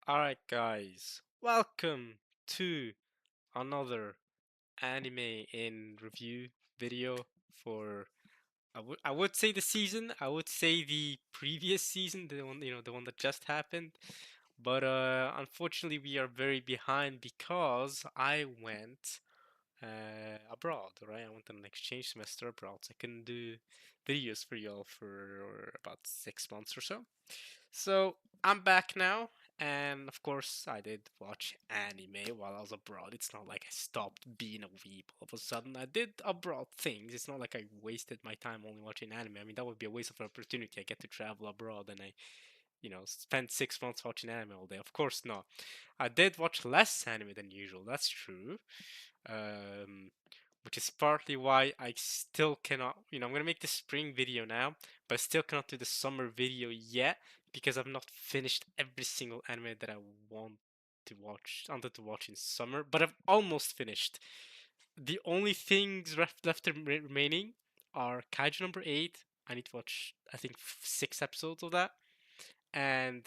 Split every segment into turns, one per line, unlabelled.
Alright, guys, welcome to another anime in review video for I would say the season. I would say the previous season, the one the one that just happened. But unfortunately, we are very behind because I went abroad. Right, I went on an exchange semester abroad, so I couldn't do videos for y'all for about 6 months or so. So I'm back now, and of course, I did watch anime while I was abroad. It's not like I stopped being a weeb all of a sudden. I did abroad things. It's not like I wasted my time only watching anime. I mean, that would be a waste of an opportunity. I get to travel abroad and I spend 6 months watching anime all day. Of course not. I did watch less anime than usual. That's true. Um, which is partly why I still cannot, I'm gonna make the spring video now, but I still cannot do the summer video yet because I've not finished every single anime that I wanted to watch in summer, but I've almost finished. The only things left remaining are Kaiju number 8. I need to watch, I think, 6 episodes of that, and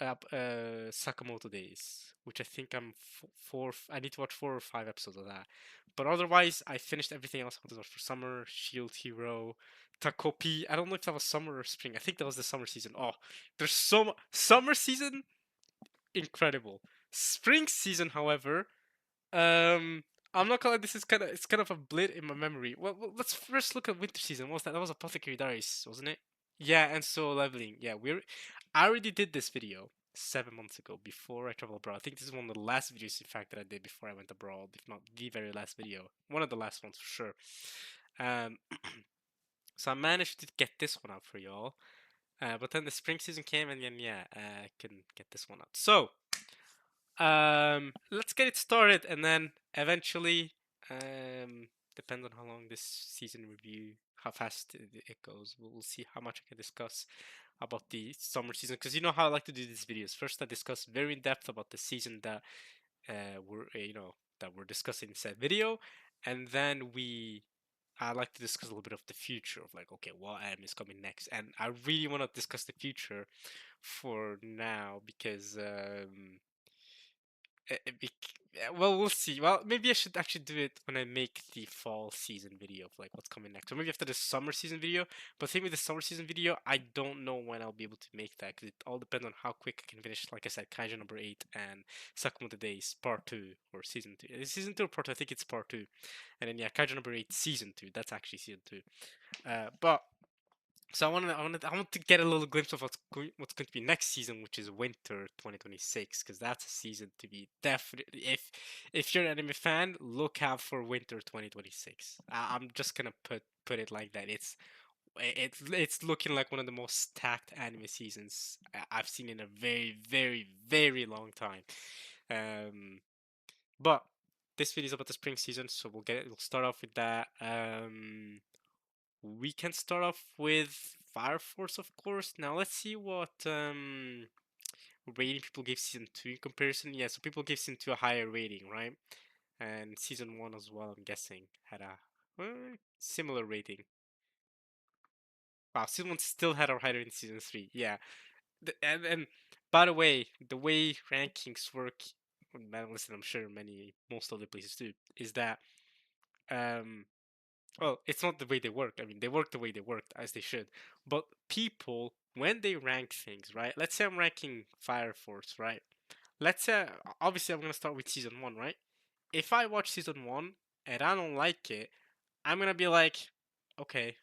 Sakamoto Days, which I think I'm four. I need to watch 4 or 5 episodes of that. But otherwise, I finished everything else I wanted to watch for summer. Shield Hero, Takopi. I don't know if that was summer or spring. I think that was the summer season. Oh, there's so much summer season, incredible. Spring season, however, um, I'm not gonna. This is kind of a blip in my memory. Let's first look at winter season. What was that? That was Apothecary Diaries, wasn't it? Yeah, and Solo Leveling. Yeah, I already did this video 7 months ago before I traveled abroad. I think this is one of the last videos, in fact, that I did before I went abroad, if not the very last video. One of the last ones for sure. Um, so I managed to get this one out for y'all. But then the spring season came, and then yeah, I couldn't get this one out. So let's get it started, and then eventually, depends on how long this season review, how fast it goes. We'll see how much I can discuss about the summer season, because you know how I like to do these videos. First, I discuss very in depth about the season that we're discussing in said video, and then I like to discuss a little bit of the future of like, okay, what anime is coming next, and I really want to discuss the future for now because well, we'll see. Well, maybe I should actually do it when I make the fall season video of like what's coming next, or maybe after the summer season video. But the thing with the summer season video, I don't know when I'll be able to make that because it all depends on how quick I can finish. Like I said, Kaiju number 8 and Sakamoto Days Part 2 or Season 2. Season 2 or Part 2? I think it's Part 2, and then yeah, Kaiju number 8 Season 2. That's actually Season 2. But so I want to get a little glimpse of what's going to be next season, which is Winter 2026, because that's a season to be definitely. If you're an anime fan, look out for Winter 2026. I'm just gonna put it like that. It's looking like one of the most stacked anime seasons I've seen in a very very very long time. Um, but this video is about the spring season, so we'll start off with that. We can start off with Fire Force, of course. Now let's see what rating people gave season 2 in comparison. Yeah, so people gave season 2 a higher rating, right? And season 1 as well, I'm guessing, had a similar rating. Wow, season 1 still had a higher rating than season 3. Yeah. And by the way, the way rankings work, listen, I'm sure most other places too, is that um well, it's not the way they work. I mean, they work the way they worked, as they should. But people, when they rank things, right? Let's say I'm ranking Fire Force, right? Let's say, obviously, I'm going to start with season 1, right? If I watch season 1 and I don't like it, I'm going to be like, okay,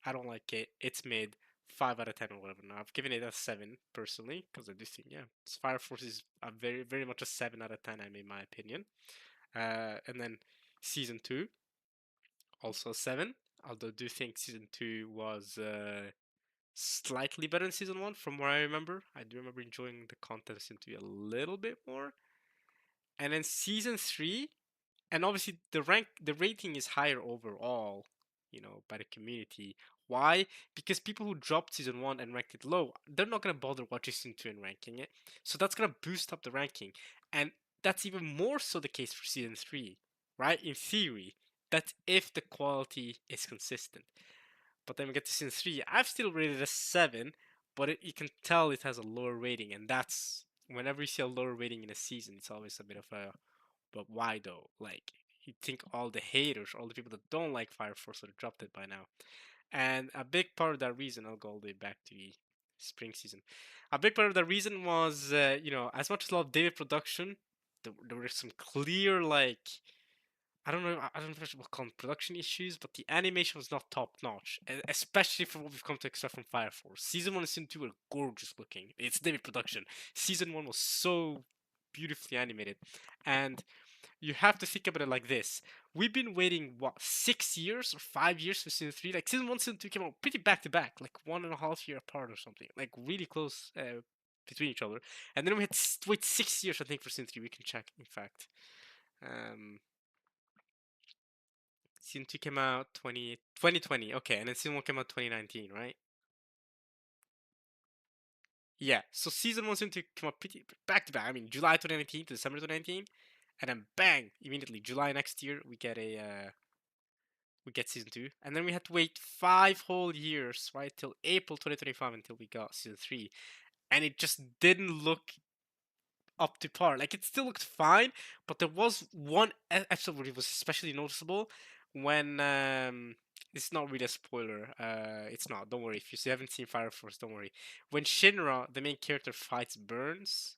I don't like it. It's mid, 5 out of 10 or whatever. Now, I've given it a 7, personally, because I do think, yeah, Fire Force is a very, very much a 7 out of 10, in my opinion. And then season 2, also 7. Although I do think season 2 was slightly better than season 1 from what I remember. I do remember enjoying the content of season 2 a little bit more. And then season 3, and obviously the rating is higher overall, by the community. Why? Because people who dropped season 1 and ranked it low, they're not going to bother watching season 2 and ranking it. So that's going to boost up the ranking. And that's even more so the case for season 3, right? In theory, that's if the quality is consistent. But then we get to season 3. I've still rated it a 7, but you can tell it has a lower rating, and that's whenever you see a lower rating in a season, it's always a bit of a, but why though? Like, you think all the haters, all the people that don't like Fire Force would have dropped it by now. And a big part of that reason, I'll go all the way back to the spring season. A big part of the reason was, as much as I love David production, there were some clear, like, I don't know, I don't know if we'll call them production issues, but the animation was not top notch, especially for what we've come to expect from Fire Force. Season 1 and Season 2 were gorgeous looking. It's David production. Season 1 was so beautifully animated. And you have to think about it like this. We've been waiting, what, 6 years or 5 years for Season 3? Like, Season 1, Season 2 came out pretty back to back, like 1.5 year apart or something. Like, really close between each other. And then we had to wait 6 years, I think, for Season 3. We can check, in fact. Um, Season 2 came out 2020, okay, and then Season 1 came out 2019, right? Yeah, so Season 1, Season 2 came out pretty back to back. I mean, July 2019 to December 2019, and then bang, immediately, July next year, we get Season 2, and then we had to wait 5 whole years, right, till April 2025 until we got Season 3, and it just didn't look up to par. Like, it still looked fine, but there was one episode where it was especially noticeable when it's not really a spoiler. It's not. Don't worry. If you haven't seen Fire Force, don't worry. When Shinra, the main character, fights Burns,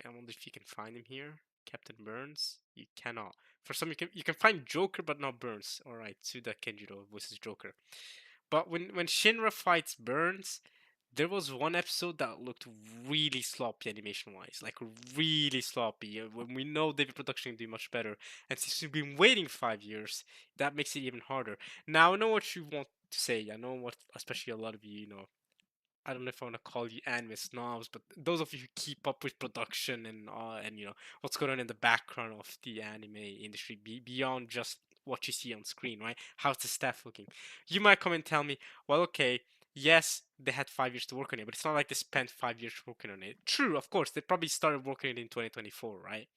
I wonder if you can find him here. Captain Burns. You cannot. For some, you can find Joker, but not Burns. All right, Suda Kenjiro voices Joker. But when Shinra fights Burns, there was one episode that looked really sloppy animation wise, like really sloppy. When we know David Production can do much better, and since we've been waiting 5 years, that makes it even harder. Now I know what you want to say. I know what, especially a lot of you, I don't know if I want to call you anime snobs, but those of you who keep up with production and what's going on in the background of the anime industry, beyond just what you see on screen, right? How's the staff looking? You might come and tell me, well, okay, yes, they had 5 years to work on it, but it's not like they spent 5 years working on it. True, of course, they probably started working on it in 2024, right?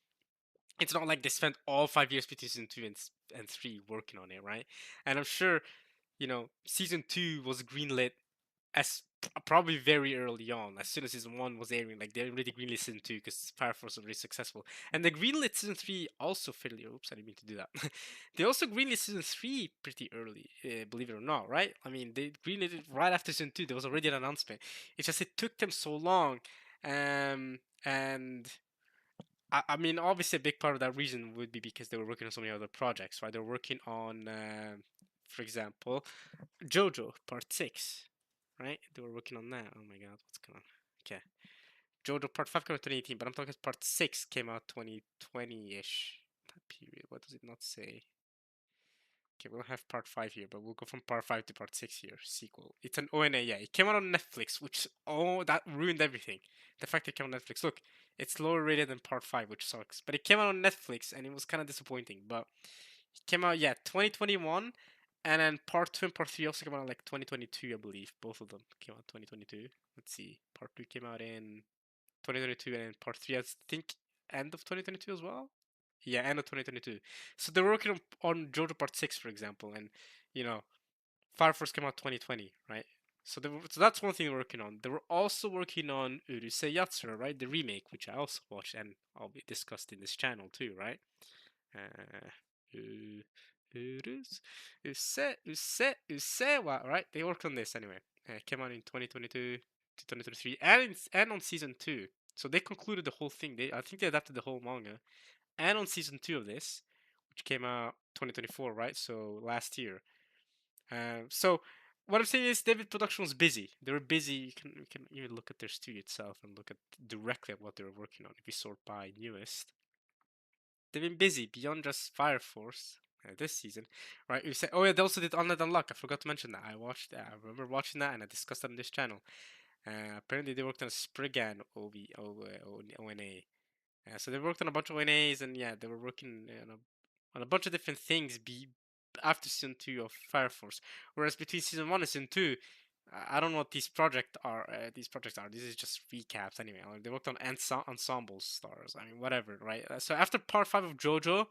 It's not like they spent all 5 years between season two and three working on it, right? And I'm sure, season two was greenlit as probably very early on, as soon as season one was airing, like they already greenlit season two because Fire Force was really successful, and they greenlit season three also fairly. Oops, I didn't mean to do that. They also greenlit season three pretty early, believe it or not, right? I mean, they greenlit it right after season two. There was already an announcement. It's just it took them so long, and I mean, obviously, a big part of that reason would be because they were working on so many other projects, right? They're working on, for example, JoJo Part 6, right? They were working on that. Oh my god, what's going on? Okay. JoJo Part 5 came out 2018, but I'm talking Part 6 came out 2020 ish. That period. What does it not say? Okay, we don't have Part 5 here, but we'll go from Part 5 to Part 6 here. Sequel. It's an ONA, yeah. It came out on Netflix, which, oh, that ruined everything. The fact it came on Netflix. Look, it's lower rated than Part 5, which sucks. But it came out on Netflix, and it was kind of disappointing. But it came out, yeah, 2021. And then Part 2 and Part 3 also came out in like 2022, I believe. Both of them came out 2022. Let's see. Part 2 came out in 2022, and then Part 3, I think, end of 2022 as well. Yeah, end of 2022. So they're working on JoJo Part 6, for example, and you know, Fire Force came out 2020, right? So that's one thing they're working on. They were also working on Urusei Yatsura, right? The remake, which I also watched and I'll be discussed in this channel too, right? Uh, Usewa, right? They worked on this anyway. It came out in 2022 to 2023, and on season two. So they concluded the whole thing. I think they adapted the whole manga, and on season two of this, which came out 2024, right? So last year. So what I'm saying is, David Production was busy. They were busy. You can even look at their studio itself and look at directly at what they were working on. If you sort by newest, they've been busy beyond just Fire Force this season, right? You say, oh yeah, they also did Undead Unluck. I forgot to mention that. I remember watching that and I discussed it on this channel. Apparently they worked on a Spriggan ONA. So they worked on a bunch of ONAs, and yeah, they were working on a bunch of different things after season two of Fire Force. Whereas between season one and season two, I don't know what these projects are. This is just recaps anyway. Like, they worked on ensemble stars. I mean, whatever, right? So after part five of JoJo,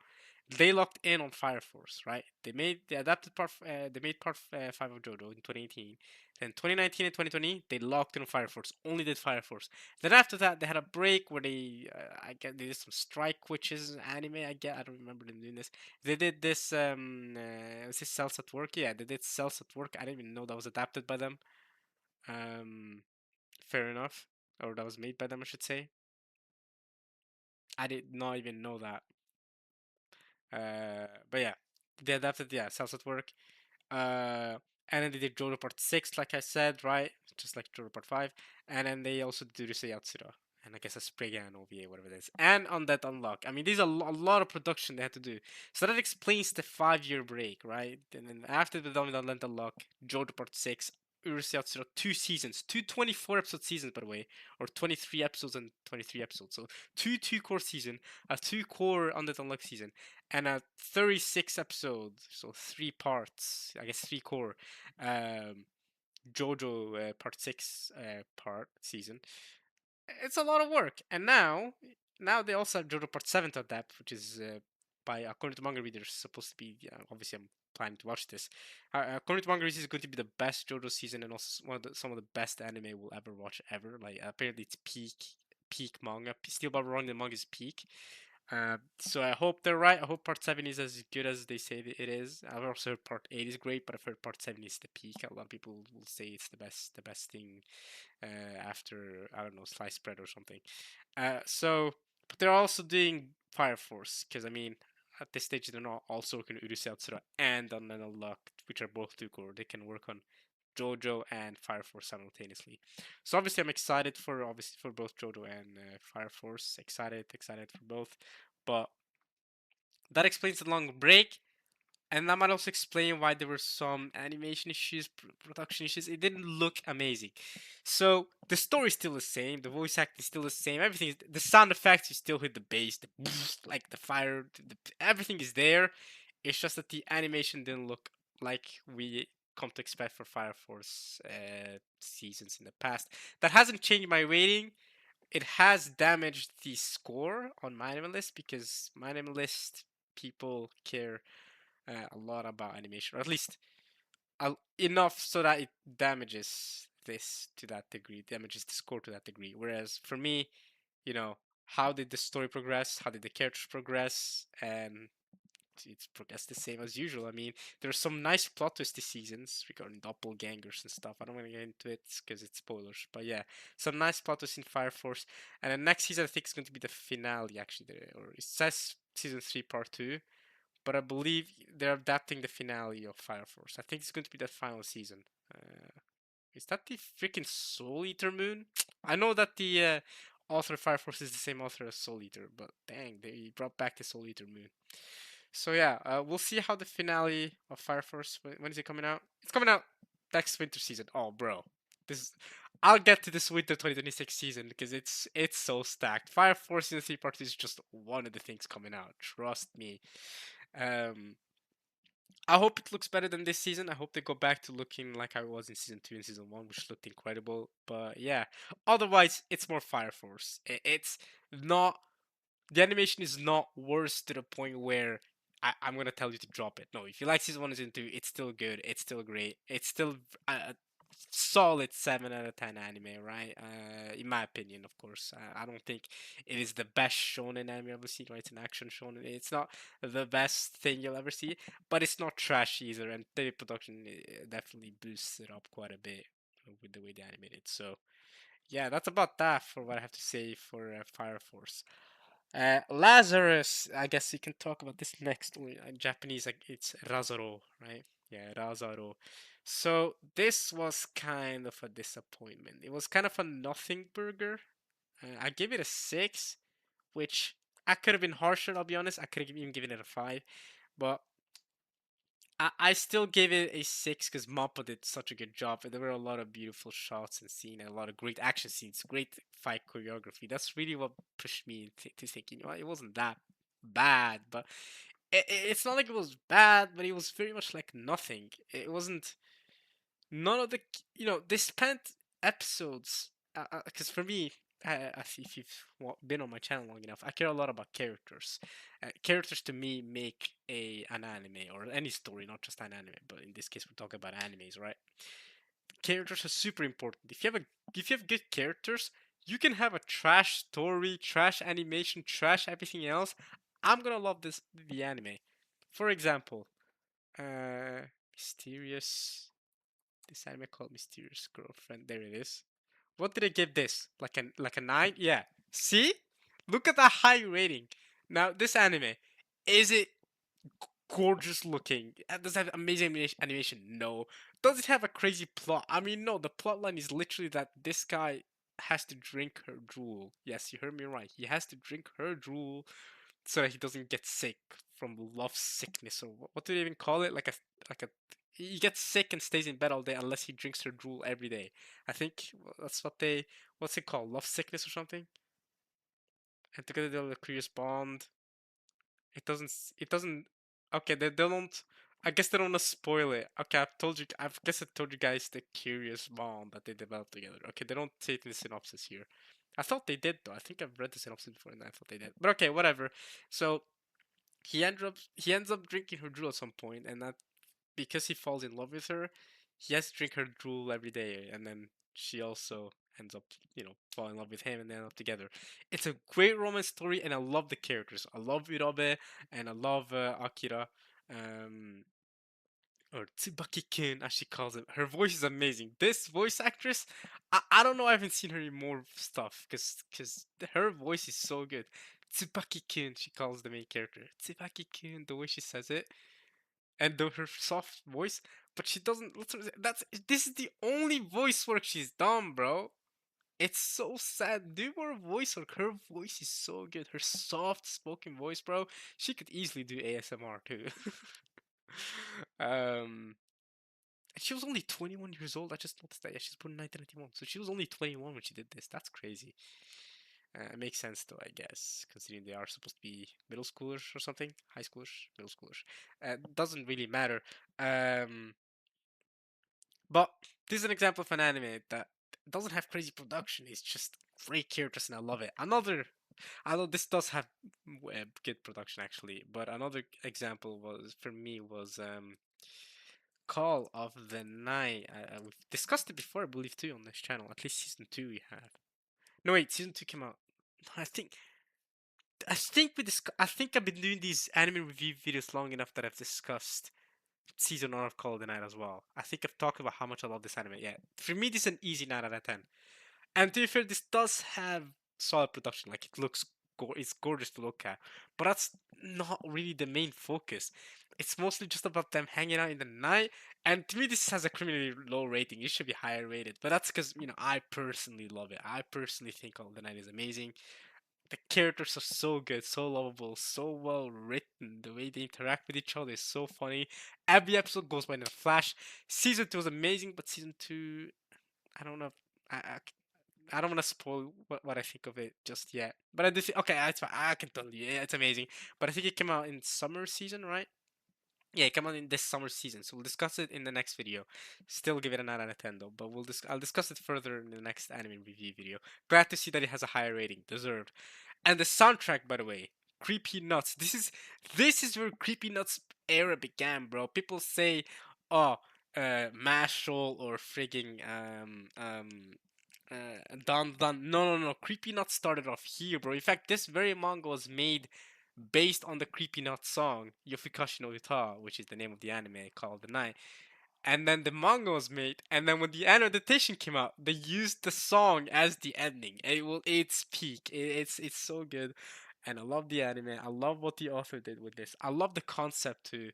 they locked in on Fire Force, right? They made part five of JoJo in 2018. Then 2019 and 2020, they locked in on Fire Force, only did Fire Force. Then after that, they had a break where I get they did some Strike Witches anime. I don't remember them doing this. They did this. Was this Cells at Work? Yeah, they did Cells at Work. I didn't even know that was adapted by them. Um, Fair enough, or that was made by them, I should say. I did not even know that. But yeah, they adapted. Yeah, Cells at Work. Uh, and then they did JoJo Part 6, like I said, right? Just like JoJo Part 5. And then they also did Urusei Yatsura. And I guess a Spriggan OVA, whatever it is. And Undead Unlock. I mean, these are a lot of production they had to do. So that explains the 5-year break, right? And then after the done with Undead Unlock, JoJo Part 6, Urusei Yatsura, 2 seasons. Two 24-episode seasons, by the way. Or 23 episodes and 23 episodes. So two 2-core season, a 2-core Undead Unlock season, and a 36 episode, so 3 parts, I guess 3 core, um, JoJo part 6 part season. It's a lot of work, and now they also have JoJo Part 7 to adapt, which is by according to manga readers supposed to be. Yeah, obviously, I'm planning to watch this. According to manga readers, it's going to be the best JoJo season and also some of the best anime we'll ever watch ever. Like apparently, it's peak manga. Steel Ball Run the manga is peak. So I hope they're right. I hope Part 7 is as good as they say it is. I've also heard Part 8 is great, but I've heard Part 7 is the peak. A lot of people will say it's the best thing after, I don't know, Slice Bread or something. But they're also doing Fire Force, because I mean, at this stage they're not also working on Urusei Yatsura and on Mental Luck, which are both 2 core. They can work on JoJo and Fire Force simultaneously. So obviously I'm excited for both JoJo and Fire Force. Excited for both. But that explains the long break. And that might also explain why there were some animation issues, production issues. It didn't look amazing. So the story's still the same. The voice acting is still the same. Everything. The sound effects, you still hit the bass, the like the fire. Everything is there. It's just that the animation didn't look like we come to expect for Fire Force seasons in the past. That hasn't changed my rating. It has damaged the score on my anime list because my anime list people care a lot about animation, or at least enough so that it damages this to that degree, damages the score to that degree. Whereas for me, you know, how did the story progress? How did the characters progress? And it's progressed the same as usual. I mean, there's some nice plot twists this seasons regarding doppelgangers and stuff. I don't want to get into it because it's spoilers, but yeah, some nice plot twists in Fire Force. And the next season, I think, is going to be the finale. Actually, or it says season 3, part 2, but I believe they're adapting the finale of Fire Force. I think it's going to be the final season. Is that the freaking Soul Eater Moon? I know that the author of Fire Force is the same author as Soul Eater, but dang, they brought back the Soul Eater Moon. So yeah, we'll see how the finale of Fire Force. When is it coming out? It's coming out next winter season. Oh, bro, this. I'll get to this winter 2026 season because it's so stacked. Fire Force season 3 part 2 is just one of the things coming out. Trust me. Um, I hope it looks better than this season. I hope they go back to looking like I was in season 2 and season 1, which looked incredible. But yeah, otherwise, it's more Fire Force. It's not, the animation is not worse to the point where I'm gonna tell you to drop it. No, if you like season 1 and season 2, it's still good. It's still great. It's still a solid 7 out of 10 anime, right? In my opinion, of course. I don't think it is the best shonen anime I've ever seen, right? It's an action shonen. It's not the best thing you'll ever see, but it's not trash either. And the production definitely boosts it up quite a bit with the way they animate it. So yeah, that's about that for what I have to say for Fire Force. Lazarus, I guess you can talk about this next one. In Japanese, like it's Razaro, right? Yeah, Razaro. So this was kind of a disappointment. It was kind of a nothing burger. I gave it a 6, which I could have been harsher, I'll be honest. I could have even given it a 5, but I still gave it a 6 because Mappa did such a good job. There were a lot of beautiful shots and scenes and a lot of great action scenes, great fight choreography. That's really what pushed me to thinking, it wasn't that bad, but it's not like it was bad, but it was very much like nothing. It wasn't, none of the, they spent episodes, because for me, if you've been on my channel long enough, I care a lot about characters. Characters to me make an anime or any story, not just an anime, but in this case we're talking about animes, right? Characters are super important. If you have good characters, you can have a trash story, trash animation, trash everything else. I'm gonna love the anime. For example, mysterious. This anime called Mysterious Girlfriend. There it is. What did I give this? Like a 9? Yeah. See? Look at that high rating. Now this anime, is it gorgeous looking? Does it have amazing animation? No. Does it have a crazy plot? I mean, no. The plot line is literally that this guy has to drink her drool. Yes, you heard me right. He has to drink her drool so that he doesn't get sick from love sickness, or what do they even call it? Like a he gets sick and stays in bed all day unless he drinks her drool every day. I think that's what they what's it called? Love sickness or something? And together they'll have a curious bond. It doesn't okay, they don't I guess they don't want to spoil it. Okay, I guess I told you guys the curious bond that they developed together. Okay, they don't say it in the synopsis here. I thought they did though. I think I've read the synopsis before and I thought they did. But okay, whatever. So he ends up drinking her drool at some point, and that because he falls in love with her, he has to drink her drool every day, and then she also ends up, falling in love with him, and they end up together. It's a great romance story, and I love the characters. I love Irobe, and I love Akira. Um, or Tsubaki-kun, as she calls him. Her voice is amazing. This voice actress, I don't know. I haven't seen her in more stuff because her voice is so good. Tsubaki-kun, she calls the main character. Tsubaki-kun, the way she says it, and her soft voice. But she doesn't. This is the only voice work she's done, bro. It's so sad. Do more voice work. Her voice is so good. Her soft spoken voice, bro. She could easily do ASMR too. um, and she was only 21 years old. I just noticed that. Yeah, she's born in 1991. So she was only 21 when she did this. That's crazy. It makes sense, though, I guess, considering they are supposed to be middle schoolers or something. High schoolers, middle schoolers. Doesn't really matter. Um, but this is an example of an anime that doesn't have crazy production. It's just great characters, and I love it. Although this does have good production actually, but another example was for me was Call of the Night. We've discussed it before, I believe, too, on this channel. At least season two we have. No, wait, season two came out. I think. I think I've been doing these anime review videos long enough that I've discussed season one of Call of the Night as well. I think I've talked about how much I love this anime. Yeah, for me, this is an easy 9 out of 10. And to be fair, this does have solid production. Like it looks, it's gorgeous to look at. But that's not really the main focus. It's mostly just about them hanging out in the night. And to me, this has a criminally low rating. It should be higher rated. But that's because I personally love it. I personally think All the Night is amazing. The characters are so good, so lovable, so well written. The way they interact with each other is so funny. Every episode goes by in a flash. Season two was amazing, but season two, I don't know. I don't want to spoil what I think of it just yet. But I do think, okay, it's fine. I can tell you, yeah, it's amazing. But I think it came out in summer season, right? Yeah, it came out in this summer season. So we'll discuss it in the next video. Still give it a 9 out of 10 though. But I'll discuss it further in the next anime review video. Glad to see that it has a higher rating. Deserved. And the soundtrack, by the way, Creepy Nuts. This is where Creepy Nuts era began, bro. People say, oh, Mashal or frigging Don. No. Creepy Nuts started off here, bro. In fact, this very manga was made based on the Creepy Nuts song Yofikashi no Uta, which is the name of the anime called the Night. And then the manga was made, and then when the adaptation came out, they used the song as the ending. It's peak. It's so good, and I love the anime. I love what the author did with this. I love the concept too,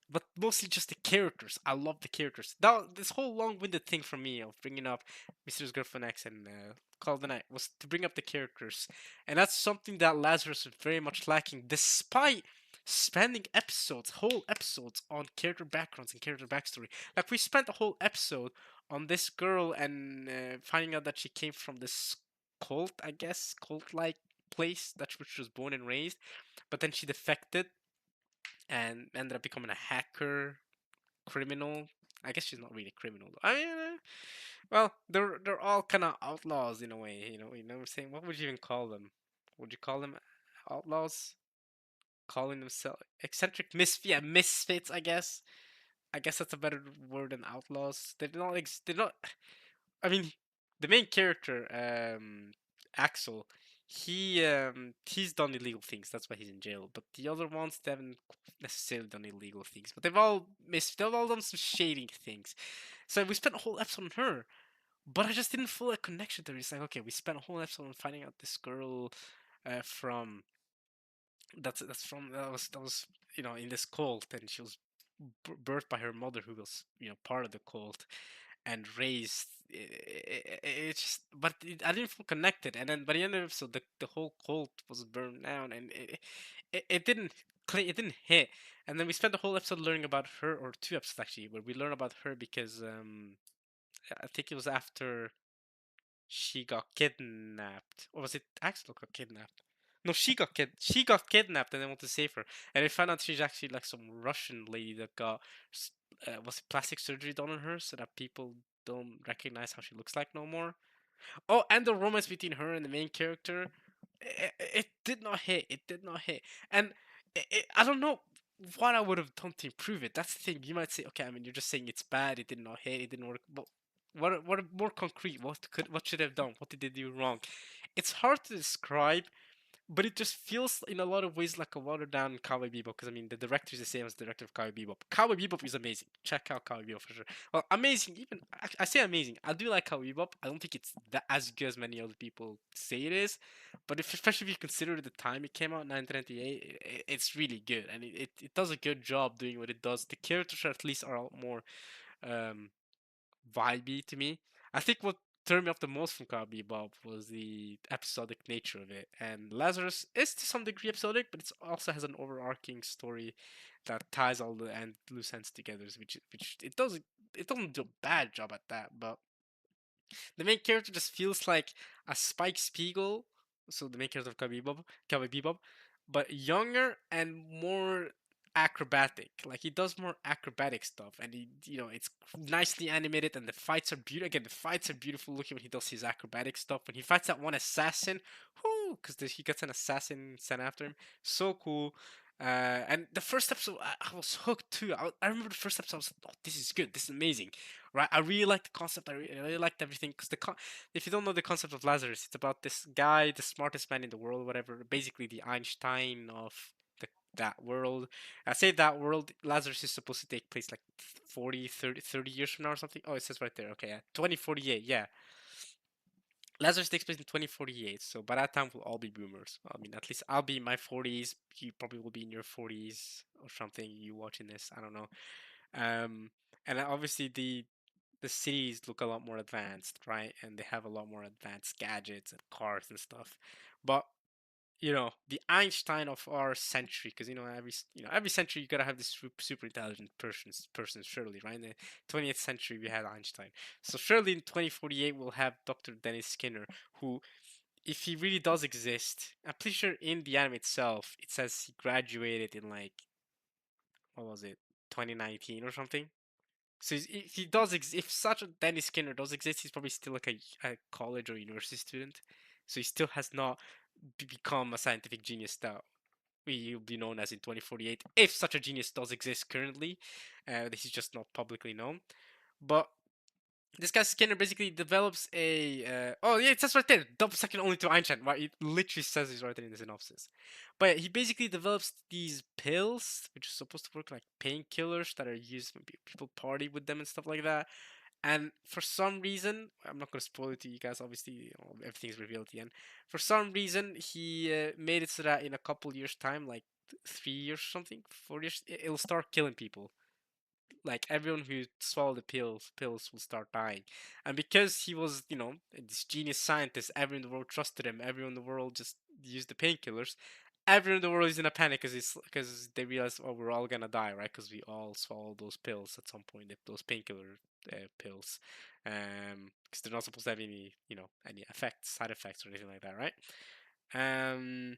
but mostly just the characters. I love the characters. This whole long-winded thing for me of bringing up Mr. Girlfriend X and Call of the Night was to bring up the characters, and that's something that Lazarus is very much lacking, despite spending whole episodes on character backgrounds and character backstory. Like we spent a whole episode on this girl and finding out that she came from this cult, I guess, cult-like place that which she was born and raised, but then she defected and ended up becoming a hacker, criminal. I guess she's not really a criminal. Though. Well, they're all kind of outlaws in a way. You know what I'm saying. What would you even call them? Would you call them outlaws? Calling themselves eccentric misfits, I guess. I guess that's a better word than outlaws. They're not they're not. I mean, the main character, Axel, he's done illegal things. That's why he's in jail. But the other ones, they haven't necessarily done illegal things. But they've all done some shady things. So we spent a whole episode on her. But I just didn't feel a connection to her. It's like, okay, we spent a whole episode on finding out this girl from that was in this cult, and she was birthed by her mother, who was part of the cult and raised. It's just, but I didn't feel connected. And then by the end of the episode, the whole cult was burned down, and it didn't it didn't hit. And then we spent the whole episode learning about her, or two episodes actually, where we learn about her because I think it was after she got kidnapped, or was it Axel got kidnapped? No, she got kidnapped, and they want to save her. And they found out she's actually like some Russian lady that got was it plastic surgery done on her, so that people don't recognize how she looks like no more. Oh, and the romance between her and the main character, it did not hit. It did not hit. And I don't know what I would have done to improve it. That's the thing. You might say, okay, I mean, you're just saying it's bad. It did not hit. It didn't work. But what more concrete? What should I have done? What did they do wrong? It's hard to describe, but it just feels in a lot of ways like a watered down Cowboy Bebop. Because I mean, the director is the same as the director of Cowboy Bebop. Cowboy Bebop is amazing. Check out Cowboy Bebop for sure. Well, amazing. Even I say amazing. I do like Cowboy Bebop. I don't think it's that as good as many other people say it is, but especially if you consider the time it came out, 1998, it's really good, and it does a good job doing what it does. The characters at least are a lot more um, vibey to me. I think what turned me off the most from Cowboy Bebop was the episodic nature of it. And Lazarus is to some degree episodic, but it also has an overarching story that ties all the loose ends together, which it doesn't do a bad job at that, but the main character just feels like a Spike Spiegel, so the main character of Cowboy Bebop, but younger and more acrobatic. Like he does more acrobatic stuff, and it's nicely animated, and the fights are beautiful. Again, the fights are beautiful looking when he does his acrobatic stuff. When he fights that one assassin, whoo, because he gets an assassin sent after him, so cool. And the first episode, I was hooked too. I remember the first episode. I was like, "Oh, this is good. This is amazing." Right? I really liked the concept. I really liked everything because if you don't know the concept of Lazarus, it's about this guy, the smartest man in the world, whatever. Basically, the Einstein of that world. I say that world. Lazarus is supposed to take place like 40, 30 years from now or something. Oh, it says right there. Okay, yeah, 2048. Yeah, Lazarus takes place in 2048. So by that time, we'll all be boomers. I mean, at least I'll be in my 40s. You probably will be in your 40s or something. You watching this? I don't know. Um, and obviously the cities look a lot more advanced, right? And they have a lot more advanced gadgets and cars and stuff. But the Einstein of our century, because every century you gotta have this super intelligent person surely, right? In the 20th century we had Einstein, so surely in 2048 we'll have Dr. Dennis Skinner, who, if he really does exist, I'm pretty sure in the anime itself it says he graduated in like, what was it, 2019 or something. So if he does, if such a Dennis Skinner does exist, he's probably still like a college or university student. So he still has not become a scientific genius that he'll be known as in 2048. If such a genius does exist currently, he's just not publicly known. But this guy Skinner basically develops a oh yeah, it says right there, double second only to Einstein. Right, it literally says it's right there in the synopsis. But he basically develops these pills, which are supposed to work like painkillers that are used when people party with them and stuff like that. And for some reason, I'm not gonna spoil it to you guys. Obviously, everything's revealed at the end. For some reason, he made it so that in a couple years' time, like 3 years or something, 4 years, it'll start killing people. Like everyone who swallowed the pills will start dying. And because he was, this genius scientist, everyone in the world trusted him. Everyone in the world just used the painkillers. Everyone in the world is in a panic because they realize, oh, we're all gonna die, right? Because we all swallowed those pills at some point, those painkiller pills, because they're not supposed to have any, any effects, side effects or anything like that, right? Um,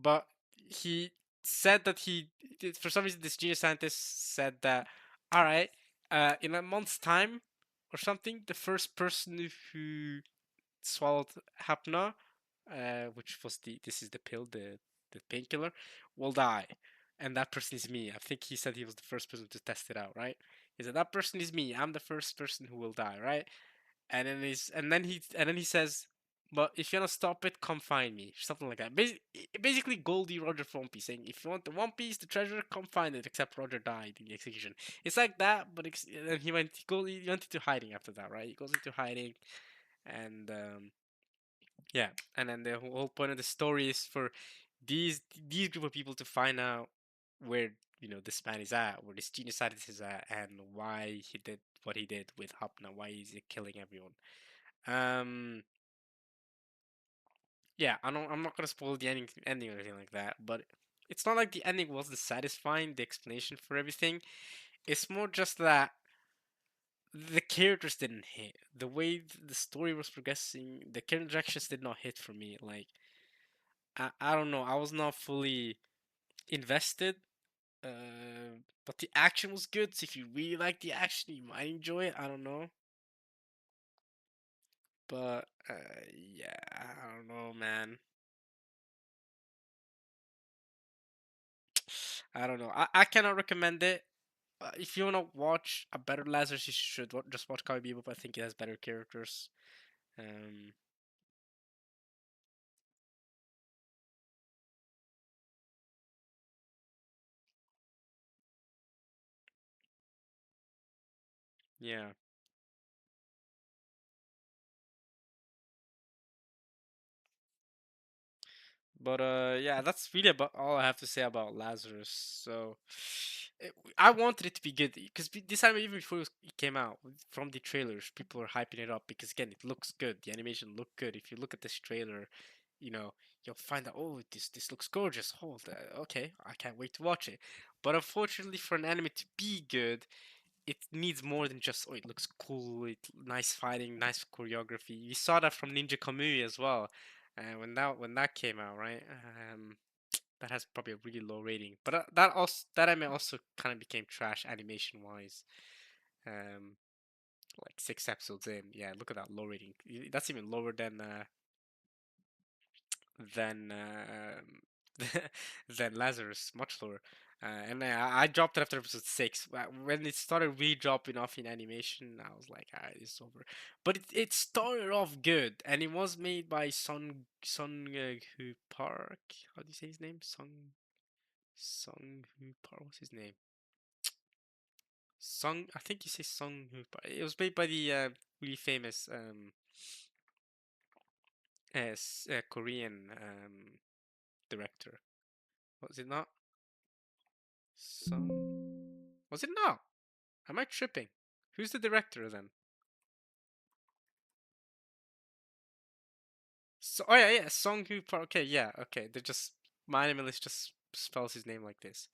but he said that for some reason, this genius scientist said that, all right, in a month's time or something, the first person who swallowed Hapna, which was this is the pill, the painkiller, will die. and that person is me. I think he said he was the first person to test it out, right? He said that person is me. I'm the first person who will die, right? And then he says, "But if you wanna stop it, come find me." Something like that. Basically, Goldie Roger for One Piece saying, "If you want the One Piece, the treasure, come find it." Except Roger died in the execution. It's like that, but then he went into hiding after that, right? He goes into hiding, and yeah, and then the whole point of the story is for these these group of people to find out where this man is at, where this genius scientist is at, and why he did what he did with Hapna, why he's killing everyone. Um, yeah, I'm not gonna spoil the ending or anything like that, but it's not like the ending wasn't satisfying. The explanation for everything. It's more just that the characters didn't hit. The way the story was progressing, the character interactions did not hit for me. Like I don't know, I was not fully invested. But the action was good. So if you really like the action, you might enjoy it. I don't know, but yeah, I don't know, man. I don't know. I cannot recommend it. If you wanna watch a better Lazarus, you should just watch Cowboy Bebop. I think it has better characters. Um, yeah. But yeah, that's really about all I have to say about Lazarus. So I wanted it to be good because this time, even before it came out, from the trailers, people were hyping it up because again, it looks good. The animation looked good. If you look at this trailer, you know you'll find out, oh, this looks gorgeous. Hold, okay, I can't wait to watch it. But unfortunately, for an anime to be good, it needs more than just, oh, it looks cool, nice fighting, nice choreography. We saw that from Ninja Kamui as well. When that came out, right? That has probably a really low rating. But that anime also kind of became trash animation wise. Um, like 6 episodes in, yeah. Look at that low rating. That's even lower than than Lazarus, much lower. And I dropped it after episode 6. When it started re-dropping off in animation, I was like, alright, it's over. But it started off good, and it was made by Hu Park. How do you say his name? Sung Hu Park. What's his name? I think you say Sung Hu Park. It was made by the really famous Korean director. Was it not? Was it not? Am I tripping? Who's the director then? Oh yeah, yeah, Song Hu Park. Okay, yeah, okay. They're just my animalist just spells his name like this.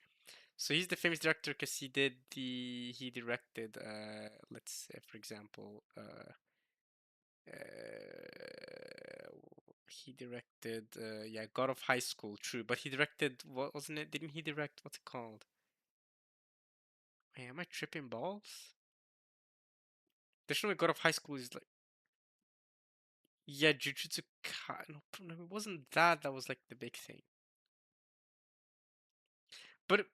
So he's the famous director because he directed let's say for example he directed yeah, God of High School, true, but he directed, what wasn't it? Didn't he direct, what's it called? Wait, am I tripping balls? There's no way God of High School is like, yeah, Jujutsu no, no, it wasn't that. That was like the big thing. But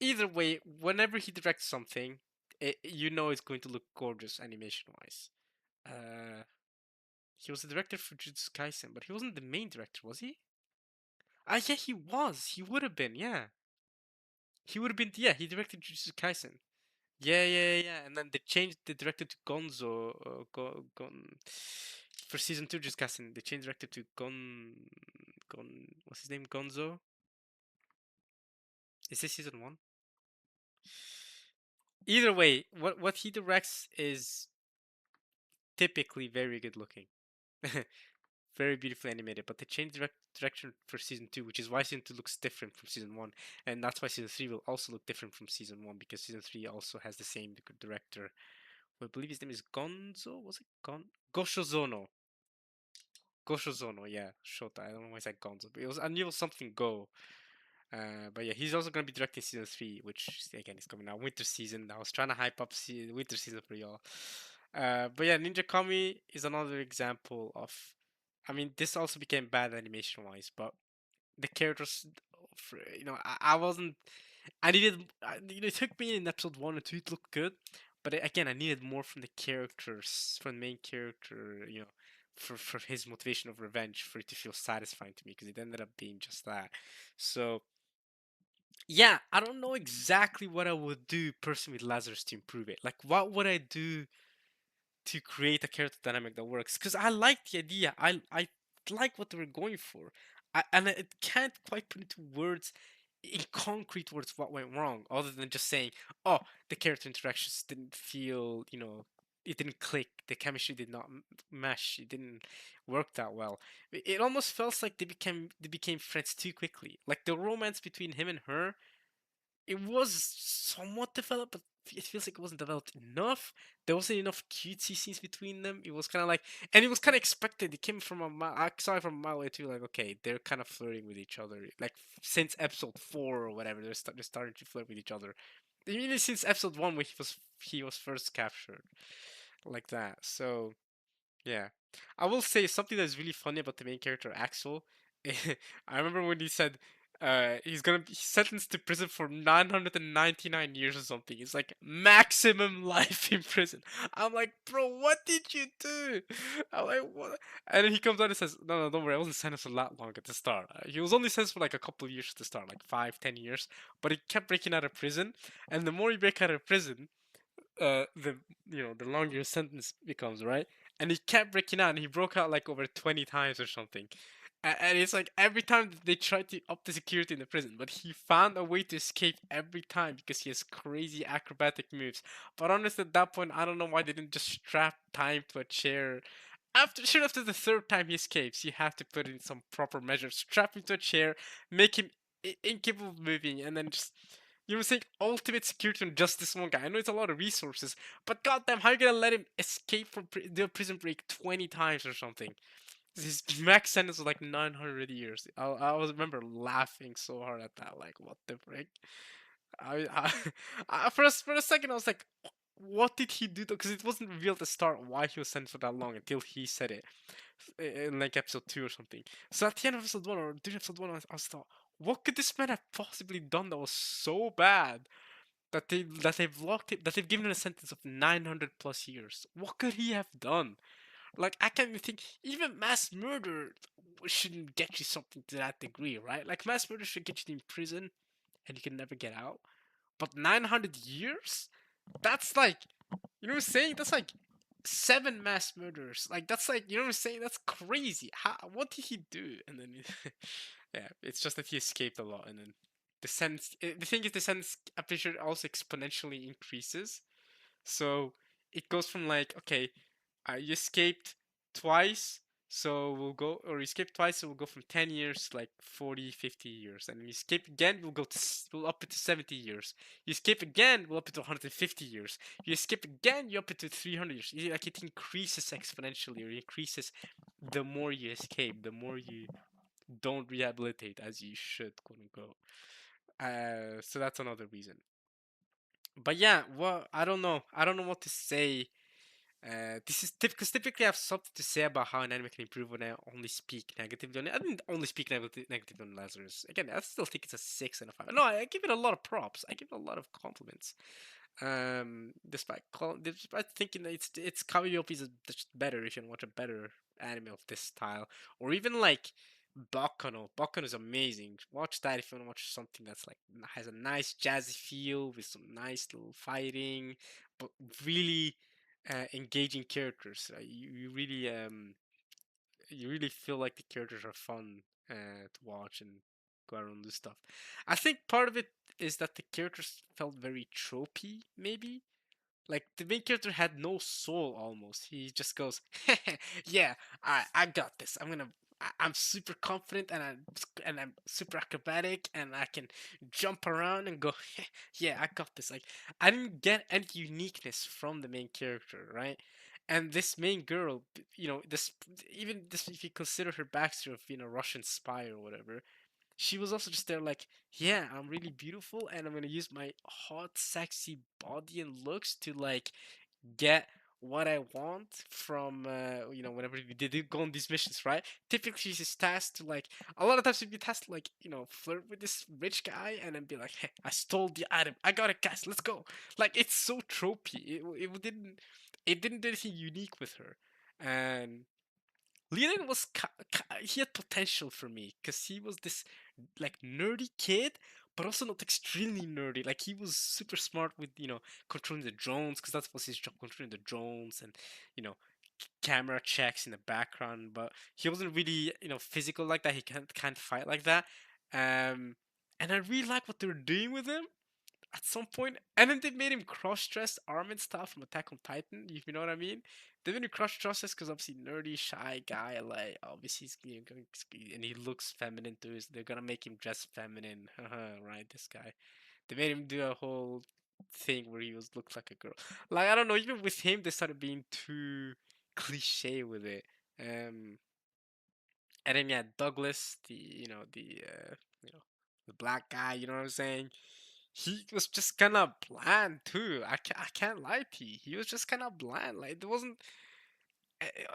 either way, whenever he directs something, it's going to look gorgeous animation wise. Uh, he was the director for Jujutsu Kaisen, but he wasn't the main director, was he? Ah, yeah, he was. He would have been. Yeah, he would have been. Yeah, he directed Jujutsu Kaisen. Yeah, yeah, yeah. And then they changed the director to Gonzo. For season two, Jujutsu Kaisen, they changed director to What's his name? Gonzo. Is this season one? Either way, what he directs is typically very good looking, very beautifully animated. But they changed direction for season two, which is why season two looks different from season one, and that's why season three will also look different from season one because season three also has the same director. I believe his name is Gonzo. Was it Goshozono? Goshozono, yeah, Shota. I don't know why I said Gonzo, but I knew it was something Go. But yeah, he's also gonna be directing season three, which again is coming out winter season. I was trying to hype up winter season for y'all. But yeah, Ninja Kami is another example of. I mean, this also became bad animation wise, but the characters I wasn't. I needed. It took me in episode 1 or 2 to look good, but again, I needed more from the characters, from the main character. For his motivation of revenge, for it to feel satisfying to me, because it ended up being just that. So yeah, I don't know exactly what I would do personally with Lazarus to improve it. Like, what would I do to create a character dynamic that works? Because I like the idea. I like what they were going for. And it can't quite put into words, in concrete words, what went wrong, other than just saying, "Oh, the character interactions didn't feel, it didn't click. The chemistry did not mesh. It didn't work that well." It almost felt like they became friends too quickly. Like the romance between him and her, it was somewhat developed, but it feels like it wasn't developed enough. There wasn't enough cutesy scenes between them. It was kind of like, and it was kind of expected. It came from a mile. I saw it from a mile away too. Like, okay, they're kind of flirting with each other. Like since episode 4 or whatever, they're starting to flirt with each other. Even since episode 1, when he was first captured, like that. So yeah. I will say something that's really funny about the main character Axel. I remember when he said he's gonna be sentenced to prison for 999 years or something. It's like maximum life in prison. I'm like, bro, what did you do? I'm like, what? And then he comes out and says, no, no, don't worry, I wasn't sentenced for that long at the start. He was only sentenced for like a couple of years at the start, like 5, 10 years. But he kept breaking out of prison, and the more you break out of prison, the longer your sentence becomes, right? And he kept breaking out, and he broke out like over 20 times or something. And it's like every time they tried to up the security in the prison, but he found a way to escape every time because he has crazy acrobatic moves. But honestly, at that point, I don't know why they didn't just strap time to a chair. After the third time he escapes, you have to put in some proper measures. Strap him to a chair, make him incapable of moving, and then just saying ultimate security on just this one guy. I know it's a lot of resources, but goddamn, how are you gonna let him escape from do a prison break 20 times or something? His max sentence was like 900 years. I was remember laughing so hard at that. Like, what the frick? For a second, I was like, what did he do? Because it wasn't revealed at the start why he was sentenced for that long until he said it in like episode 2 or something. So at the end of episode 1 or during episode 1, I was thought, what could this man have possibly done that was so bad that they've given him a sentence of 900 plus years? What could he have done? Like, I can't even think. Even mass murder shouldn't get you something to that degree, right? Like, mass murder should get you in prison and you can never get out. But 900 years? That's like, you know what I'm saying? That's like 7 mass murders. Like, that's like, you know what I'm saying? That's crazy. What did he do? And then, yeah, it's just that he escaped a lot. And then the thing is, the sentence, I'm pretty sure, also exponentially increases. So it goes from like, okay, you escaped twice, so or you escaped twice, so we'll go from 10 years to like 40, 50 years. And you escape again, we'll up it to 70 years. You escape again, we'll up it to 150 years. You escape again, you up it to 300 years. Like, it increases exponentially, or it increases the more you escape, the more you don't rehabilitate as you should, quote unquote. So that's another reason. But yeah, well, I don't know. I don't know what to say. This is because typically I have something to say about how an anime can improve when I only speak negatively on it. I didn't only speak negatively on Lazarus. Again, I still think it's a 6 and a 5. No, I give it a lot of props. I give it a lot of compliments. Despite thinking that it's Cowboy is just better if you want to watch a better anime of this style, or even like Baccano. Baccano is amazing. Watch that if you want to watch something that's like has a nice jazzy feel with some nice little fighting, but really engaging characters. You really feel like the characters are fun to watch and go around and do stuff. I think part of it is that the characters felt very tropey, maybe. Like, the main character had no soul almost. He just goes, "Yeah, I got this. I'm super confident, and I'm super acrobatic, and I can jump around and go, yeah, I got this." Like, I didn't get any uniqueness from the main character, right? And this main girl, this, if you consider her backstory of being a Russian spy or whatever, she was also just there like, yeah, I'm really beautiful, and I'm gonna use my hot, sexy body and looks to like get what I want from whenever they did go on these missions, right? Typically, she's tasked to like a lot of times she'd be tasked to, like, flirt with this rich guy and then be like, "Hey, I stole the item. I got it, guys. Let's go." Like, it's so tropey. It didn't do anything unique with her, and Leland was he had potential for me because he was this like nerdy kid, but also not extremely nerdy. Like, he was super smart with controlling the drones, because that was his job, controlling the drones and you know camera checks in the background. But he wasn't really physical like that. He can't fight like that. Um, and I really like what they were doing with him at some point, and then they made him cross-dress Armin style from Attack on Titan. If you know what I mean. They made him cross-dress because obviously nerdy, shy guy. Like, obviously he's going and he looks feminine too. So they're gonna make him dress feminine, right? This guy. They made him do a whole thing where he was looks like a girl. Like, I don't know. Even with him, they started being too cliche with it. Um, and then yeah, Douglas, the black guy. You know what I'm saying? He was just kind of bland too. I can't lie to you. He was just kind of bland. Like, there wasn't.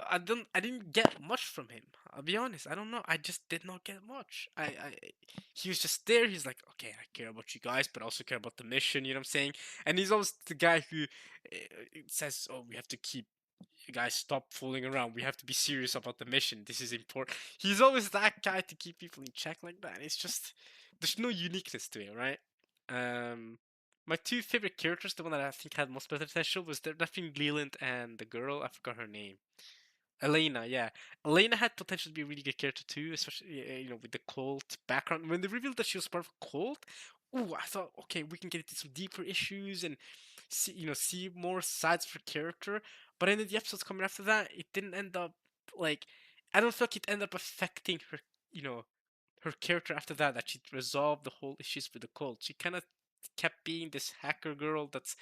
I didn't get much from him. I'll be honest. I don't know. I just did not get much. He was just there. He's like, okay, I care about you guys, but I also care about the mission. You know what I'm saying? And he's always the guy who says, "Oh, we have to keep you guys stop fooling around. We have to be serious about the mission. This is important." He's always that guy to keep people in check like that. And it's just there's no uniqueness to it, right? My two favorite characters, the one that I think had most potential, was definitely Leland and the girl. I forgot her name. Elena, yeah. Elena had potential to be a really good character too, especially with the cult background. When they revealed that she was part of a cult, ooh, I thought, okay, we can get into some deeper issues and see more sides of her character. But in the episodes coming after that, it didn't end up like I don't feel like it ended up affecting her, you know, her character after that. That she resolved the whole issues with the cult. She kind of kept being this hacker girl that's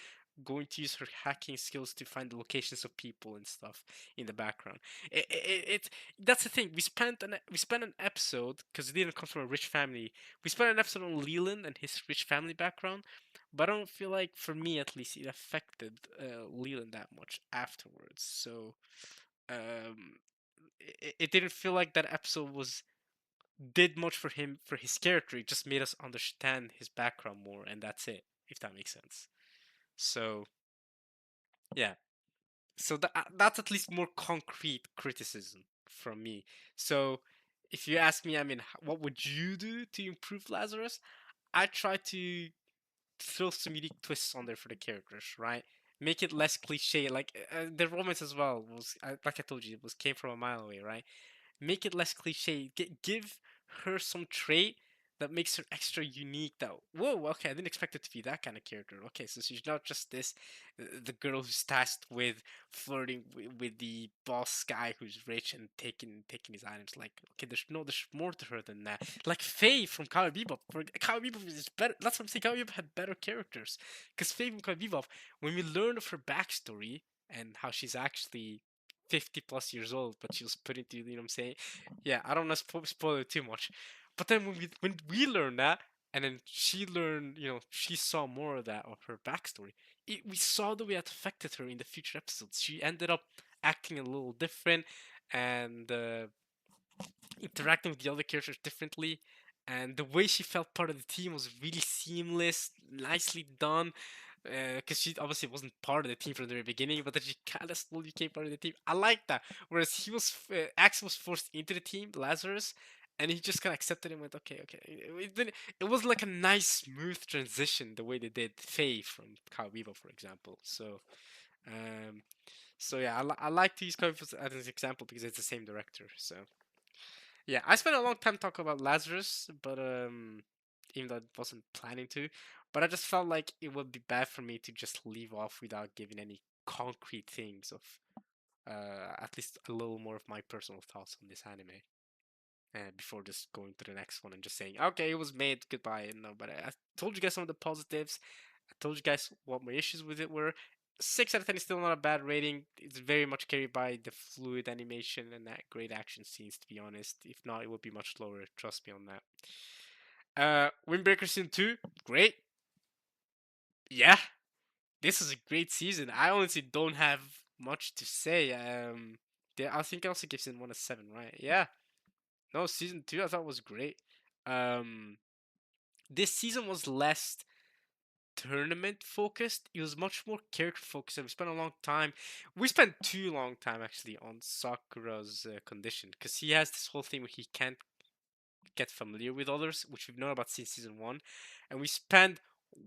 going to use her hacking skills to find the locations of people and stuff in the background. It that's the thing. We spent an episode because Leland comes from a rich family. We spent an episode on Leland and his rich family background, but I don't feel like, for me at least, it affected Leland that much afterwards. So um, it didn't feel like that episode was did much for him for his character. It just made us understand his background more, and that's it. If that makes sense. So yeah, so that's at least more concrete criticism from me. So if you ask me, I mean, what would you do to improve Lazarus? I try to throw some unique twists on there for the characters, right? Make it less cliche. Like the romance as well was, like I told you, it was came from a mile away, right? Make it less cliche. Give her some trait that makes her extra unique. That, whoa, okay, I didn't expect it to be that kind of character. Okay, so she's not just this the girl who's tasked with flirting with the boss guy who's rich and taking his items. Like, okay, there's more to her than that. Like Faye from Cowboy Bebop. Cowboy Bebop is better. That's what I'm saying. Cowboy Bebop had better characters because Faye from Cowboy Bebop, when we learn of her backstory and how she's actually 50 plus years old, but she was put into, you know what I'm saying? Yeah, I don't want to spoil it too much. But then when we learned that, and then she learned, she saw more of that, of her backstory. We saw the way it affected her in the future episodes. She ended up acting a little different and interacting with the other characters differently. And the way she felt part of the team was really seamless, nicely done. Because she obviously wasn't part of the team from the very beginning, but then she kind of slowly became part of the team. I like that. Whereas Axel was forced into the team, Lazarus, and he just kind of accepted it and went, okay, okay. It was like a nice, smooth transition the way they did Faye from Cowboy Bebop, for example. Um, so yeah, I like to use Cowboy Bebop as an example because it's the same director. So yeah, I spent a long time talking about Lazarus, but even though I wasn't planning to, but I just felt like it would be bad for me to just leave off without giving any concrete things of at least a little more of my personal thoughts on this anime. Before just going to the next one and just saying, okay, it was made, goodbye. No, but I told you guys some of the positives. I told you guys what my issues with it were. 6 out of 10 is still not a bad rating. It's very much carried by the fluid animation and that great action scenes, to be honest. If not, it would be much lower. Trust me on that. Windbreaker Season 2, great. Yeah, this is a great season. I honestly don't have much to say. I think I also give season one a seven, right? Yeah. No, season two I thought was great. Um, this season was less tournament focused. It was much more character focused, and we spent a long time. We spent too long time actually on Sakura's condition because he has this whole thing where he can't get familiar with others, which we've known about since season one, and we spent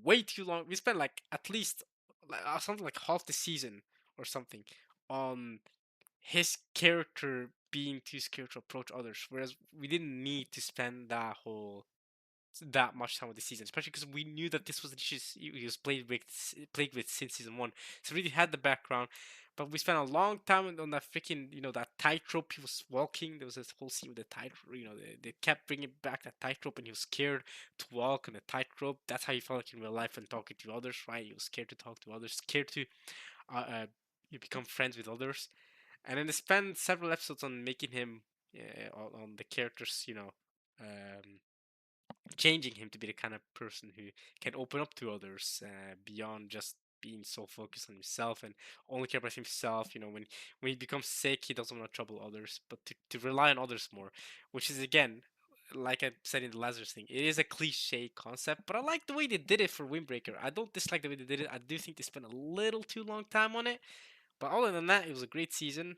way too long. We spent like at least something like half the season or something on his character being too scared to approach others, whereas we didn't need to spend that much time with the season, especially because we knew that this was an issue he was plagued with since season one. So we really had the background, but we spent a long time on that freaking that tightrope he was walking. There was this whole scene with the tightrope. They kept bringing back that tightrope, and he was scared to walk on the tightrope. That's how he felt like in real life when talking to others, right? He was scared to talk to others, scared to uh, uh you become friends with others, and then they spent several episodes on making him on the characters, changing him to be the kind of person who can open up to others beyond just being so focused on himself and only care about himself. When he becomes sick, he doesn't want to trouble others, but to rely on others more, which is again, like I said in the Lazarus thing, it is a cliche concept, but I like the way they did it for Windbreaker. I don't dislike the way they did it. I do think they spent a little too long time on it. But other than that, it was a great season.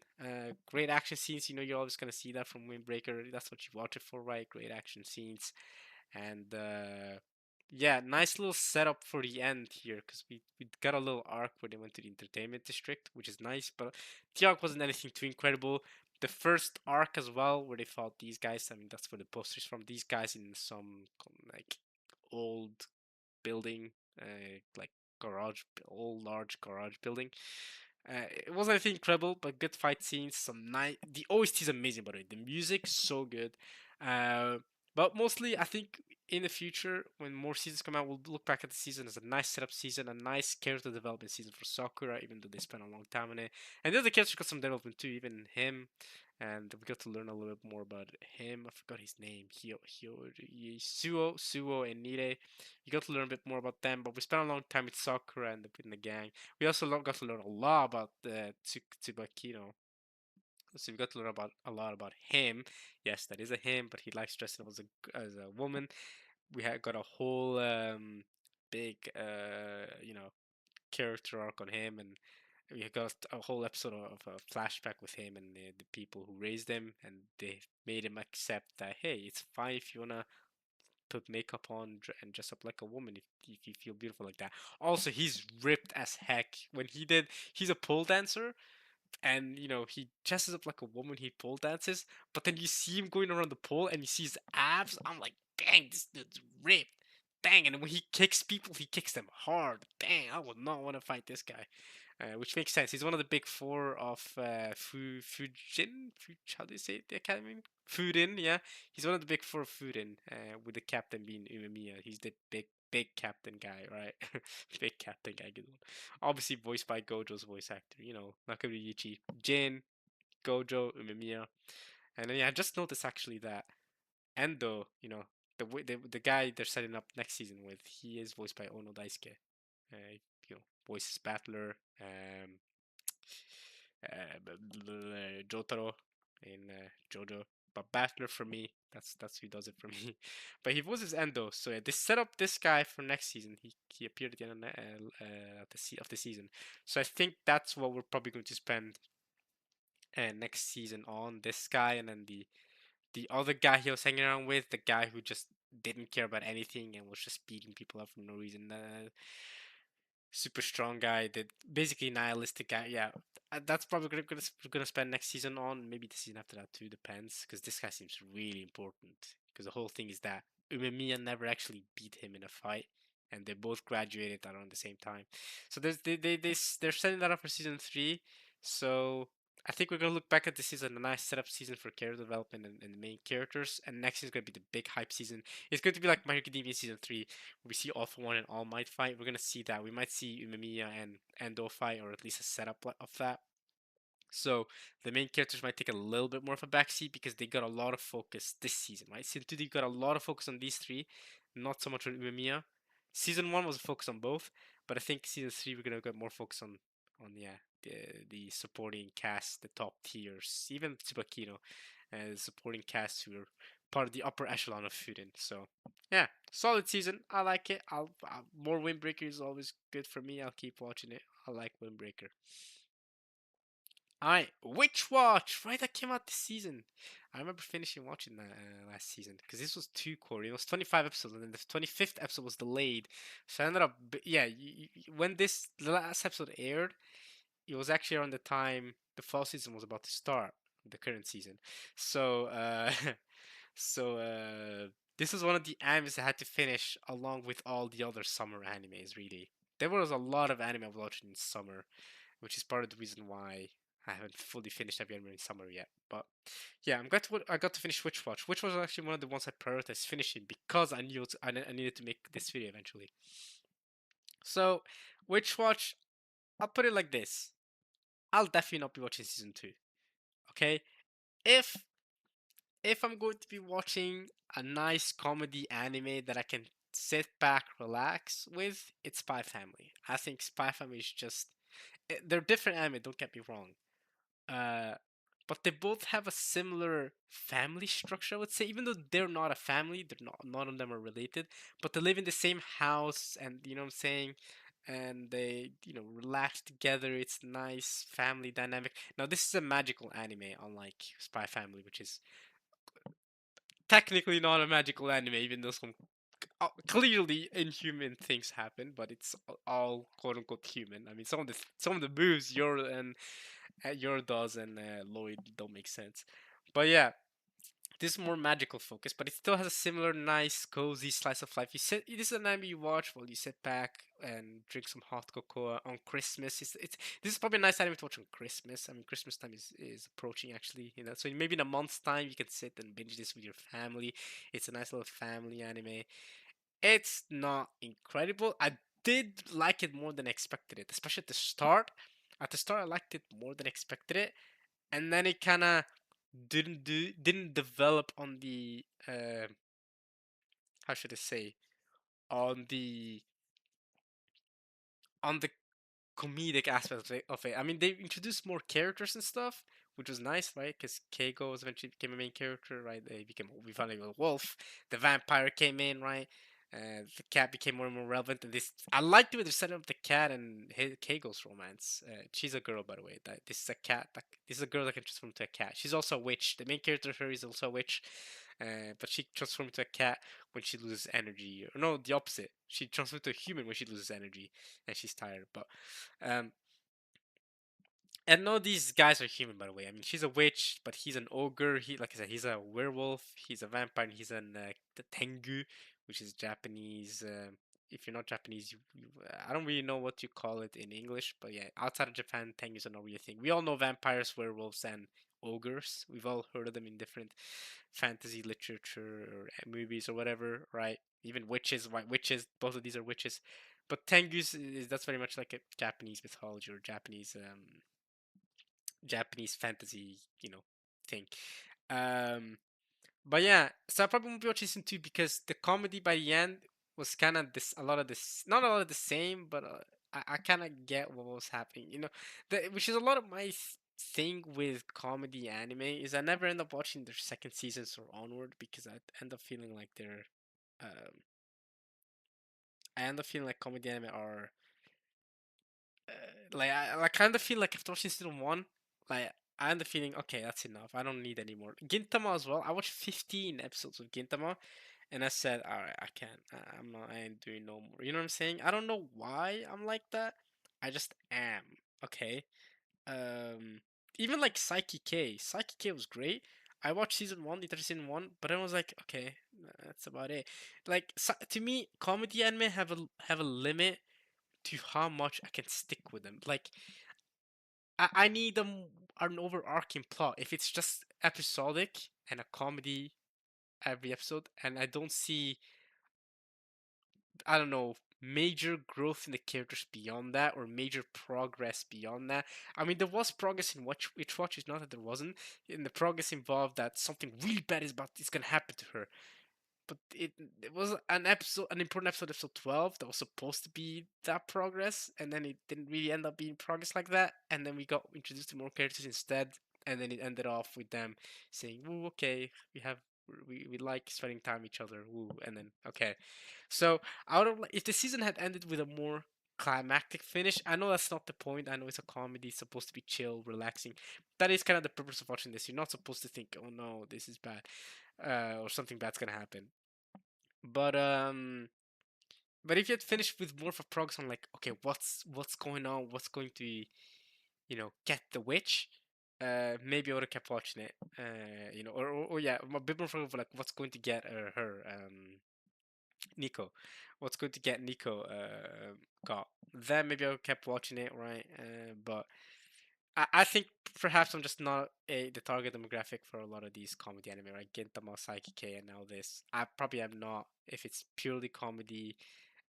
Great action scenes. You're always gonna see that from Windbreaker. That's what you watch it for, right? Great action scenes. And yeah, nice little setup for the end here because we got a little arc where they went to the entertainment district, which is nice, but the arc wasn't anything too incredible. The first arc as well, where they fought these guys. I mean, that's where the posters from these guys in some like old building, like old large garage building. It wasn't anything incredible, but good fight scenes. Some nice. The OST is amazing, by the way. The music so good. Uh, but mostly, I think in the future, when more seasons come out, we'll look back at the season as a nice setup season, a nice character development season for Sakura, even though they spent a long time on it. And the other characters got some development too, even him. And we got to learn a little bit more about him. I forgot his name. Suo, and Nire. You got to learn a bit more about them, but we spent a long time with Sakura and in the gang. We also got to learn a lot about Tsubakino. So we got to learn about a lot about him. Yes, that is a him, but he likes dressing up as a woman. We had got a whole big character arc on him, and we got a whole episode of a flashback with him and the people who raised him, and they made him accept that hey, it's fine if you wanna put makeup on and dress up like a woman if you feel beautiful like that. Also, he's ripped as heck. He's a pole dancer, and he dresses up like a woman. He pole dances, but then you see him going around the pole, and you see his abs. I'm like, dang, this dude's ripped. Dang, and when he kicks people, he kicks them hard. Dang, I would not want to fight this guy. Which makes sense. He's one of the big four of how do you say it? The academy? Fujin, yeah. He's one of the big four of Fujin, with the captain being Umemiya. He's the big captain guy, right? Big captain guy, good one. Obviously voiced by Gojo's voice actor, Nakabiri Yuichi, Jin, Gojo, Umemiya. And then yeah, I just noticed actually that Endo, the guy they're setting up next season with, he is voiced by Ono Daisuke. Voices Battler, Jotaro in JoJo. But Battler for me, that's who does it for me. But he voices Endo, so yeah, they set up this guy for next season. He appeared at the end of the season, so I think that's what we're probably going to spend next season on, this guy, and then the other guy he was hanging around with, the guy who just didn't care about anything and was just beating people up for no reason. Super strong guy, the basically nihilistic guy. Yeah, that's probably gonna spend next season on. Maybe the season after that too, depends. Because this guy seems really important. Because the whole thing is that Umemiya never actually beat him in a fight, and they both graduated around the same time. So they're setting that up for season three. So I think we're gonna look back at this season, a nice setup season for character development and the main characters. And next is gonna be the big hype season. It's going to be like My Hero Academia season three, we see All For One and All Might fight. We're gonna see that. We might see Umemiya and Endo fight, or at least a setup of that. So the main characters might take a little bit more of a backseat because they got a lot of focus this season, right? Season two they got a lot of focus on these three, not so much on Umemiya. Season one was a focus on both, but I think season three we're gonna get more focus on on yeah the supporting cast, the top tiers, even Tsubakino, and the supporting cast who are part of the upper echelon of Fuden. So yeah, solid season. I like it. More Windbreaker is always good for me. I'll keep watching it. I like Windbreaker. Alright, Witch Watch! Right, that came out this season. I remember finishing watching that last season because this was two core. It was 25 episodes, and then the 25th episode was delayed. So I ended up, yeah, when the last episode aired, it was actually around the time the fall season was about to start, the current season. So, so this is one of the animes I had to finish along with all the other summer animes. Really, there was a lot of anime I was watching in summer, which is part of the reason why I haven't fully finished every anime in summer yet. But yeah, I got to finish Witch Watch, which was actually one of the ones I prioritized finishing because I knew I needed to make this video eventually. So, Witch Watch, I'll put it like this: I'll definitely not be watching season two. Okay, if I'm going to be watching a nice comedy anime that I can sit back, relax with, it's Spy Family. I think Spy Family is just they're different anime. Don't get me wrong, uh, but they both have a similar family structure. I would say, even though they're not a family, they're not none of them are related, but they live in the same house, and you know what I'm saying. And they, relax together. It's nice family dynamic. Now, this is a magical anime, unlike Spy Family, which is technically not a magical anime, even though some clearly inhuman things happen, but it's all quote unquote human. I mean, some of the moves your does and Lloyd don't make sense, but yeah, this is more magical focus, but it still has a similar nice, cozy slice of life. This is an anime you watch while you sit back and drink some hot cocoa on Christmas. This is probably a nice anime to watch on Christmas. I mean, Christmas time is approaching actually, so maybe in a month's time you can sit and binge this with your family. It's a nice little family anime. It's not incredible. I did like it more than I expected it, especially at the start. At the start, I liked it more than expected it, and then it kind of didn't develop on the how should I say, on the on the comedic aspect of it. I mean, they introduced more characters and stuff, which was nice, right? Because Keiko eventually became a main character, right? We finally got a wolf. The vampire came in, right? The cat became more and more relevant, and this I liked the way they set up the cat and Keiko's romance. She's a girl, by the way. This is a cat. This is a girl that can transform into a cat. She's also a witch. The main character her is also a witch, but she transforms into a cat when she loses energy. Or no, the opposite. She transforms into a human when she loses energy and she's tired. But um, and no, these guys are human, by the way. I mean, she's a witch, but he's an ogre. Like I said, he's a werewolf. He's a vampire. And he's an the tengu, which is Japanese. If you're not Japanese, I don't really know what you call it in English, but yeah, outside of Japan, tengus are not really a thing. We all know vampires, werewolves, and ogres. We've all heard of them in different fantasy literature or movies or whatever, right? Even witches, white witches. Both of these are witches. But tengus is that's very much like a Japanese mythology or Japanese fantasy, thing. Um, but yeah, so I probably won't be watching season two because the comedy by the end was kind of this, a lot of this, not a lot of the same, but I kind of get what was happening, which is a lot of my thing with comedy anime is I never end up watching their second seasons or onward because I end up feeling like um, I end up feeling like comedy anime are I kind of feel like after watching season one, like I end up feeling okay, that's enough. I don't need any more. Gintama as well. I watched 15 episodes of Gintama, and I said, all right, I can't. I'm not. I ain't doing no more. You know what I'm saying? I don't know why I'm like that. I just am. Okay. Um, Even like Psyche K. Psyche K was great. I watched season one, the entire season one, but I was like, okay, that's about it. Like to me, comedy anime have a limit to how much I can stick with them. Like I need an overarching plot. If it's just episodic and a comedy every episode, and I don't see, I don't know, major growth in the characters beyond that or major progress beyond that. I mean, there was progress in Witch Watch. It's not that there wasn't. And the progress involved that something really bad is gonna happen to her. but it was an episode, an important episode, episode 12, that was supposed to be that progress, and then it didn't really end up being progress like that, and then we got introduced to more characters instead, and then it ended off with them saying, "Woo, okay, we like spending time with each other, woo," and then okay, so I would have, if the season had ended with a more climactic finish. I know that's not the point. I know it's a comedy, it's supposed to be chill, relaxing. That is kind of the purpose of watching this. You're not supposed to think, "Oh no, this is bad," or something bad's gonna happen. But um, but if you had finished with more of a progress on like, okay, what's going on, what's going to, get the witch, maybe I would have kept watching it. Or yeah, a bit more of like what's going to get Nico, what's going to get Nico got. Then maybe I would kept watching it, right? But I think perhaps I'm just not the target demographic for a lot of these comedy anime, right? Gintama, Saikike, and now this. I probably am not if it's purely comedy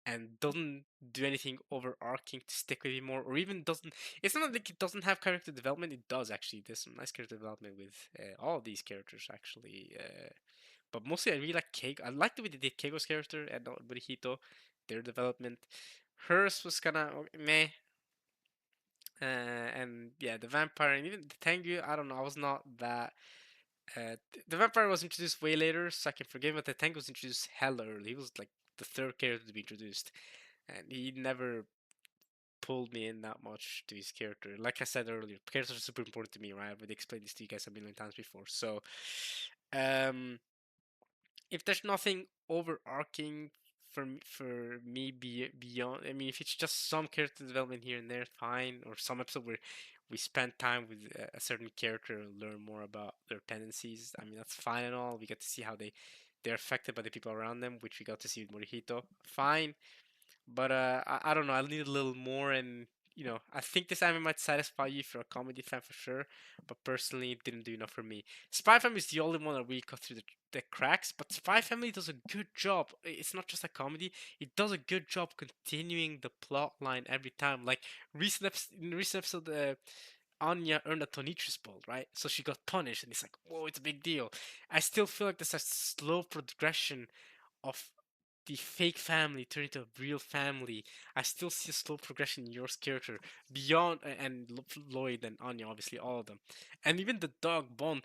and doesn't do anything overarching to stick with me more, or even doesn't. It's not like it doesn't have character development. It does actually. There's some nice character development with all of these characters actually. But mostly I really like Keiko. I like the way they did Keiko's character and Burihito, their development. Hers was kind of meh. And yeah, the vampire and even the Tengu, I don't know. I was not that. The vampire was introduced way later, so I can forgive. But the Tengu was introduced hella early. He was like the third character to be introduced, and he never pulled me in that much to his character. Like I said earlier, characters are super important to me, right? I've already explained this to you guys a million times before. So, um, if there's nothing overarching for me beyond, I mean, if it's just some character development here and there, fine. Or some episode where we spend time with a certain character and learn more about their tendencies. I mean, that's fine and all. We get to see how they're affected by the people around them, which we got to see with Morihito. Fine. But I don't know. I need a little more, and I think this anime might satisfy you if you're a comedy fan for sure. But personally, it didn't do enough for me. Spy Family is the only one that really cut through the cracks. But Spy Family does a good job. It's not just a comedy; it does a good job continuing the plot line every time. Like in the recent episode, Anya earned a Tonitrus ball, right? So she got punished, and it's like, whoa, it's a big deal. I still feel like there's a slow progression of the fake family turn into a real family. I still see a slow progression in yours character beyond and Lloyd and Anya, obviously all of them, and even the dog Bond.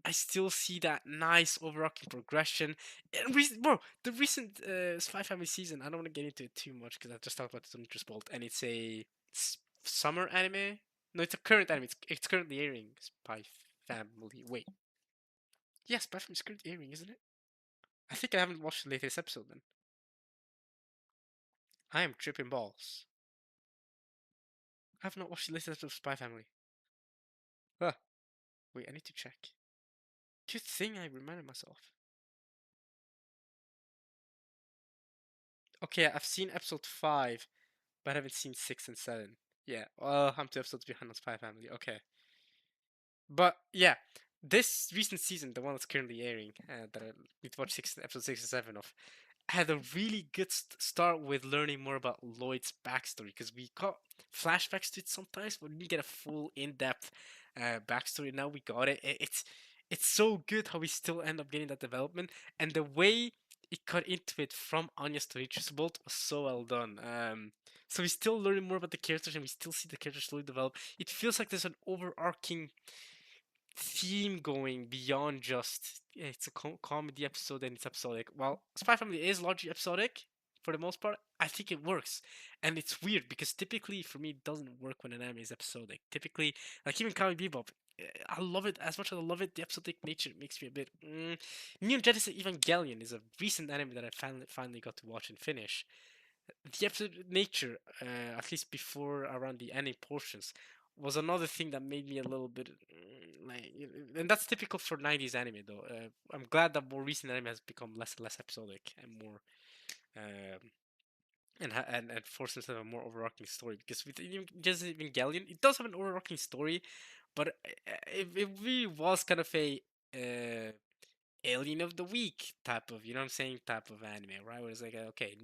I still see that nice overarching progression. And bro, the recent Spy Family season. I don't want to get into it too much because I just talked about the Interest Bolt, and it's a summer anime. No, it's a current anime. It's currently airing. Spy Family. Wait, yeah, Spy Family is currently airing, isn't it? I think I haven't watched the latest episode then. I am tripping balls. I have not watched the latest episode of Spy Family. Huh. Wait, I need to check. Good thing I reminded myself. Okay, I've seen episode 5, but I haven't seen 6 and 7. Yeah, well, I'm 2 episodes behind on Spy Family. Okay. But yeah, this recent season, the one that's currently airing, that I need to watch episode 6 and 7 of, had a really good start with learning more about Lloyd's backstory because we got flashbacks to it sometimes, but we didn't get a full in-depth backstory. Now we got it. It's so good how we still end up getting that development, and the way it cut into it from Anya's to Nature's Bolt was so well done. So we still learning more about the characters, and we still see the characters slowly develop. It feels like there's an overarching theme going beyond just it's a comedy episode and it's episodic. Well, Spy Family is largely episodic for the most part. I think it works, and it's weird because typically for me it doesn't work when an anime is episodic. Typically, like even Cowboy Bebop, I love it as much as I love it. The episodic nature makes me a bit. Neon Genesis Evangelion is a recent anime that I finally got to watch and finish. The episode nature, at least before around the ending portions, was another thing that made me a little bit like, and that's typical for 90s anime though. I'm glad that more recent anime has become less and less episodic and more um, and forces to have a more overarching story because with just Evangelion, it does have an overarching story, but it really was kind of a uh, alien of the week type of, you know what I'm saying, type of anime, right? Where it's like, okay,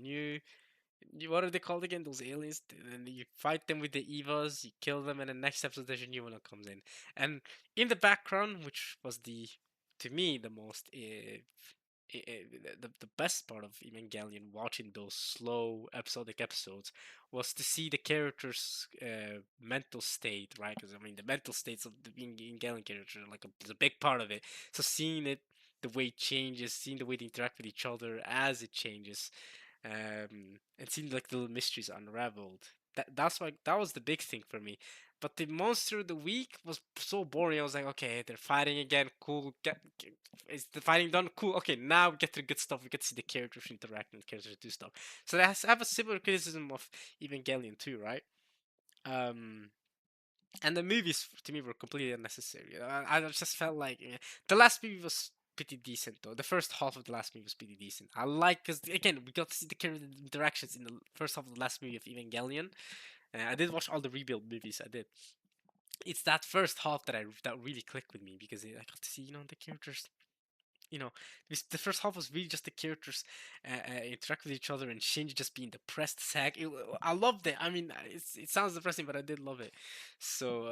what are they called again? Those aliens? And you fight them with the Evas, you kill them, and the next episode there's a new one that comes in. And in the background, which was to me, the most the best part of Evangelion, watching those slow episodic episodes, was to see the characters' mental state, right? Because I mean, the mental states of the Evangelion character like is a big part of it. So seeing it, the way it changes, seeing the way they interact with each other as it changes, and seeing like the little mysteries unraveled. That was the big thing for me. But the monster of the week was so boring. I was like, okay, they're fighting again. Cool. Is the fighting done? Cool. Okay, now we get to the good stuff. We get to see the characters interact and the characters do stuff. So I have a similar criticism of Evangelion too, right? Um, and the movies to me were completely unnecessary. I just felt like the last movie was pretty decent though. The first half of the last movie was pretty decent. I like because again we got to see the character interactions in the first half of the last movie of Evangelion. I did watch all the rebuild movies. I did. It's that first half that really clicked with me because I got to see the characters. The first half was really just the characters interact with each other and Shinji just being depressed as heck. I loved it. I mean, it sounds depressing, but I did love it. So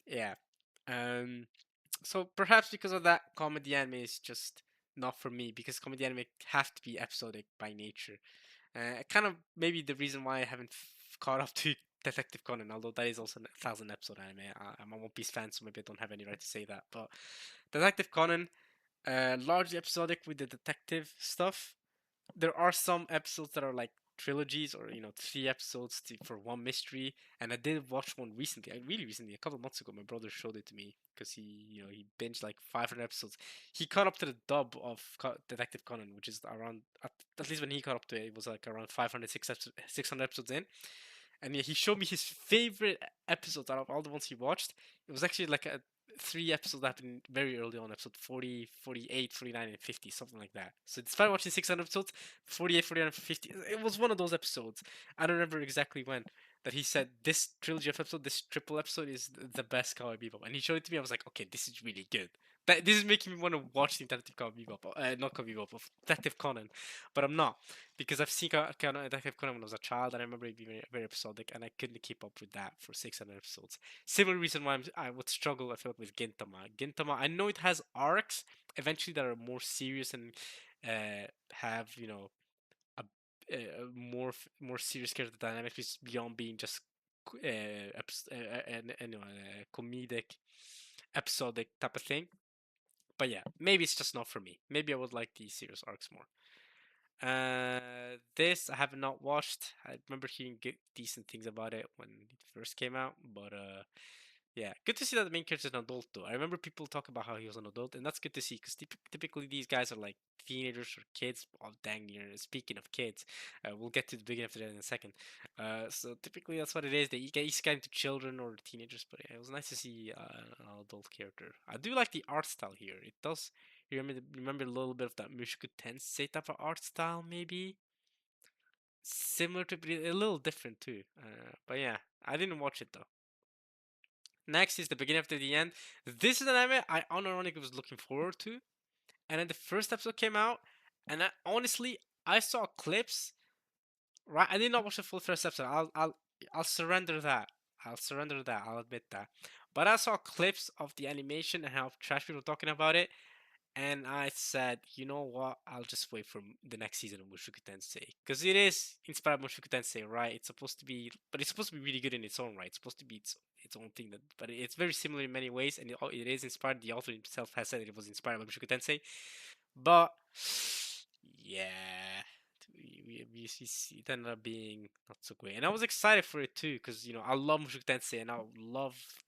yeah. Um, so perhaps because of that, comedy anime is just not for me because comedy anime have to be episodic by nature. Kind of maybe the reason why I haven't caught up to Detective Conan, although that is also a 1,000 episode anime. I'm a One Piece fan, so maybe I don't have any right to say that. But Detective Conan, largely episodic with the detective stuff. There are some episodes that are like trilogies or 3 episodes for one mystery, and I did watch one recently, really recently, a couple of months ago. My brother showed it to me because he binged like 500 episodes. He caught up to the dub of Detective Conan, which is around at least when he caught up to it, it was like around 500 600 episodes in. And yeah, he showed me his favorite episodes out of all the ones he watched. It was actually like a 3 episodes that happened very early on, episode 40, 48, 49, and 50, something like that. So despite watching 600 episodes, 48, 49, and 50, it was one of those episodes. I don't remember exactly when, that he said this trilogy of episode, this triple episode is the best Cowboy Bebop. And he showed it to me, I was like, okay, this is really good. This is making me want to watch the Detective Cowboy Bebop, not Cowboy Bebop, of Detective Conan, but I'm not because I've seen Detective Conan when I was a child, and I remember it being very episodic, and I couldn't keep up with that for 600 episodes. Similar reason why I would struggle, I feel like, with Gintama. Gintama, I know it has arcs eventually that are more serious and have a, more serious character dynamics beyond being just comedic, episodic type of thing. But yeah, maybe it's just not for me. Maybe I would like the serious arcs more. This I have not watched. I remember hearing decent things about it when it first came out, but yeah, good to see that the main character is an adult though. I remember people talk about how he was an adult, and that's good to see because typically these guys are like teenagers or kids. Oh, dang near. Speaking of kids, we'll get to the beginning of that in a second. So typically that's what it is. They get into children or teenagers, but yeah, it was nice to see an adult character. I do like the art style here. It does. You remember a little bit of that Mushoku Tensei type of art style, maybe similar to, but a little different too. But yeah, I didn't watch it though. Next is the beginning after the end. This is an anime I unironically was looking forward to, and then the first episode came out, and honestly, I saw clips. Right, I did not watch the full first episode. I'll surrender that. I'll surrender that. I'll admit that. But I saw clips of the animation and how trash people were talking about it, and I said, you know what? I'll just wait for the next season of Mushoku Tensei because it is inspired by Mushoku Tensei, right? It's supposed to be, but it's supposed to be really good in its own right. It's supposed to be its own thing. But it's very similar in many ways, and it is inspired. The author himself has said it was inspired by Mushoku Tensei, but yeah. It ended up being not so great, and I was excited for it too because I love Mushoku Tensei, and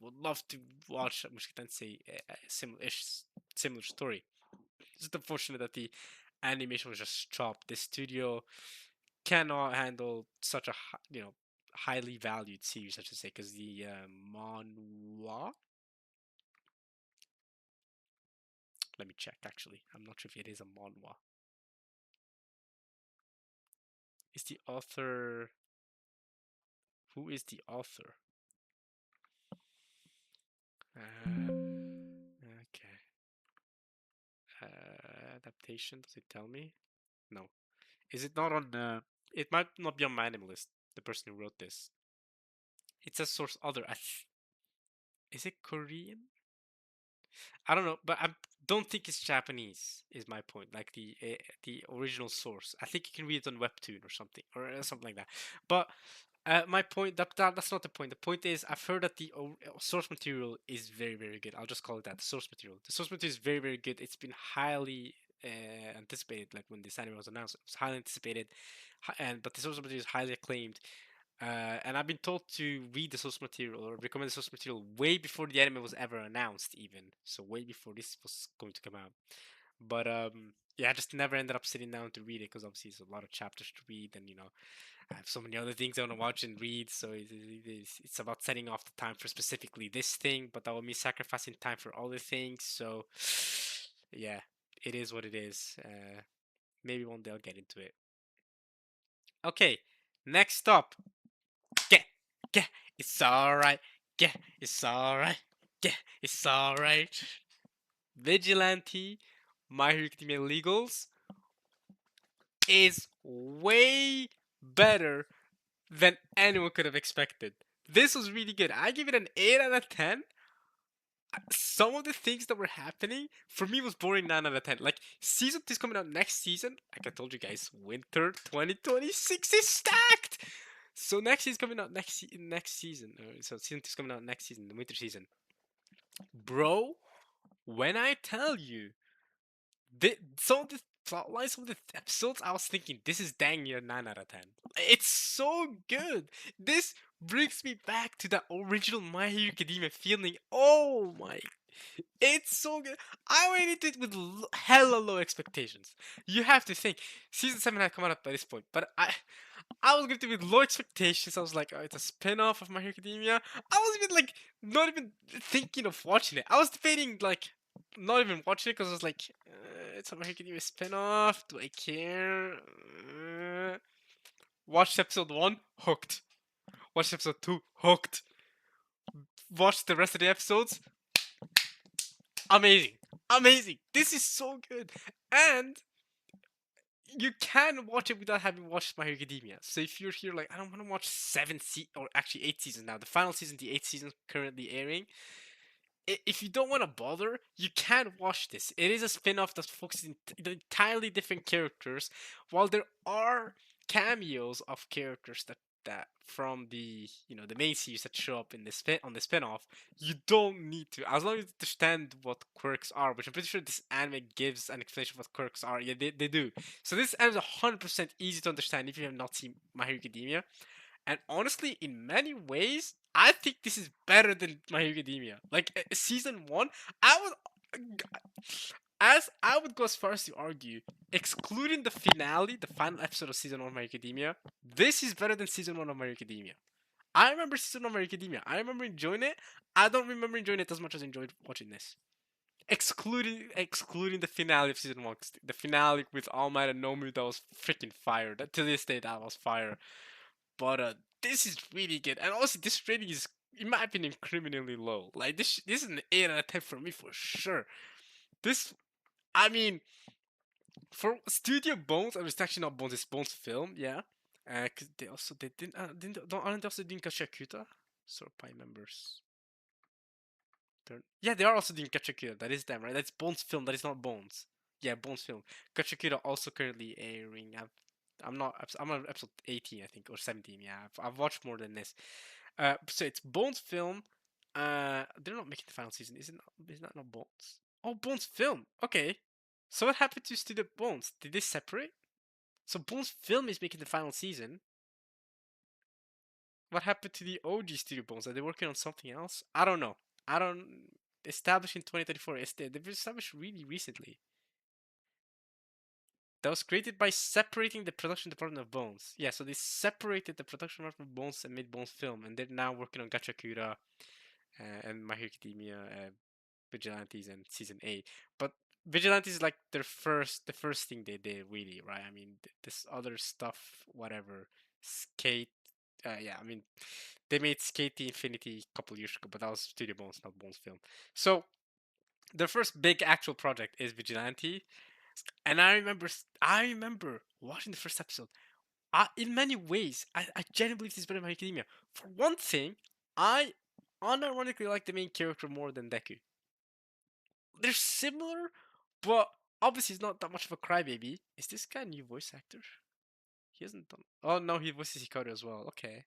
would love to watch Mushoku Tensei, similar story. It's just unfortunate that the animation was just chopped. The studio cannot handle such a highly valued series, I should say, because the manhwa. Let me check. Actually, I'm not sure if it is a manhwa. Is the author? Who is the author? Okay. Adaptation. Does it tell me? No. Is it not on? It might not be on my anime list. The person who wrote this. It says source other. Is it Korean? I don't know, but I'm don't think it's Japanese. Is my point. Like the original source. I think you can read it on Webtoon or something something like that. But my point that's not the point. The point is I've heard that the source material is very very good. I'll just call it that. The source material. The source material is very very good. It's been highly anticipated. Like when this anime was announced, it was highly anticipated, and but the source material is highly acclaimed. And I've been told to read the source material or recommend the source material way before the anime was ever announced, even so way before this was going to come out. But yeah, I just never ended up sitting down to read it because obviously it's a lot of chapters to read, and I have so many other things I want to watch and read. So it's about setting off the time for specifically this thing, but that will mean sacrificing time for other things. So yeah, it is what it is. Maybe one day I'll get into it. Okay, next up. Yeah, yeah, it's alright. Yeah, it's alright. Yeah, it's alright. Vigilante, My Hero Academia Legals is way better than anyone could have expected. This was really good. I give it an 8 out of 10. Some of the things that were happening for me was boring 9 out of 10. Like, season 2 is coming out next season. Like I told you guys, winter 2026 is stacked. So next season coming out next season. So season 2 is coming out next season, the winter season. Bro, when I tell you, some of the plot lines, some of the episodes, I was thinking this is dang near 9 out of 10. It's so good. This brings me back to that original My Hero Academia feeling. Oh my, it's so good. I went into it with hella low expectations. You have to think, season 7 had come out by this point, but I was going to with low expectations. I was like, oh, it's a spin-off of My Hero Academia. I was even like not even thinking of watching it. I was debating like not even watching it because I was like, it's a My Hero Academia spin-off. Do I care? Watched episode 1, hooked. Watched episode 2, hooked. Watched the rest of the episodes. Amazing. Amazing. This is so good. And you can watch it without having watched My Hero Academia. So if you're here like, I don't want to watch or actually 8 seasons now. The final season, the 8th season currently airing. If you don't want to bother, you can watch this. It is a spin-off that focuses on entirely different characters, while there are cameos of characters that from the main series that show up in the spin-off. You don't need to, as long as you understand what quirks are, which I'm pretty sure this anime gives an explanation of what quirks are. Yeah, they do. So this anime is 100% easy to understand if you have not seen My Hero Academia. And honestly, in many ways, I think this is better than My Hero Academia. Like season 1, I would, as I would go as far as to argue, excluding the finale, the final episode of season 1 of My Hero Academia, this is better than season 1 of My Hero Academia. I remember season 1 of My Hero Academia. I remember enjoying it. I don't remember enjoying it as much as I enjoyed watching this. Excluding the finale of season 1, the finale with All Might and Nomu, that was freaking fire. That to this day, that was fire. But this is really good, and also this rating is, in my opinion, criminally low. Like this is an 8 out of 10 for me for sure. This, I mean, for Studio Bones, I mean, it's actually not Bones, it's Bones Film, yeah. Cause they aren't they also doing Gachakuta? Sorpai members. Yeah, they are also doing Gachakuta. That is them, right? That's Bones Film. That is not Bones. Yeah, Bones Film. Gachakuta also currently airing. I'm on episode 18, I think, or 17. Yeah, I've watched more than this. So it's Bones Film. They're not making the final season, is it? Not Bones? Oh, Bones Film. Okay. So what happened to Studio Bones? Did they separate? So Bones Film is making the final season. What happened to the OG Studio Bones? Are they working on something else? I don't know. I don't. Established in 2034. They've been established really recently. That was created by separating the production department of Bones. Yeah, so they separated the production department of Bones and made Bones Film, and they're now working on Gachakura and My Hero Academia, Vigilantes, and Season 8. But Vigilantes is like the first thing they did, really, right? I mean, this other stuff, whatever, Skate. Yeah, I mean, they made Skate the Infinity a couple years ago, but that was Studio Bones, not Bones Film. So their first big actual project is Vigilante, and I remember watching the first episode. In many ways, I genuinely believe this is better than My Academia. For one thing, I unironically like the main character more than Deku. they're similar, but obviously he's not that much of a crybaby. Is this guy a new voice actor? He hasn't done. Oh no, he voices Hikaru as well. Okay,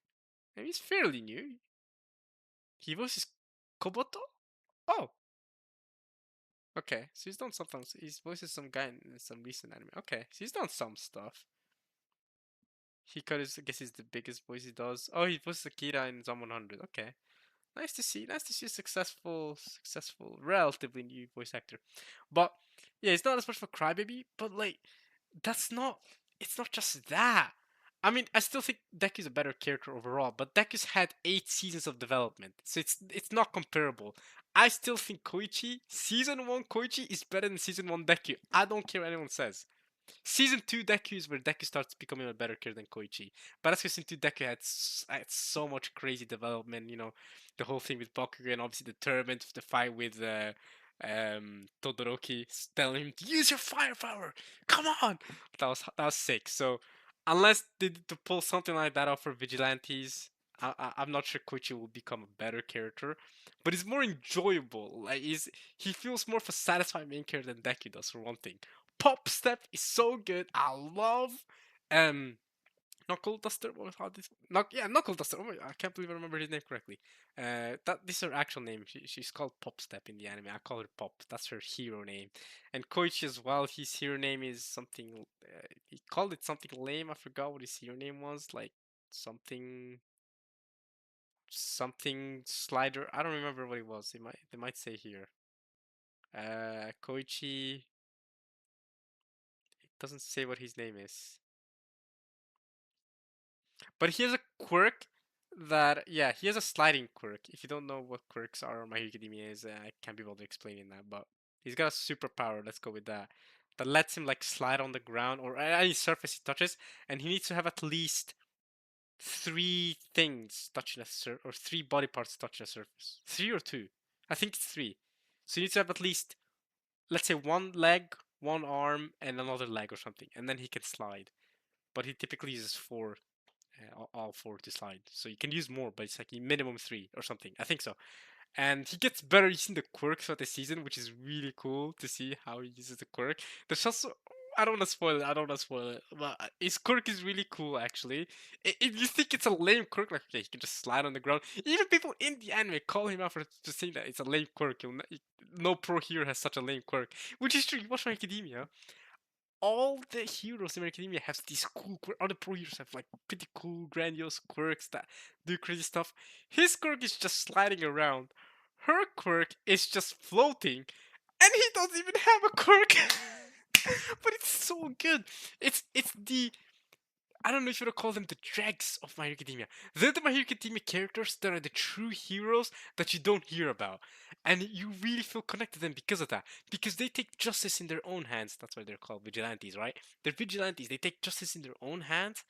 maybe he's fairly new. He voices Koboto. Oh, okay. So he's done something. He's voices some guy in some recent anime. Okay, so he's done some stuff. Hikaru, I guess, is the biggest voice he does. Oh, he voices Akira in Zom 100. Okay, nice to see. Nice to see a successful, relatively new voice actor. But yeah, he's not as much of a crybaby. But like, that's not. It's not just that. I mean, I still think Deku's a better character overall, but Deku's had 8 seasons of development, so it's not comparable. I still think Koichi, season one Koichi is better than season one Deku. I don't care what anyone says. Season 2 Deku is where Deku starts becoming a better character than Koichi. But that's because season 2 Deku had so much crazy development, the whole thing with Bakugan, obviously the tournament, the fight with Todoroki, telling him to use your firepower. Come on, that was sick. So unless they did to pull something like that off for Vigilantes, I'm not sure Koichi will become a better character, but he's more enjoyable. Like he feels more of a satisfying main character than Deku does, for one thing. Pop Step is so good. I love um Knuckle Duster. What was how this? Knuckle Duster. Oh my, I can't believe I remember his name correctly. That this is her actual name. She's called Pop Step in the anime. I call her Pop. That's her hero name. And Koichi as well. His hero name is something. He called it something lame. I forgot what his hero name was. Like something slider. I don't remember what it was. They might say here. Koichi. It doesn't say what his name is. But he has a quirk yeah, he has a sliding quirk. If you don't know what quirks are, My Hero Academia is, I can't be able to explain that, but he's got a superpower, let's go with that, that lets him like slide on the ground or any surface he touches, and he needs to have at least 3 things touching a surface, or 3 body parts touching a surface. 3 or 2? I think it's 3. So you need to have at least, let's say, 1 leg, 1 arm, and another leg or something, and then he can slide. But he typically uses 4, all 4 to slide. So you can use more, but it's like minimum 3 or something. I think so. And he gets better using the quirks of the season, which is really cool to see how he uses the quirk. There's also, I don't want to spoil it. I don't want to spoil it. But his quirk is really cool, actually. If you think it's a lame quirk, like, okay, he can just slide on the ground. Even people in the anime call him out for just saying that it's a lame quirk. No pro hero has such a lame quirk, which is true. You watch My Academia, all the heroes in My Academia have these cool quirks. All the pro heroes have like pretty cool, grandiose quirks that do crazy stuff. His quirk is just sliding around. Her quirk is just floating, and he doesn't even have a quirk. But it's so good. It's the, I don't know if you would call them the dregs of My Hero Academia. They're the My Hero Academia characters that are the true heroes that you don't hear about. And you really feel connected to them because of that. Because they take justice in their own hands. That's why they're called vigilantes, right? They're vigilantes. They take justice in their own hands.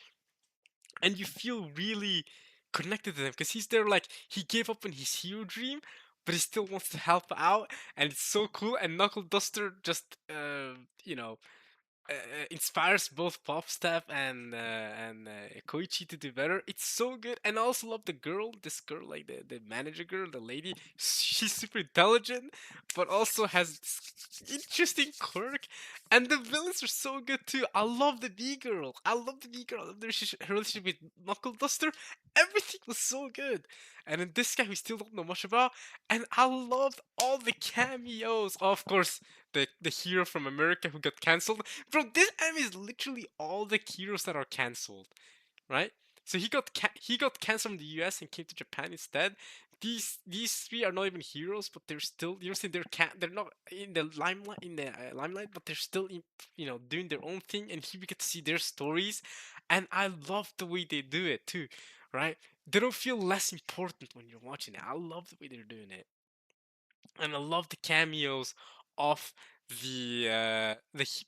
And you feel really connected to them. Because he's there like, he gave up on his hero dream, but he still wants to help out. And it's so cool. And Knuckle Duster just, inspires both Pop Step and Koichi to do better. It's so good, and I also love this girl, like the manager girl, the lady. She's super intelligent, but also has interesting quirk, and the villains are so good too. I love the B girl. I love the B girl. I love her relationship with Knuckle Duster. Everything was so good. And then this guy we still don't know much about, and I loved all the cameos. Of course, the hero from America who got cancelled. Bro, this anime is literally all the heroes that are cancelled, right? So he got cancelled from the US and came to Japan instead. These 3 are not even heroes, but they're still, they're not in the limelight, but they're still doing their own thing, and here we get to see their stories, and I love the way they do it too, right? They don't feel less important when you're watching it. I love the way they're doing it, and I love the cameos of the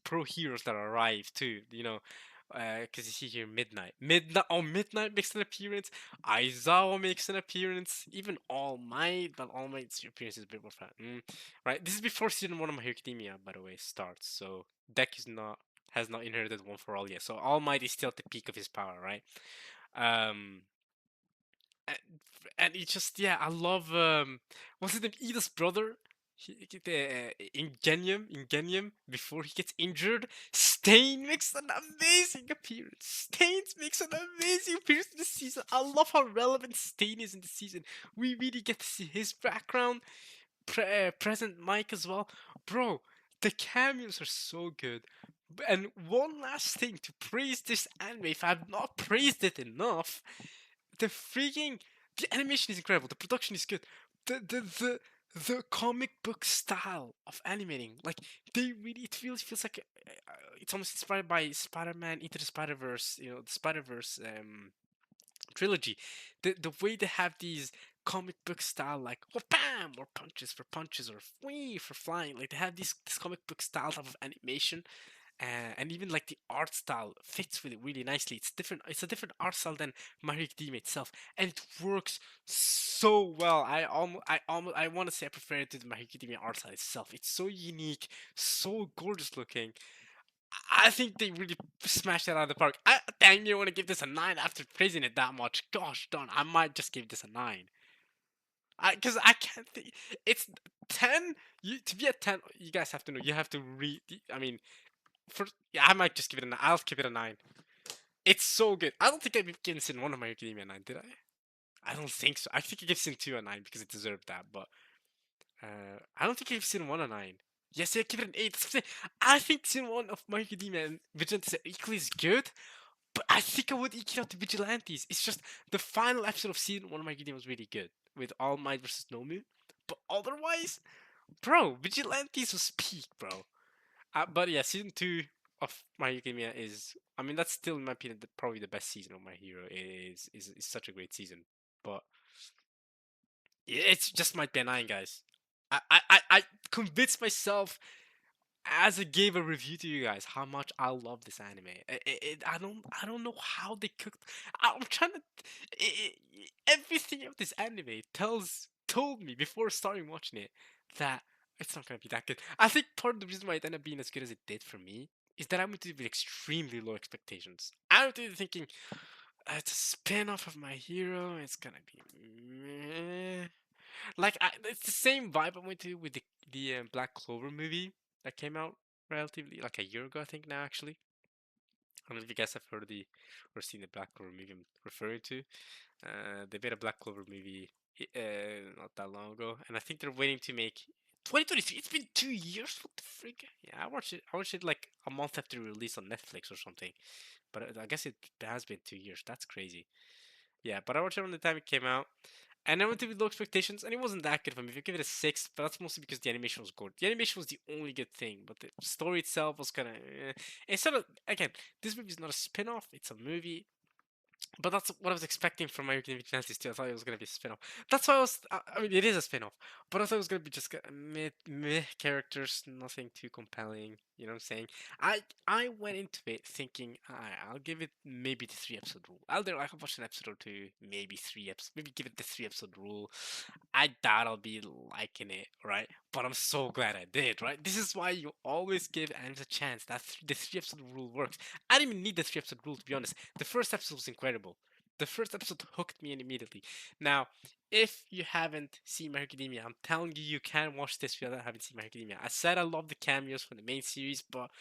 pro heroes that arrive too. Because you see here Midnight makes an appearance. Aizawa makes an appearance. Even All Might, but All Might's appearance is a bit more fun. Right, this is before season 1 of My Hero Academia, by the way, starts. So Deck has not inherited One for All yet. So All Might is still at the peak of his power, right? Um, and, and it's just, yeah, I love what's his name? Ida's brother. Ingenium, before he gets injured, Stain makes an amazing appearance. Stain makes an amazing appearance in the season. I love how relevant Stain is in the season. We really get to see his background, present Mike as well. Bro, the cameos are so good. And one last thing to praise this anime, if I've not praised it enough, the freaking the animation is incredible. The production is good. The comic book style of animating, like they really, it feels like it's almost inspired by Spider-Man Into the Spider-Verse. You know, the Spider-Verse trilogy. The way they have these comic book style, like oh bam, or punches or wee for flying. Like they have this comic book style type of animation, and even like the art style fits with it really nicely. It's different. It's a different art style than My Hero Academia itself, and it works so well. I want to say I prefer it to the My Hero Academia art style itself. It's so unique, so gorgeous looking. I think they really smashed it out of the park. I dang you want to give this a 9 after praising it that much. Gosh darn, I might just give this a 9. Because I can't think. It's 10. You to be at 10, you guys have to know. You have to read. I mean, for yeah, I might just give it a 9. I'll give it a 9. It's so good. I don't think I've given Sin 1 of My Hero Academia a 9, did I? I don't think so. I think I gave Sin 2 a 9 because it deserved that, but I don't think I've Sin 1 a 9. Yes, yeah, give it an 8. I think Sin 1 of My Hero Academia and Vigilantes are equally as good, but I think I would eke it out to Vigilantes. It's just the final episode of Season 1 of My Hero Academia was really good with All Might versus Nomu, but otherwise, bro, Vigilantes was peak, bro. But yeah, season 2 of My Hero Academia is, I mean, that's still in my opinion probably the best season of My Hero. Is such a great season, but it's just my 9, guys. I convinced myself as I gave a review to you guys how much I love this anime. I don't know how they cooked. I'm trying to. Everything of this anime told me before starting watching it that it's not gonna be that good. I think part of the reason why it ended up being as good as it did for me is that I went into it with extremely low expectations. I went into thinking it's a spin-off of My Hero. It's gonna be meh. Like it's the same vibe I went to with the Black Clover movie that came out relatively like a year ago, I think now actually. I don't know if you guys have heard or seen the Black Clover movie I'm referring to. They made a Black Clover movie not that long ago, and I think they're waiting to make 2023. It's been 2 years. What the freak? Yeah, I watched it. I watched it like a month after release on Netflix or something. But I guess it has been 2 years. That's crazy. Yeah, but I watched it on the time it came out. And I went in with low expectations, and it wasn't that good for me. If you give it a 6, but that's mostly because the animation was good. The animation was the only good thing, but the story itself was kind of. It's sort of again, this movie is not a spin-off; it's a movie. But that's what I was expecting from American Vigilantes too. I thought it was gonna be a spin-off. That's why I mean, it is a spin-off, but I thought it was gonna be just meh characters, nothing too compelling. You know what I'm saying? I went into it thinking, alright, I'll give it maybe the 3 episode rule. I can watch an episode or two, maybe 3 episodes, maybe give it the 3 episode rule. I doubt I'll be liking it, right? But I'm so glad I did, right? This is why you always give animes a chance. The 3 episode rule works. I didn't even need the 3 episode rule to be honest. The first episode was incredible. The first episode hooked me in immediately. Now, if you haven't seen My Hero Academia, I'm telling you, you can watch this if you haven't seen My Hero Academia. I said I love the cameos from the main series, but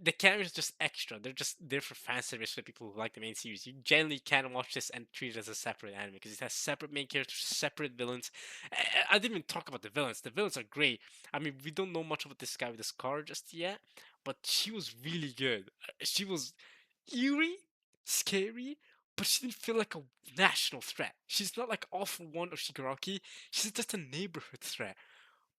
the cameos are just extra. They're just there for fan service for people who like the main series. You generally can watch this and treat it as a separate anime because it has separate main characters, separate villains. I didn't even talk about the villains. The villains are great. I mean, we don't know much about this guy with the scar just yet, but she was really good. She was eerie, scary, but she didn't feel like a national threat. She's not like All for One or Shigaraki. She's just a neighborhood threat.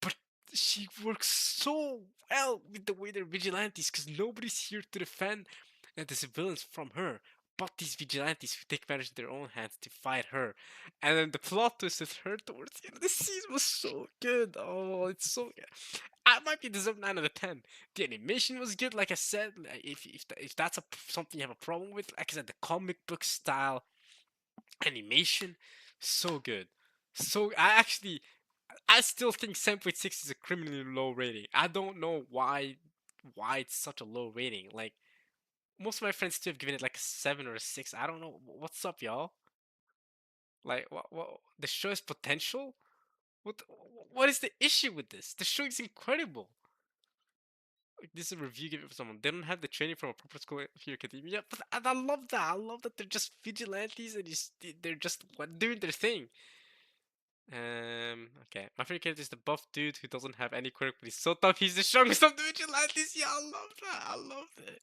But she works so well with the way they're vigilantes because nobody's here to defend the civilians from her. But these vigilantes who take matters in their own hands to fight her. And then the plot twist with her towards the end of the season was so good. Oh, it's so good. I might be deserved 9 out of 10. The animation was good, like I said. If that's something you have a problem with, like I said, the comic book style animation, so good. So I still think 7.6 is a criminally low rating. I don't know why it's such a low rating. Like most of my friends still have given it like a 7 or a 6. I don't know what's up, y'all. Like what the show has potential, What is the issue with this? The show is incredible. Like, this is a review given for someone. They don't have the training from a proper school of Hero Academia, but I love that. I love that they're just vigilantes and they're just doing their thing. Okay. My favorite character is the buff dude who doesn't have any quirk, but he's so tough. He's the strongest of the vigilantes. Yeah, I love that. I love that.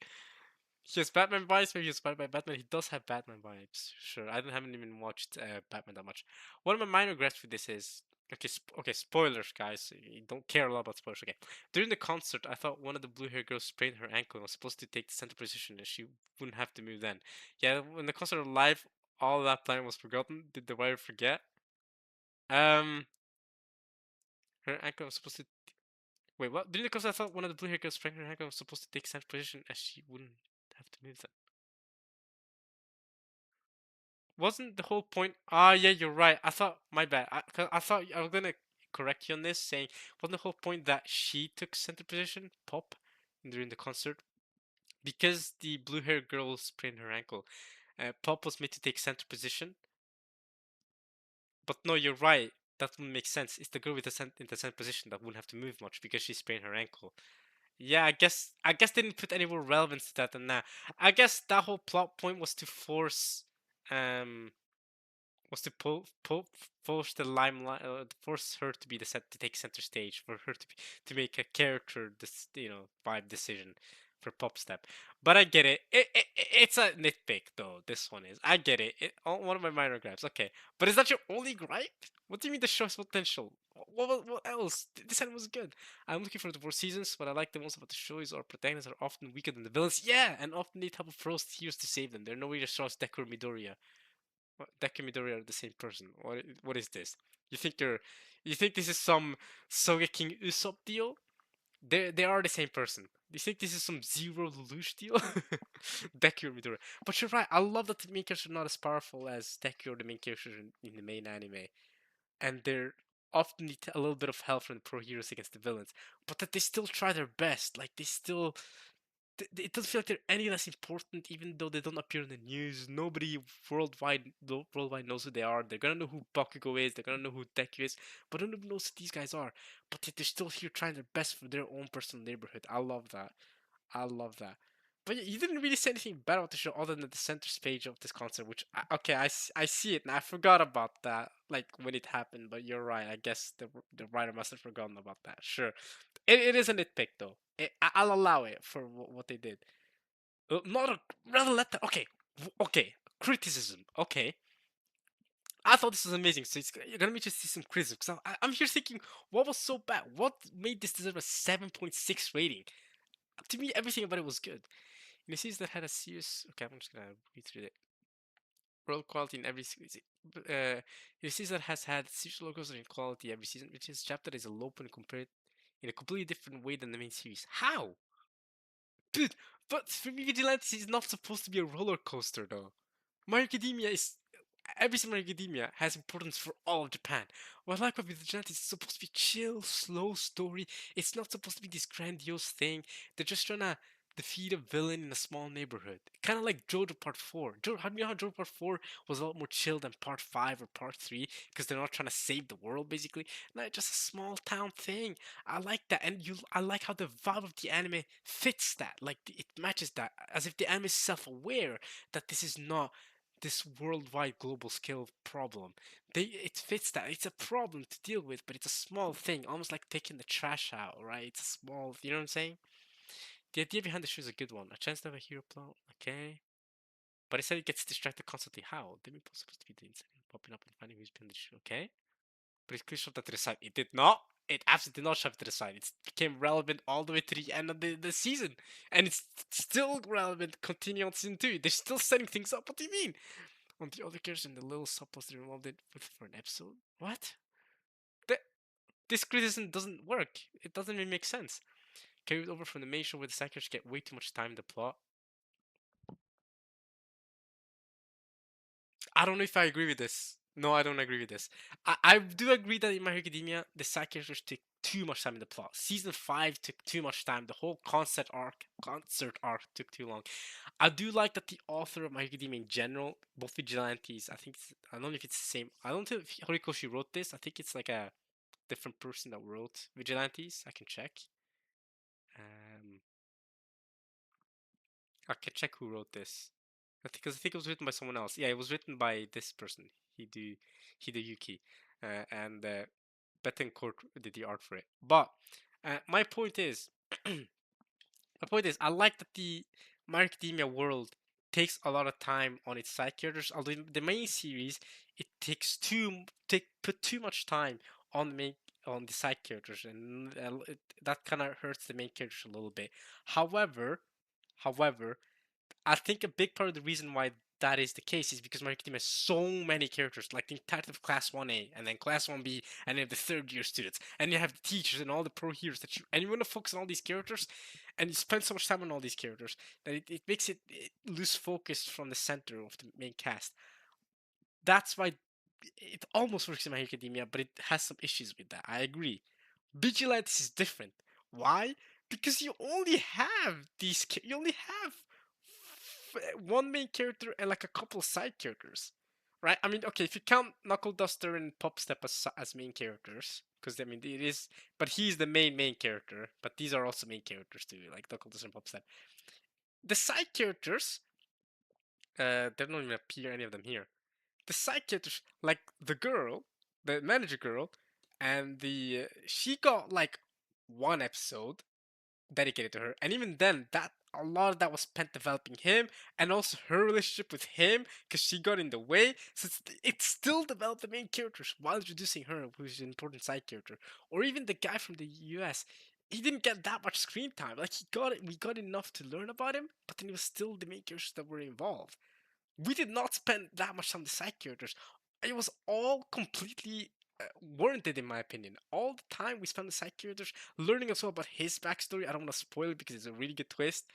He has Batman vibes. Maybe he's inspired by Batman. He does have Batman vibes. Sure. Haven't even watched Batman that much. One of my minor regrets with this is okay. Spoilers, guys. You don't care a lot about spoilers. Okay. During the concert, I thought one of the blue hair girls sprained her ankle and was supposed to take the center position, and she wouldn't have to move then. Yeah. When the concert was live, all that plan was forgotten. Did the writer forget? Um, her ankle was supposed to. Wait, what? During the concert, I thought one of the blue hair girls sprained her ankle and was supposed to take center position, as she wouldn't have to move then. Wasn't the whole point? Ah, yeah, you're right. I thought, my bad. 'Cause I thought I was gonna correct you on this, saying wasn't the whole point that she took center position, Pop, during the concert, because the blue hair girl sprained her ankle. Pop was made to take center position, but no, you're right. That wouldn't make sense. It's the girl with in the center position that wouldn't have to move much because she sprained her ankle. Yeah, I guess they didn't put any more relevance to that than that. I guess that whole plot point was to force um was to force the limelight, force her to be the set to take center stage, for her to make a character this vibe decision for Pop Step. But I get it. It's a nitpick though. This one is. I get it. One of my minor gripes. Okay, but is that your only gripe? What do you mean the show has potential? What else? This anime was good. I'm looking for the 4 seasons. What I like the most about the show is our protagonists are often weaker than the villains. Yeah, and often need help of frost heroes to save them. They're nowhere as strong as Deku or Midoriya. Deki Midori are the same person. What is this? You think this is some Sogeking Usopp deal? They are the same person. You think this is some Zero Lelouch deal? Deku or Midori. But you're right. I love that the main characters are not as powerful as Deku or the main characters in the main anime, and they're often need a little bit of help from the pro heroes against the villains, but that they still try their best. Like they still it doesn't feel like they're any less important, even though they don't appear in the news. Nobody worldwide knows who they are. They're gonna know who Bakugo is. They're gonna know who Deku is, but nobody knows who these guys are. But they're still here trying their best for their own personal neighborhood. I love that. I love that. But you didn't really say anything bad about the show other than the center stage of this concert, which okay, I see it and I forgot about that, like when it happened. But you're right. I guess the writer must have forgotten about that. Sure, it is a nitpick though. I'll allow it for what they did. Not a rather let that. Okay, okay. Criticism. Okay, I thought this was amazing. So you're gonna be just see some criticism. Cause I'm here thinking, what was so bad? What made this deserve a 7.6 rating? To me, everything about it was good. In a series that had a serious. Okay, I'm just gonna read through it. World quality in every season. In a season that has had serious logos and quality every season, which is chapter is a low point compared in a completely different way than the main series. How? Dude, but for me, Vigilantes is not supposed to be a roller coaster, though. My Academia is every single Academia has importance for all of Japan. What I like about Vigilantes is supposed to be chill, slow story. It's not supposed to be this grandiose thing. They're just trying to defeat a villain in a small neighborhood. Kind of like JoJo Part 4. How do you know how JoJo Part 4 was a lot more chill than Part 5 or Part 3? Because they're not trying to save the world, basically. No, it's just a small town thing. I like that, and I like how the vibe of the anime fits that. Like it matches that, as if the anime is self-aware that this is not this worldwide global scale problem. It fits that. It's a problem to deal with, but it's a small thing, almost like taking the trash out, right? It's a small, you know what I'm saying? The idea behind the show is a good one. A chance to have a hero plot, okay. But instead it gets distracted constantly. How? The main plot is supposed to be the incident popping up and finding who's behind the show, okay? But it clearly shoved that to the side. It did not. It absolutely did not shove it to the side. It became relevant all the way to the end of the season. And it's still relevant continuing on season 2. They're still setting things up. What do you mean? On the other characters and the little subplots they're involved in for an episode? What? Th- this criticism doesn't work. It doesn't even make sense. Carried over from the main show where the side characters get way too much time in the plot. I don't know if I agree with this. No, I don't agree with this. I do agree that in My Hero Academia, the side characters take too much time in the plot. Season 5 took too much time. The whole concert arc took too long. I do like that the author of My Hero Academia in general, both vigilantes, I don't know if it's the same. I don't think if Horikoshi wrote this. I think it's like a different person that wrote Vigilantes. I can check. Um, I can check who wrote this. I think it was written by someone else. Yeah, it was written by this person, Hidu Hideyuki, and Betancourt did the art for it. But my point is, I like that the My Academia world takes a lot of time on its side characters. Although in the main series, it takes put too much time on the main on the side characters, and that kind of hurts the main characters a little bit. However, however, I think a big part of the reason why that is the case is because My Hero Academia has so many characters, like the entirety of Class 1A, and then Class 1B, and then the third year students, and you have the teachers and all the pro heroes and you want to focus on all these characters, and you spend so much time on all these characters that it makes it lose focus from the center of the main cast. That's why it almost works in My Hero Academia, but it has some issues with that. I agree. Vigilantes is different. Why? Because you only have you only have one main character and like a couple side characters, right? I mean, okay, if you count Knuckle Duster and Pop Step as main characters, because I mean it is, but he's the main character. But these are also main characters too, like Knuckle Duster and Pop Step. The side characters, they don't even appear any of them here. The side characters, like the girl, the manager girl, and the she got like one episode dedicated to her, and even then, that a lot of that was spent developing him, and also her relationship with him, because she got in the way. So it still developed the main characters while introducing her, who's an important side character, or even the guy from the U.S. He didn't get that much screen time. Like he got it, we got enough to learn about him, but then he was still the main characters that were involved. We did not spend that much on the side characters. It was all completely warranted, in my opinion. All the time we spent the side characters learning as well about his backstory. I don't want to spoil it because it's a really good twist.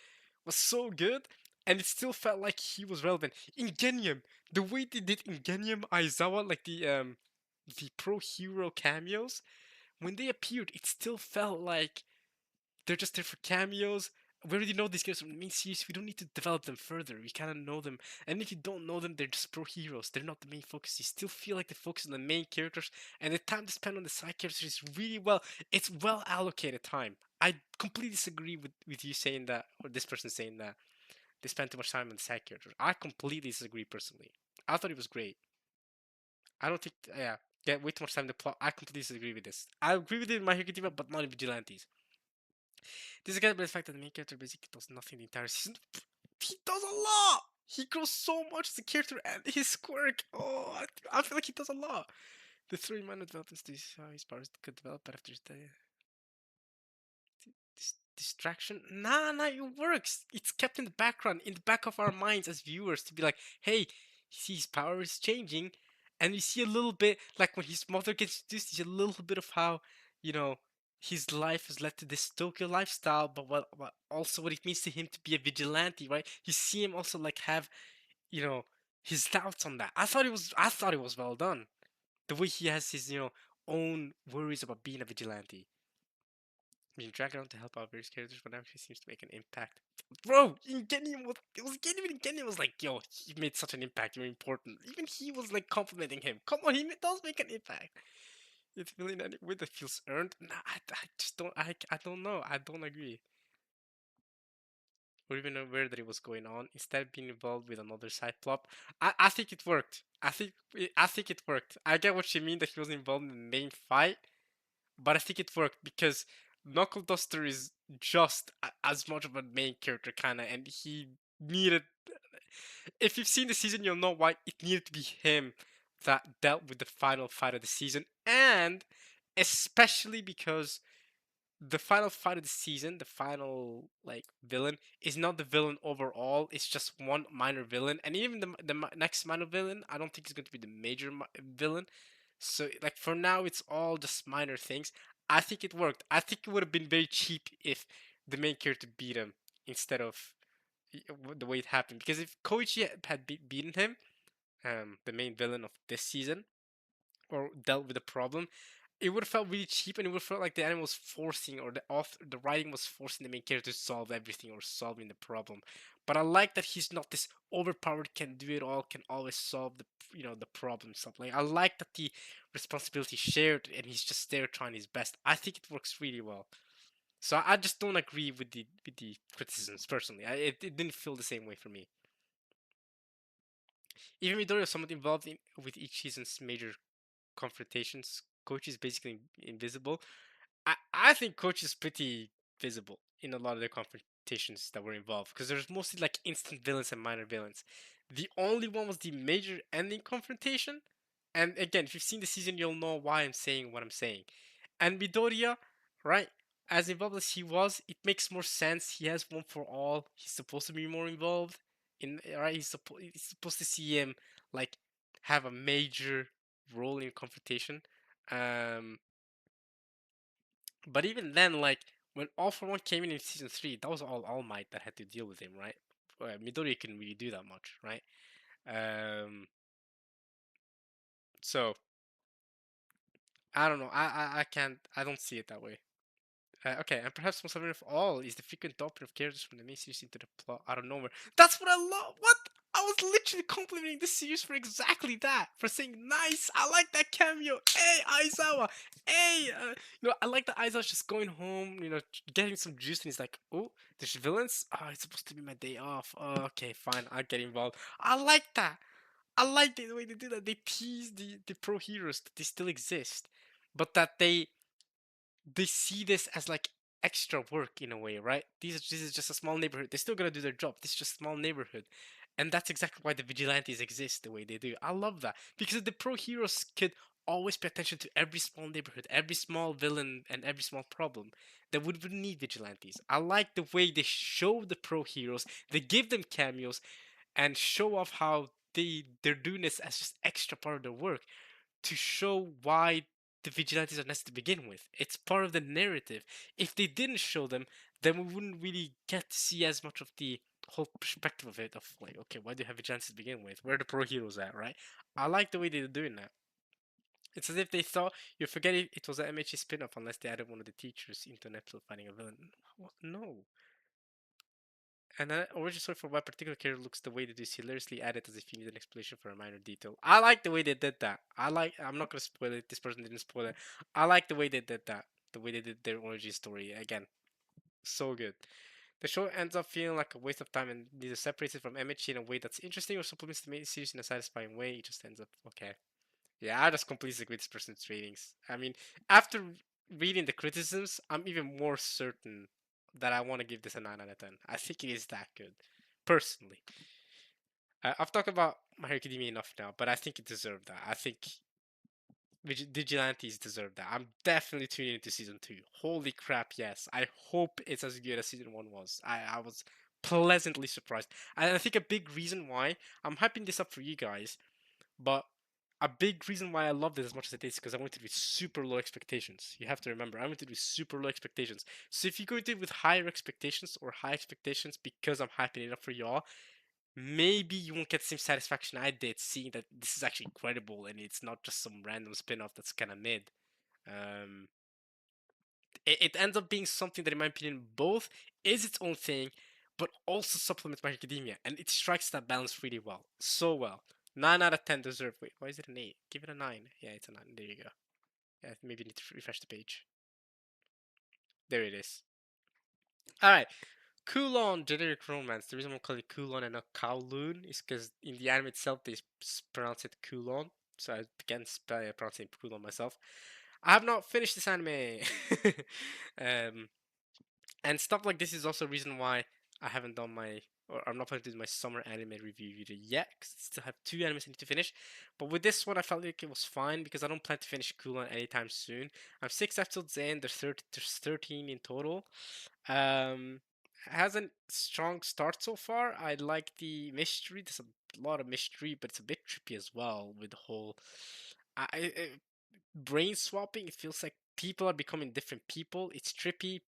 Was so good, and it still felt like he was relevant. Ingenium, the way they did Ingenium Aizawa, like the pro hero cameos, when they appeared, it still felt like they're just there for cameos. We already know these characters from the main series. We don't need to develop them further. We kind of know them. And if you don't know them, they're just pro heroes. They're not the main focus. You still feel like they focus on the main characters. And the time to spend on the side characters is really it's well allocated time. I completely disagree with you saying that, or this person saying that they spend too much time on the side characters. I completely disagree personally. I thought it was great. I don't think, yeah, get way too much time to plot. I completely disagree with this. I agree with it in My Hero Academia, but not in Vigilantes. This is again by the fact that the main character basically does nothing the entire season. He does a lot. He grows so much as a character and his quirk. Oh, I feel like he does a lot. The three minor developments to his powers could develop after his death. Distraction? Nah, it works. It's kept in the background, in the back of our minds as viewers, to be like, hey, his power is changing, and we see a little bit like when his mother gets introduced, you see a little bit of how, you know, his life has led to this Tokyo lifestyle, but what also what it means to him to be a vigilante, right? You see him also like have, you know, his doubts on that. I thought it was well done. The way he has his, own worries about being a vigilante. Being dragged around to help out various characters, but actually seems to make an impact. Bro, Ingenium was like, yo, he made such an impact, you're important. Even he was like complimenting him. Come on, does make an impact. It's really in any way that feels earned. Nah, I just don't, I don't know. I don't agree. Or even aware that it was going on. Instead of being involved with another side plot, I think it worked. I think it worked. I get what you mean that he was involved in the main fight, but I think it worked because Knuckle Duster is just as much of a main character, kind of, and he needed. If you've seen the season, you'll know why it needed to be him that dealt with the final fight of the season, and especially because the final fight of the season, the final like villain, is not the villain overall. It's just one minor villain, and even the next minor villain, I don't think is going to be the major villain. So like for now, it's all just minor things. I think it worked. I think it would have been very cheap if the main character beat him instead of the way it happened. Because if Koichi had beaten him, the main villain of this season, or dealt with the problem, it would have felt really cheap, and it would have felt like the anime was forcing, or the writing was forcing the main character to solve everything or solving the problem. But I like that he's not this overpowered, can do it all, can always solve the the problem stuff. Like I like that the responsibility is shared, and he's just there trying his best. I think it works really well. So I just don't agree with the criticisms personally. It didn't feel the same way for me. Even Midori is somewhat involved with each season's major confrontations. Coach is basically invisible. I think Coach is pretty visible in a lot of the confrontations that were involved because there's mostly like instant villains and minor villains. The only one was the major ending confrontation. And again, if you've seen the season, you'll know why I'm saying what I'm saying. And Midoriya, right? As involved as he was, it makes more sense. He has one for all. He's supposed to be more involved. Right, he's supposed to see him like have a major role in confrontation. Um, but even then, like when All for One came in season three, that was All Might that had to deal with him, right? Midori couldn't really do that much, right? Um, so I don't know. I can't. I don't see it that way. Okay, and perhaps most of all is the frequent dumping of characters from the main series into the plot out of nowhere. That's what I love. What? I was literally complimenting the series for exactly that. For saying, nice, I like that cameo. Hey, Aizawa. Hey, I like that Aizawa's just going home, getting some juice, and he's like, oh, there's villains? Oh, it's supposed to be my day off. Oh, okay, fine, I'll get involved. I like that. I like the way they do that. They tease the pro heroes that they still exist, but that they see this as like extra work in a way, right? This is just a small neighborhood. They're still gonna do their job. This is just a small neighborhood, and that's exactly why the vigilantes exist the way they do. I love that because if the pro heroes could always pay attention to every small neighborhood, every small villain, and every small problem, then we wouldn't need vigilantes. I like the way they show the pro heroes. They give them cameos and show off how they're doing this as just extra part of their work to show why the vigilantes are necessary to begin with. It's part of the narrative. If they didn't show them, then we wouldn't really get to see as much of the whole perspective of it. Of like, okay, why do you have vigilantes to begin with? Where are the pro heroes at, right? I like the way they're doing that. It's as if they thought you're forgetting it was an MHA spin-off unless they added one of the teachers into an episode fighting a villain. No. And an origin story for why particular character looks the way they do is hilariously added as if you need an explanation for a minor detail. I like the way they did that. I'm not gonna spoil it. This person didn't spoil it. I like the way they did that. The way they did their origin story. Again, so good. The show ends up feeling like a waste of time and neither separates it from MHG in a way that's interesting or supplements the main series in a satisfying way. It just ends up okay. Yeah, I just completely agree with this person's ratings. I mean, after reading the criticisms, I'm even more certain that I want to give this a 9 out of 10. I think it is that good, personally. I've talked about My Hero Academia enough now, but I think it deserved that. I think Vigilantes deserve that. I'm definitely tuning into season 2. Holy crap, yes. I hope it's as good as season 1 was. I was pleasantly surprised. And I think a big reason why, I'm hyping this up for you guys, but a big reason why I loved it as much as it is because I went it with super low expectations. You have to remember, I went it with super low expectations. So if you go into it with higher expectations or high expectations because I'm hyping it up for y'all, maybe you won't get the same satisfaction I did seeing that this is actually credible and it's not just some random spin-off that's kind of mid. Um, it ends up being something that, in my opinion, both is its own thing, but also supplements My Hero Academia, and it strikes that balance really well, so well. 9 out of 10 deserve. Wait, why is it an 8? Give it a 9. Yeah, it's a 9. There you go. Yeah, maybe you need to refresh the page. There it is. All right. Kulon generic romance. The reason I'm calling it Kulon and not Kowloon is because in the anime itself they pronounce it Kulon. So I began pronouncing Kulon myself. I have not finished this anime. um, and stuff like this is also a reason why I haven't done or I'm not planning to do my summer anime review video yet, because I still have 2 animes I need to finish. But with this one, I felt like it was fine because I don't plan to finish Kulon anytime soon. I'm 6 episodes in. There's 13 in total. Has a strong start so far. I like the mystery. There's a lot of mystery, but it's a bit trippy as well with the whole. I brain swapping. It feels like people are becoming different people. It's trippy.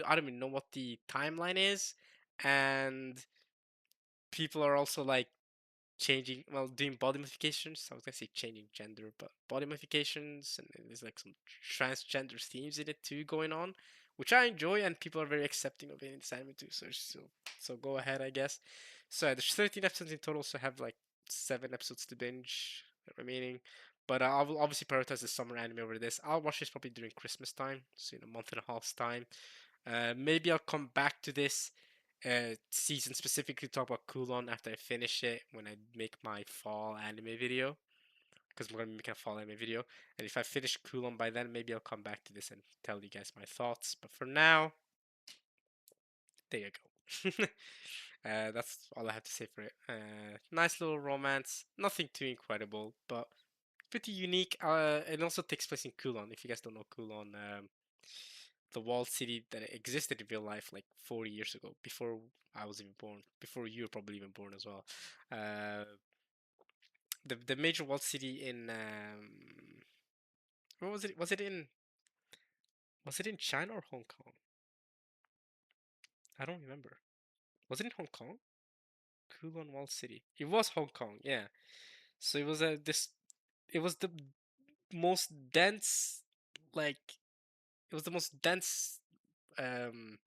I don't even know what the timeline is, and people are also like changing, well, doing body modifications. I was gonna say changing gender, but body modifications, and then there's like some transgender themes in it too going on, which I enjoy, and people are very accepting of it in this anime too. So go ahead, I guess. So there's 13 episodes in total, so I have like 7 episodes to binge remaining. But I will obviously prioritize the summer anime over this. I'll watch this probably during Christmas time, so in a month and a half's time. Maybe I'll come back to this season specifically talk about Kulon after I finish it when I make my fall anime video. Because I'm gonna be making a fall anime video. And if I finish Kulon by then, maybe I'll come back to this and tell you guys my thoughts. But for now, there you go. That's all I have to say for it. Nice little romance. Nothing too incredible, but pretty unique. It also takes place in Kulon. If you guys don't know Kulon, the walled city that existed in real life like 40 years ago, before I was even born, before you were probably even born as well. Uh, the major walled city in where was it? Was it in China or Hong Kong? I don't remember. Was it in Hong Kong? Kulon Walled City. It was Hong Kong, yeah. So it was it was the most dense, like it was the most dense um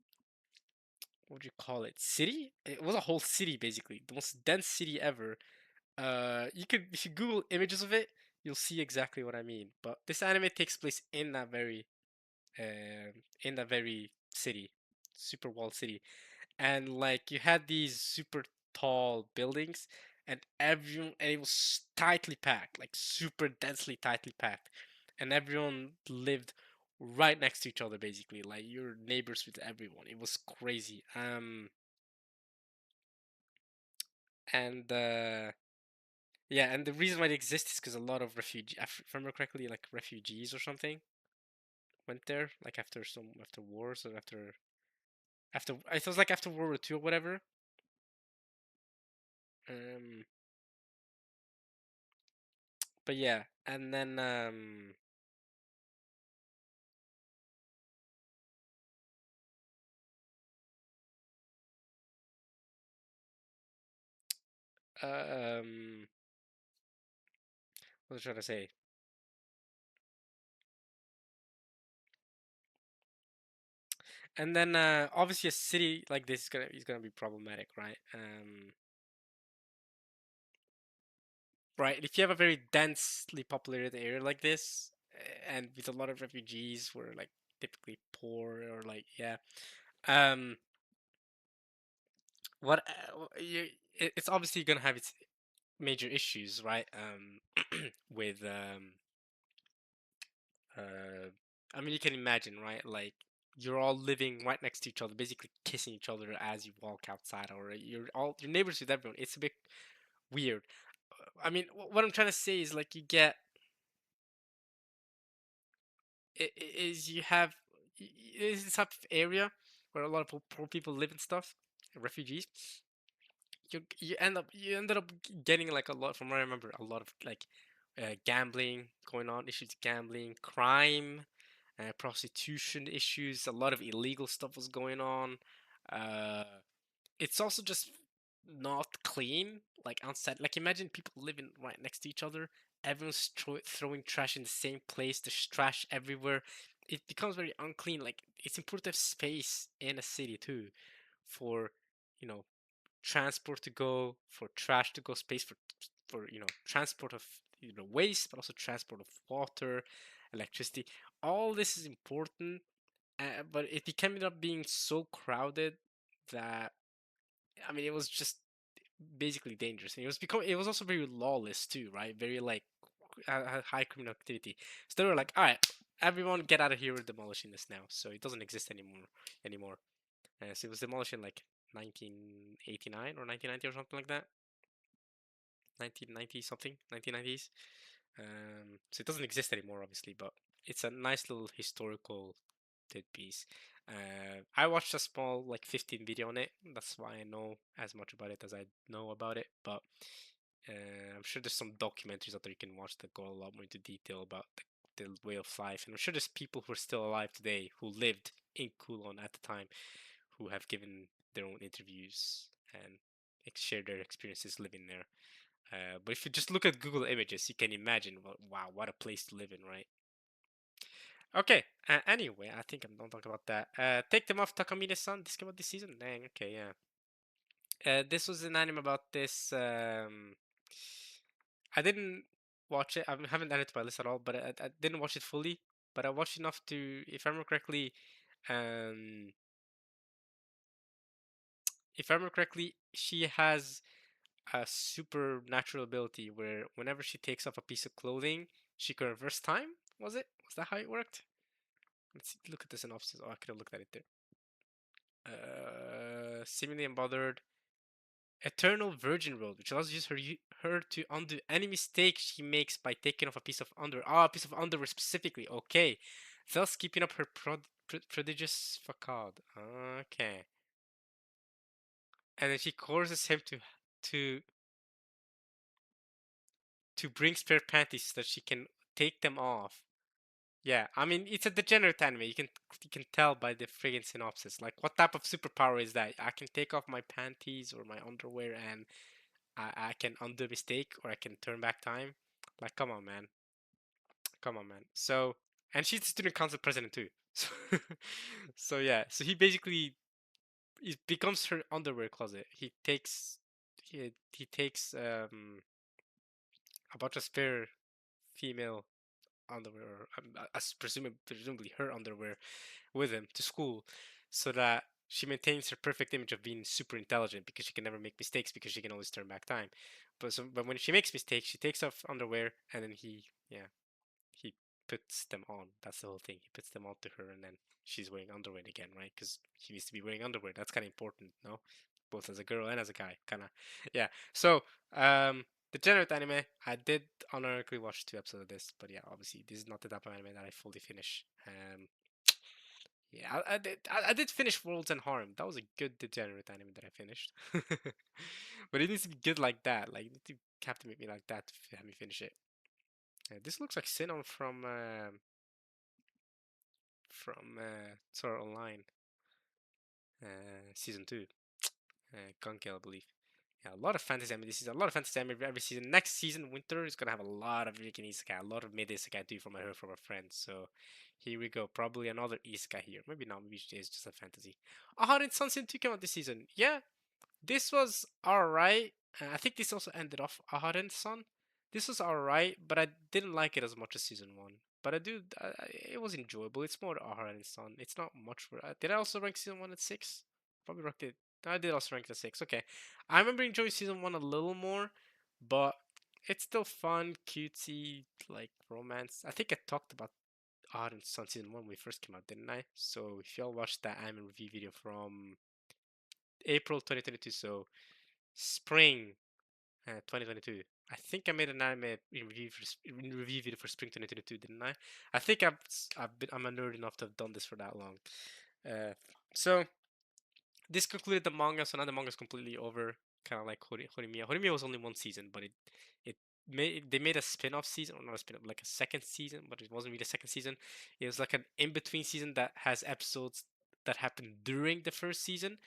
what do you call it, city. It was a whole city basically, the most dense city ever. You could, if you Google images of it, you'll see exactly what I mean. But this anime takes place in that very city, super walled city, and like you had these super tall buildings, and everyone, and it was tightly packed, like super densely tightly packed, and everyone lived right next to each other basically, like you're neighbors with everyone. It was crazy. And Yeah, and the reason why it exists is because a lot of refugee, if I remember correctly, like refugees or something went there, like after wars, or after it was like after World War II or whatever. Um, but yeah, and then um, what was I trying to say? And then obviously a city like this is gonna be problematic, right? Right. If you have a very densely populated area like this, and with a lot of refugees who are like typically poor or like yeah, um, what you, it's obviously gonna have its major issues, right? With uh, I mean, you can imagine, right? Like you're all living right next to each other, basically kissing each other as you walk outside, or your neighbors with everyone. It's a bit weird. I mean, what I'm trying to say is like you get is you have is this type of area where a lot of poor people live and stuff, refugees. You ended up getting like a lot, from what I remember, a lot of like gambling going on, issues, gambling, crime, prostitution issues. A lot of illegal stuff was going on. Uh, it's also just not clean, like outside. Like imagine people living right next to each other. Everyone's throwing trash in the same place. There's trash everywhere. It becomes very unclean. Like it's important to have space in a city too, for you know transport to go, for trash to go, space for transport of waste, but also transport of water, electricity. All this is important, but it ended up being so crowded that I mean it was just basically dangerous. And it was also very lawless too, right? Very like high criminal activity. So they were like, all right, everyone get out of here. We're demolishing this now, so it doesn't exist anymore. So it was demolished in like 1989 or 1990 or something like that. 1990 something, 1990s. So it doesn't exist anymore, obviously, but it's a nice little historical piece. I watched a small like 15 video on it. That's why I know as much about it as I know about it. But I'm sure there's some documentaries out there you can watch that go a lot more into detail about the way of life. And I'm sure there's people who are still alive today who lived in Kulon at the time who have given their own interviews and shared their experiences living there. But if you just look at Google Images, you can imagine, wow, what a place to live in, right? Okay. Anyway, I think I'm not talking about that. Take them off, Takamine-san. This came out this season. Dang. Okay, yeah. This was an anime about this. I didn't watch it. I haven't added it to my list at all, but I didn't watch it fully. But I watched enough to, if I remember correctly, um, if I remember correctly, she has a supernatural ability where whenever she takes off a piece of clothing, she can reverse time. Was it? Was that how it worked? Let's see, look at the synopsis. Oh, I could have looked at it there. Seemingly unbothered. Eternal Virgin World, which allows her to undo any mistake she makes by taking off a piece of underwear. Ah, a piece of underwear specifically. Okay. Thus keeping up her prodigious facade. Okay. And then she coerces him to to bring spare panties so that she can take them off. Yeah, I mean it's a degenerate anime. You can tell by the friggin' synopsis. Like, what type of superpower is that? I can take off my panties or my underwear and I can undo a mistake or I can turn back time. Like, come on, man. Come on, man. So, and she's the student council president too. So, so yeah. So he becomes her underwear closet. He takes a bunch of spare female underwear, or presumably her underwear, with him to school, so that she maintains her perfect image of being super intelligent because she can never make mistakes because she can always turn back time. But when she makes mistakes, she takes off underwear and then he puts them on. That's the whole thing. He puts them on to her and then she's wearing underwear again, right? Because he needs to be wearing underwear. That's kind of important, no? Both as a girl and as a guy, kind of. Yeah. So, the Degenerate anime, I did unironically watch 2 episodes of this, but yeah, obviously this is not the type of anime that I fully finish. Yeah, I did finish Worlds and Harm. That was a good Degenerate anime that I finished. But it needs to be good like that. Like, you need to captivate me like that to have me finish it. This looks like Sinon from Sword Art Online, season 2, Gunkill, I believe. Yeah, a lot of fantasy anime this season. A lot of fantasy anime every season. Next season, winter is gonna have a lot of freaking isekai, a lot of mid isekai too, from I heard from a friend. So here we go. Probably another isekai here. Maybe not. Maybe it's just a fantasy. Aharen Sun Season 2 came out this season. Yeah, this was alright. I think this also ended off Aharen Sun. This was alright, but I didn't like it as much as season 1. But it was enjoyable. It's more Aharen Sun. It's not much for. Did I also rank season 1 at 6? Probably ranked it. I did also rank it at 6. Okay. I remember enjoying season 1 a little more, but it's still fun, cutesy, like romance. I think I talked about Aharen Sun season 1 when we first came out, didn't I? So if y'all watched that anime review video from April 2022, so spring 2022. I think I made an anime review video for spring 2022, didn't I? I think I'm a nerd enough to have done this for that long. So this concluded the manga, so now the manga is completely over. Kind of like Horimiya. Horimiya was only 1 season, but it they made a spin-off season, or not a spin-off, like a second season, but it wasn't really a second season. It was like an in-between season that has episodes that happened during the first season,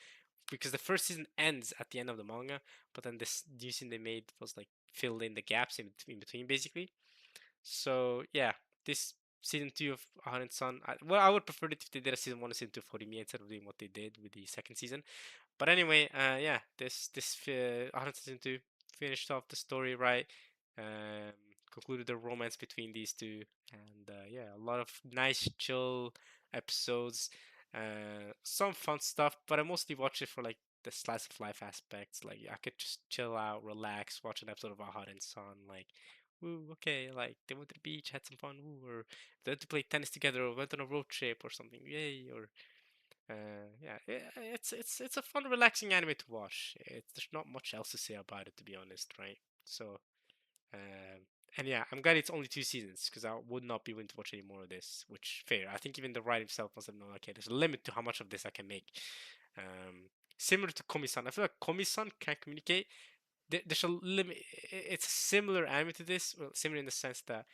because the first season ends at the end of the manga, but then this new season they made was like filled in the gaps in between, basically. So yeah, this season 2 of Aharon Sun, I would prefer it if they did a season 1 and season 2 for me instead of doing what they did with the second season. But anyway, yeah, this Aharon season 2 finished off the story right. Um, Concluded the romance between these two, and yeah, a lot of nice chill episodes. Some fun stuff, but I mostly watch it for like the slice of life aspects. Like, I could just chill out, relax, watch an episode of Aharon Sun, like, woo, okay, like they went to the beach, had some fun, woo, or they went to play tennis together, or went on a road trip or something, yay, or yeah, it's a fun, relaxing anime to watch. There's not much else to say about it, to be honest, right? So, um, and yeah, I'm glad it's only 2 seasons because I would not be willing to watch any more of this. Which fair, I think even the writer himself must have known. Okay, there's a limit to how much of this I can make. Um, Similar to Komi-san, I feel like Komi-san can communicate. There's a limit. It's a similar anime to this. Well, similar in the sense that,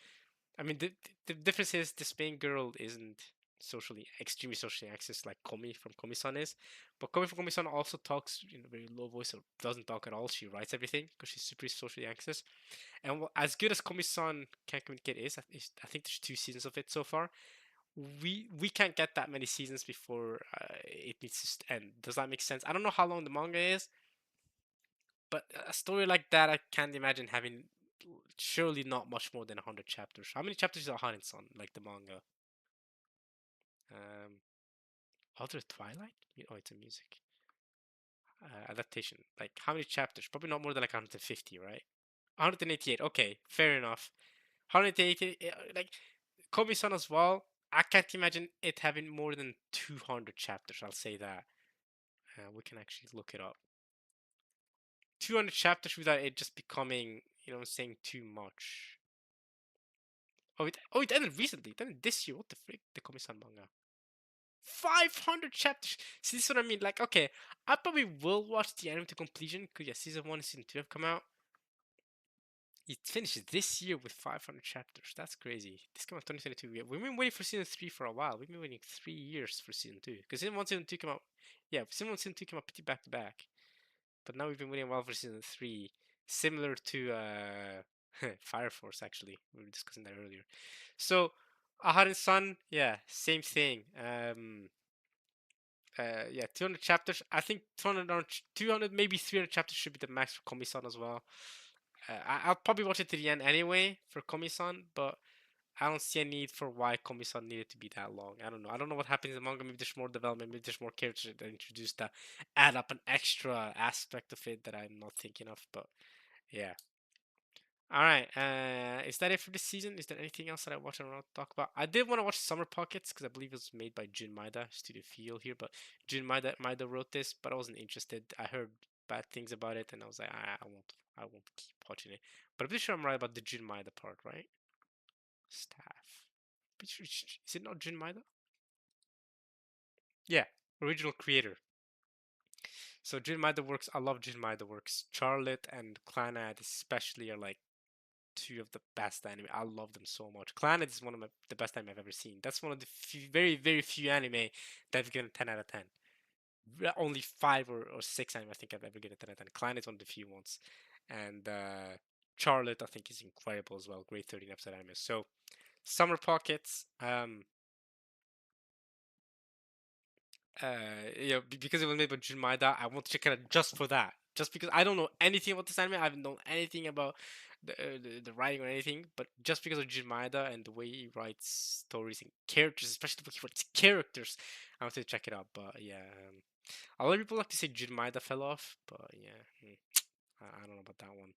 I mean, the difference is this main girl isn't. socially extremely socially anxious like Komi from Komi-san is. But Komi from Komi-san also talks in a very low voice or doesn't talk at all. She writes everything because she's super socially anxious. And as good as Komi-san can communicate is, I think there's 2 seasons of it so far. We can't get that many seasons before it needs to end. Does that make sense? I don't know how long the manga is, but a story like that, I can't imagine having surely not much more than 100 chapters. How many chapters is Hanin-san, like the manga? Um, Other Twilight? Oh, it's a music adaptation. Like how many chapters? Probably not more than like 150, right? 188. Okay, fair enough. 188. Like Komi-san as well. I can't imagine it having more than 200 chapters. I'll say that. We can actually look it up. 200 chapters without it just becoming, what I'm saying, too much. Oh, it ended recently. It ended this year. What the frick? The Komi-san manga. 500 chapters. See, this is what I mean. Like, okay, I probably will watch the anime to completion because yeah, season 1 and season 2 have come out. It finishes this year with 500 chapters. That's crazy. This came out 2022. We've been waiting for season 3 for a while. We've been waiting 3 years for season 2 because season 1, season 2 came out. Yeah, season 1, season 2 came out pretty back to back. But now we've been waiting a while for season 3, similar to Fire Force. Actually, we were discussing that earlier. So, Aharin Sun, yeah, same thing. Yeah, 200 chapters. I think 200, maybe 300 chapters should be the max for Komi-san as well. I'll probably watch it to the end anyway for Komi-san, but I don't see a need for why Komi-san needed to be that long. I don't know. I don't know what happens in the manga. Maybe there's more development. Maybe there's more characters that introduced that add up an extra aspect of it that I'm not thinking of. But yeah. All right. Is that it for this season? Is there anything else that I watched and want to talk about? I did want to watch Summer Pockets because I believe it was made by Jun Maeda, Studio Feel here, but Jun Maeda wrote this, but I wasn't interested. I heard bad things about it, and I was like, I won't keep watching it. But I'm pretty sure I'm right about the Jun Maeda part, right? Staff. Is it not Jun Maeda? Yeah, original creator. So Jun Maeda works. I love Jun Maeda works. Charlotte and Clannad especially are like two of the best anime. I love them so much. Clannad is one of the best anime I've ever seen. That's one of the very, very few anime that I've given 10 out of 10. Only 5 or 6 anime I think I've ever given 10 out of 10. Clannad is one of the few ones. And Charlotte, I think, is incredible as well. Great 13 episode anime. So, Summer Pockets, because it was made by Jun Maeda, I want to check it out just for that. Just because I don't know anything about this anime, I haven't known anything about the writing or anything, but just because of Jun Maeda and the way he writes stories and characters, especially the way he writes characters, I want to check it out. But yeah, a lot of people like to say Jun Maeda fell off, but yeah, I don't know about that one.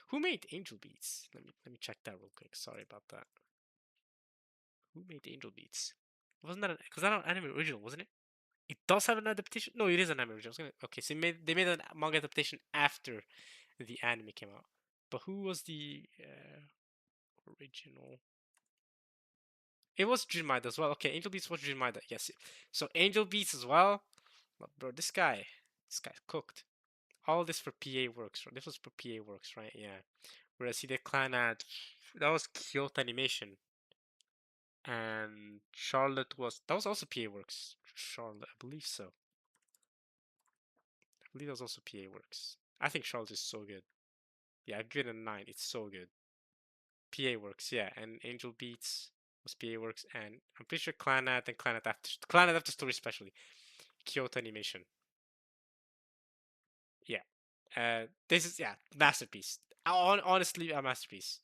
Who made Angel Beats? Let me check that real quick. Sorry about that. Who made Angel Beats? Wasn't that because that an anime original, wasn't it? It does have an adaptation. No, it is an anime original. Okay, so they made a manga adaptation after the anime came out. But who was the original? It was Jun Maeda as well. Okay, Angel Beats was Jun Maeda. Yes. So Angel Beats as well. Bro, this guy cooked. All this for PA Works. Right? This was for PA Works, right? Yeah. Whereas he did Clannad, that was Kyoto Animation, and Charlotte that was also PA Works. Charlotte, I believe so. I believe that was also PA Works. I think Charlotte is so good. Yeah, I've given it a 9. It's so good. PA Works, yeah, and Angel Beats was PA Works, and I'm pretty sure Clannad and Clannad After Story especially. Kyoto Animation. Yeah. This is masterpiece. Honestly, a masterpiece.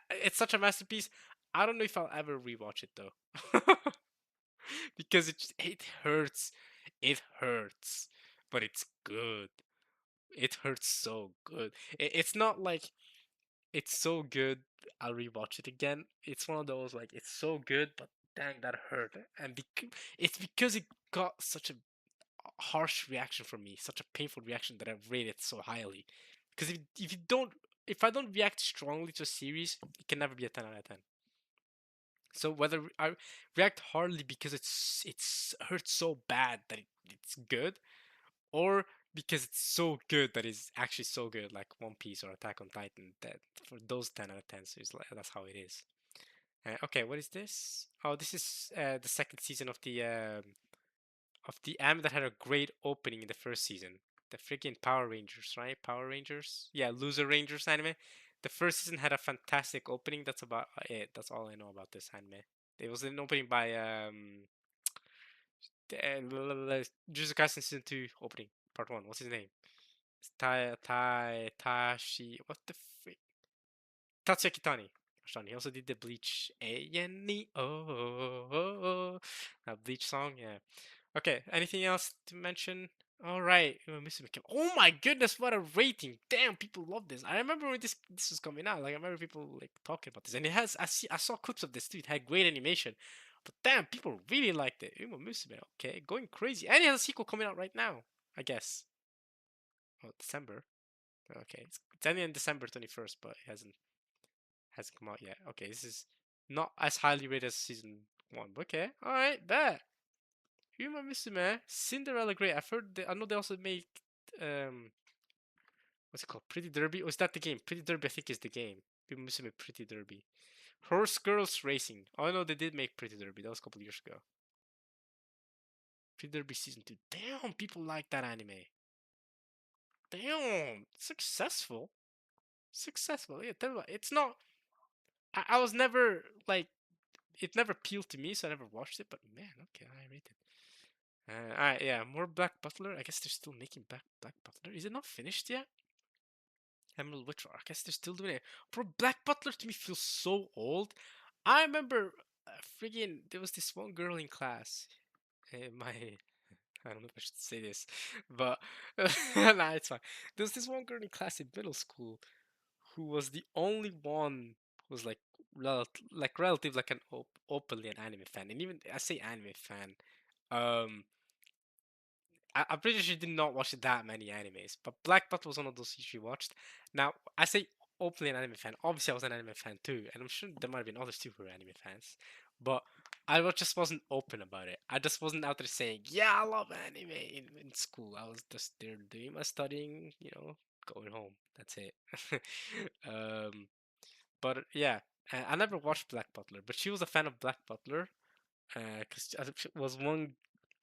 It's such a masterpiece. I don't know if I'll ever rewatch it though, because it hurts. It hurts, but it's good. It hurts so good. It's not like it's so good. I'll rewatch it again. It's one of those like it's so good, but dang that hurt, and it's because it got such a harsh reaction from me, such a painful reaction that I've rated so highly. Because if I don't react strongly to a series, it can never be a 10 out of 10. So whether I react hardly because it's hurts so bad that it's good, or because it's so good that it's actually so good, like One Piece or Attack on Titan, that for those 10 out of 10 series, like, that's how it is. Okay, what is this? Oh, this is the second season of the anime that had a great opening in the first season. The freaking Power Rangers, right? Power Rangers? Yeah, Loser Rangers anime. The first season had a fantastic opening. That's about it. That's all I know about this anime. It was an opening by Jujutsu Kaisen season 2 opening part 1. What's his name? It's Tashi. What the freak? Tatsuya Kitani. He also did the Bleach A-N-E-O. That Bleach song, yeah. Okay, anything else to mention? All right, oh my goodness, what a rating! Damn, people love this. I remember when this was coming out. Like I remember people like talking about this, and it has. I saw clips of this too. It had great animation, but damn, people really liked it. Uma Musume, okay, going crazy, and it has a sequel coming out right now. I guess. Oh, December. Okay, it's ending on December 21st, but it hasn't come out yet. Okay, this is not as highly rated as season one. But okay, all right, bet. Uma Musume, Cinderella Grey. I've heard. I know they also make um, what's it called? Pretty Derby. Or is that the game? Pretty Derby, I think, is the game. Uma Musume Pretty Derby. Horse Girls Racing. Oh no, they did make Pretty Derby. That was a couple years ago. Pretty Derby season 2. Damn, people like that anime. Damn, successful. Successful. Yeah, tell me it's not. I was never like it never appealed to me, so I never watched it. But man, okay, I rate it. Alright, yeah, more Black Butler. I guess they're still making Black Butler. Is it not finished yet? Emerald Witch. I guess they're still doing it. Bro, Black Butler to me feels so old. I remember friggin' there was this one girl in class. My I don't know if I should say this, but nah, it's fine. There was this one girl in class in middle school who was the only one who was like relative like an openly an anime fan, and even I say anime fan. Um, I'm pretty sure she did not watch that many animes, but Black Butler was one of those she watched. Now, I say openly an anime fan. Obviously, I was an anime fan too, and I'm sure there might have been others too who were anime fans. But just wasn't open about it. I just wasn't out there saying, "Yeah, I love anime" in school. I was just there doing my studying, going home. That's it. um, but yeah, I never watched Black Butler, but she was a fan of Black Butler because was one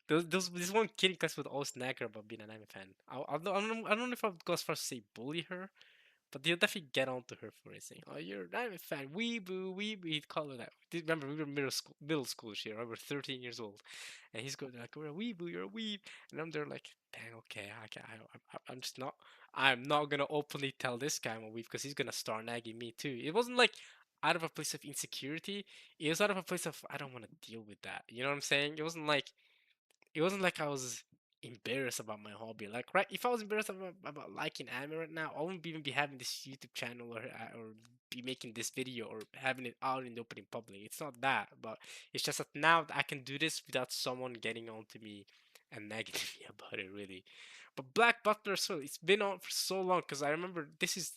there's this one kid in class would always nag her about being an anime fan. I don't know if I would go as far as to say bully her, but he'll definitely get on to her for it, saying, "Oh, you're an anime fan, weeboo, weeboo." He'd call her that. Remember, we were middle school here. I was 13 years old, and he's going like, "We're a weeboo, you're a weeb," and I'm there like, "Dang, okay, I'm just not. I'm not gonna openly tell this guy I'm a weeb because he's gonna start nagging me too." It wasn't like out of a place of insecurity. It was out of a place of I don't want to deal with that. You know what I'm saying? It wasn't like I was embarrassed about my hobby. Like, right, if I was embarrassed about liking anime right now, I wouldn't even be having this YouTube channel or be making this video or having it out in the open in public. It's not that, but it's just that now I can do this without someone getting on to me and nagging me about it, really. But Black Butler, so it's been on for so long because I remember this is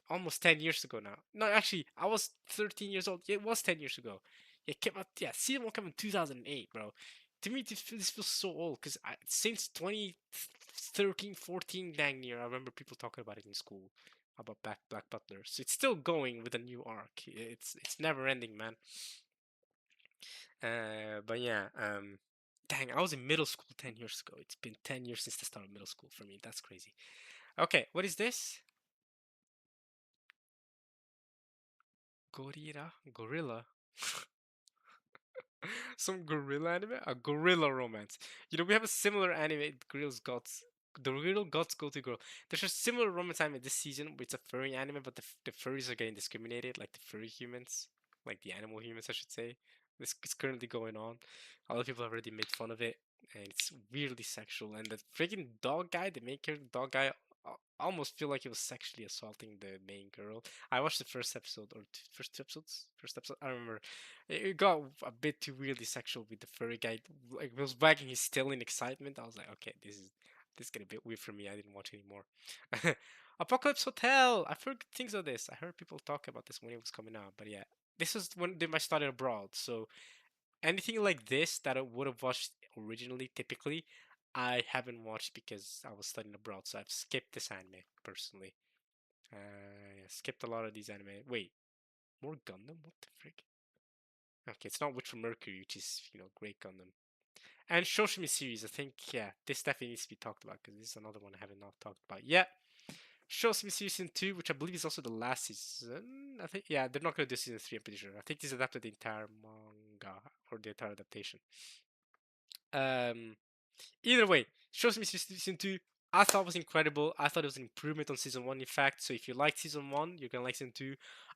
almost 10 years ago now. No, actually, I was 13 years old. Yeah, it was 10 years ago. It came out, yeah, season 1 came in 2008, bro. To me, this feels so old because since 2013, 14, dang near, I remember people talking about it in school about Black Butler. So it's still going with a new arc. It's never ending, man. But yeah, dang, I was in middle school 10 years ago. It's been 10 years since the start of middle school for me. That's crazy. Okay, what is this? Gorilla? Some gorilla anime? A gorilla romance. We have a similar anime, Gorillas Gods. The real gods go to girl. There's a similar romance anime this season, where it's a furry anime, but the furries are getting discriminated, like the furry humans, like the animal humans, I should say. This is currently going on. A lot of people have already made fun of it, and it's weirdly sexual. And the freaking dog guy, the main character, dog guy, I almost feel like he was sexually assaulting the main girl. I watched the first episode or first two episodes. First episode, I remember it got a bit too weirdly sexual with the furry guy. Like was wagging his tail in excitement. I was like, okay, this get a bit weird for me. I didn't watch anymore. Apocalypse Hotel. I've heard good things of this. I heard people talk about this when it was coming out. But yeah, this is when they might started abroad. So anything like this that I would have watched originally, typically, I haven't watched because I was studying abroad. So I've skipped this anime personally. Yeah, skipped a lot of these anime. Wait, more Gundam? What the frick? Okay, it's not Witch from Mercury, which is great Gundam. And Shoshimi series, I think, yeah, this definitely needs to be talked about because this is another one I haven't not talked about yet. Shoshimi season 2, which I believe is also the last season. I think, yeah, they're not going to do season 3, I'm pretty sure. I think this adapted the entire manga or the entire adaptation. Um, Either way, Shows Me Season 2, I thought was incredible. I thought it was an improvement on Season 1, in fact. So if you liked Season 1, you're gonna like Season 2.